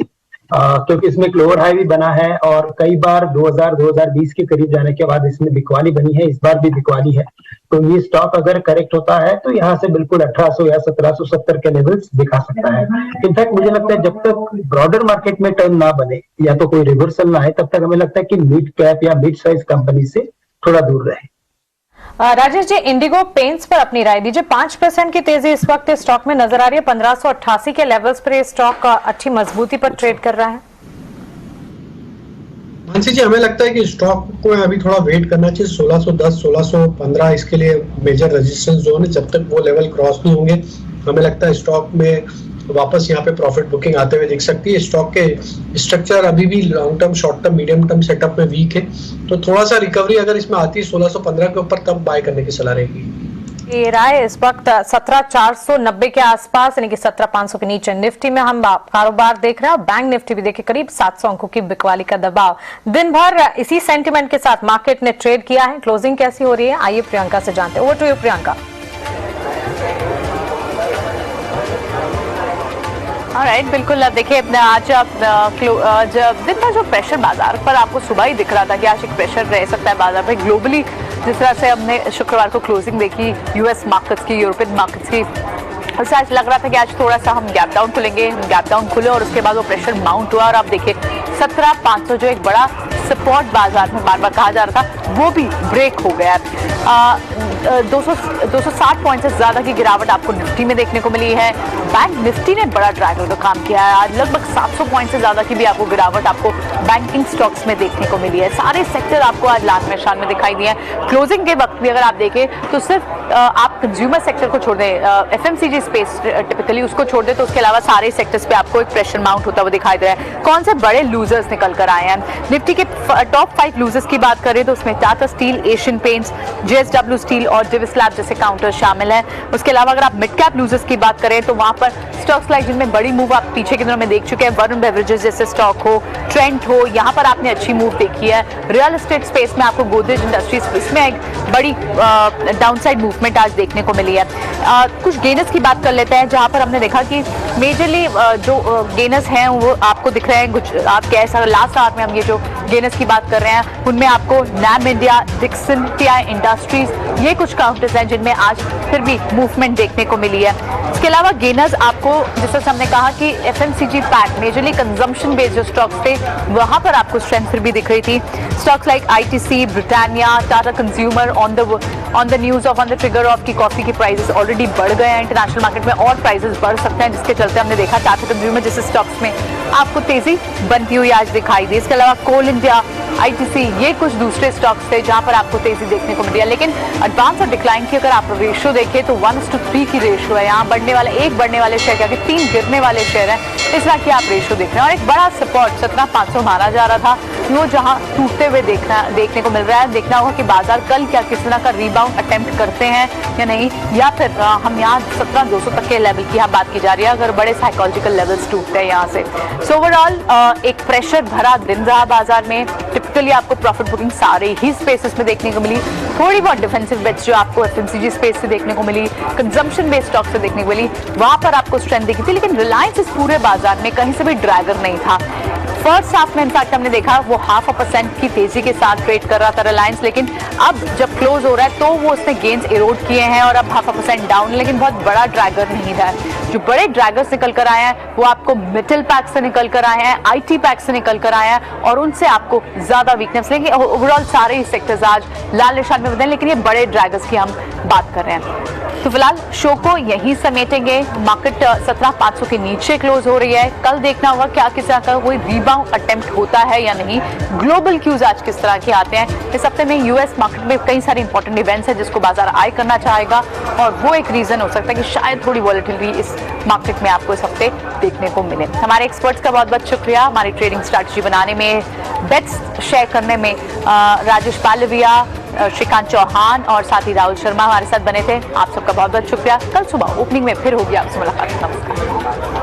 क्योंकि इसमें एक लोअर हाई भी बना है और कई बार 2000-2020 के करीब जाने के बाद इसमें बिकवाली बनी है। इस बार भी बिकवाली है, तो ये स्टॉक अगर करेक्ट होता है तो यहाँ से बिल्कुल 1800 या 1770 के लेवल्स दिखा सकता है। इनफैक्ट मुझे लगता है जब तक ब्रॉडर मार्केट में टर्न ना बने या तो कोई रिवर्सल ना आए, तब तक हमें लगता है कि मिड कैप या मिड साइज कंपनी से थोड़ा दूर रहे। राजेश जी, इंडिगो पेंट्स पर अपनी राय दीजिए। 5% की तेजी इस वक्त स्टॉक में नजर आ रही है। 1588 के लेवल्स पर स्टॉक अच्छी मजबूती पर ट्रेड कर रहा है। मानसी जी, हमें लगता है कि स्टॉक को अभी थोड़ा वेट करना चाहिए। 1610 1615 इसके लिए मेजर रेजिस्टेंस जोन है। जब तक वो लेवल क्रॉस नहीं होंगे हमें लगता है स्टॉक में वापस यहाँ पे प्रॉफिट बुकिंग आते हुए दिख सकती है। स्टॉक के स्ट्रक्चर अभी भी long term, short term, medium term setup में वीक है, तो थोड़ा सा रिकवरी अगर इसमें आती है 1615 के ऊपर तब बाय करने की सलाह रहेगी। ये राय इस वक्त 17490 के आसपास, यानी कि 17500 के नीचे। निफ्टी में हम कारोबार देख रहे हैं और बैंक निफ्टी भी देखिए करीब 700 अंकों की बिकवाली का दबाव। दिन भर इसी सेंटिमेंट के साथ मार्केट ने ट्रेड किया है। क्लोजिंग कैसी हो रही है, आइए प्रियंका से जानते हैं। Over to you Priyanka. Alright, बिल्कुल। अब देखिए आज दिन का जो प्रेशर बाजार पर आपको सुबह ही दिख रहा था कि आज एक प्रेशर रह सकता है बाजार में ग्लोबली। जिस तरह से हमने शुक्रवार को क्लोजिंग देखी यूएस मार्केट्स की, यूरोपियन मार्केट्स की, उससे आज लग रहा था कि आज थोड़ा सा हम गैप डाउन खुलेंगे। गैप डाउन खुले और उसके बाद वो प्रेशर माउंट हुआ और आप देखिए 17500 जो एक बड़ा सपोर्ट बाजार में बार बार कहा जा रहा था वो भी ब्रेक हो गया। 260 पॉइंट से ज्यादा की गिरावट आपको निफ्टी में देखने को मिली है। बैंक निफ्टी ने बड़ा ड्रैगर का काम किया है। आज लगभग 700 पॉइंट से ज्यादा की भी आपको गिरावट आपको बैंकिंग स्टॉक्स में देखने को मिली है। सारे सेक्टर आपको आज लाल निशान में दिखाई दिए हैं। क्लोजिंग के वक्त भी अगर आप देखें तो सिर्फ आप कंज्यूमर सेक्टर को छोड़ दें, एफएमसीजी स्पेस टिपिकली उसको छोड़ दें, तो उसके अलावा सारे सेक्टर्स पे आपको एक प्रेशर माउंट होता हुआ दिखाई दे रहा है। कौन से बड़े लूजर्स निकल कर आए हैं? निफ्टी के टॉप 5 लूजर्स की बात करें तो उसमें Tata steel, Asian paints, JSW steel और डिविस लैब जैसे काउंटर शामिल हैं। उसके अलावा अगर आप मिड कैप लूजर्स की बात करें तो वहां पर स्टॉक्स लाइक जिनमें बड़ी मूव आप पीछे के दिनों में देख चुके हैं, वरुण बेवरेजेस जैसे स्टॉक हो, ट्रेंट हो, यहाँ पर आपने अच्छी मूव देखी है। रियल एस्टेट स्पेस में आपको गोदरेज इंडस्ट्रीज, इसमें एक बड़ी डाउनसाइड मूवमेंट आज देखने को मिली है। कुछ गेनर्स की बात कर लेते हैं जहां पर हमने देखा कि मेजरली जो गेनर्स हैं वो आपको दिख रहे हैं। कुछ आप कैसा लास्ट आवर में हम ये जो गेनर्स की बात कर रहे हैं उनमें आपको NAM India, Dixon, TI Industries, ये कुछ काउंटर्स हैं जिनमें आज फिर भी मूवमेंट देखने को मिली है। इसके अलावा गेनर्स आपको, जैसे हमने कहा कि FMCG pack majorly consumption based जो स्टॉक्स थे वहां पर आपको स्ट्रेंथ फिर भी दिख रही थी। Stocks like ITC, Britannia, Tata consumer on the news of on the trigger of की कॉफी की प्राइसेस ऑलरेडी बढ़ गए हैं इंटरनेशनल मार्केट में और प्राइसेस बढ़ सकते हैं, जिसके चलते हमने देखा टाटा कंज्यूमर जैसे स्टॉक्स में आपको तेजी बनती हुई आज दिखाई दी। इसके अलावा कोल इंडिया, आईटीसी, ये कुछ दूसरे स्टॉक्स थे जहां पर आपको तेजी देखने को मिली है। लेकिन एडवांस और डिक्लाइन की अगर आप रेशियो देखें तो 1:3 की रेशियो है। यहाँ एक बढ़ने वाले शेयर क्या 3 गिरने वाले शेयर हैं, इस तरह की आप रेशियो देख रहे हैं। और एक बड़ा सपोर्ट 17500 माना जा रहा था, वो जहां टूटते हुए देखने को मिल रहा है। देखना होगा कि बाजार कल क्या किस तरह का रीबाउंड अटेम्प्ट करते हैं या नहीं, या फिर हम यहाँ 17200 तक के लेवल की यहाँ बात की जा रही है अगर बड़े साइकोलॉजिकल लेवल्स टूटते हैं यहाँ से। सो ओवरऑल एक प्रेशर भरा दिन रहा बाजार में। बेसिकली आपको प्रॉफिट बुकिंग सारे ही स्पेसेस में देखने को मिली। थोड़ी बहुत डिफेंसिव बेट्स जो आपको एफएमसीजी स्पेस से देखने को मिली, कंजम्पशन बेस्ड स्टॉक से देखने को मिली, वहां पर आपको स्ट्रेंथ दिखी थी। लेकिन रिलायंस इस पूरे बाजार में कहीं से भी ड्रैगर नहीं था। फर्स्ट हाफ में इनफैक्ट हमने देखा वो 0.5% की तेजी के साथ ट्रेड कर रहा था रिलायंस, लेकिन अब जब क्लोज हो रहा है तो वो उसने गेन्स इरोड किए हैं और अब 0.5% डाउन, लेकिन बहुत बड़ा ड्रैगर नहीं था। जो बड़े ड्रैगर्स निकल कर आए हैं वो आपको मेटल पैक से निकल कर आए हैं, आईटी पैक से निकल कर आए हैं और उनसे आपको ज्यादा वीकनेस लेंगे। ओवरऑल सारे ही सेक्टर्स आज लाल निशान में बदले, लेकिन ये बड़े ड्रैगर्स की हम बात कर रहे हैं। तो फिलहाल शो को यहीं समेटेंगे। मार्केट 17,500 के नीचे क्लोज हो रही है। कल देखना होगा क्या किसी का कोई रीबाउंड अटेम्प्ट होता है या नहीं। ग्लोबल क्यूज आज किस तरह के आते हैं। इस हफ्ते में यूएस मार्केट में कई सारे इंपॉर्टेंट इवेंट्स हैं जिसको बाजार आई करना चाहेगा और वो एक रीजन हो सकता है कि शायद थोड़ी वॉलेटिलिटी इस मार्केट में आपको इस हफ्ते देखने को मिले। हमारे एक्सपर्ट्स का बहुत बहुत शुक्रिया। हमारी ट्रेडिंग स्ट्रैटेजी बनाने में, बेट्स शेयर करने में राजेश पालविया, श्रीकांत चौहान और साथ ही राहुल शर्मा हमारे साथ बने थे। आप सबका बहुत बहुत शुक्रिया। कल सुबह ओपनिंग में फिर होगी आपसे मुलाकात। नमस्कार।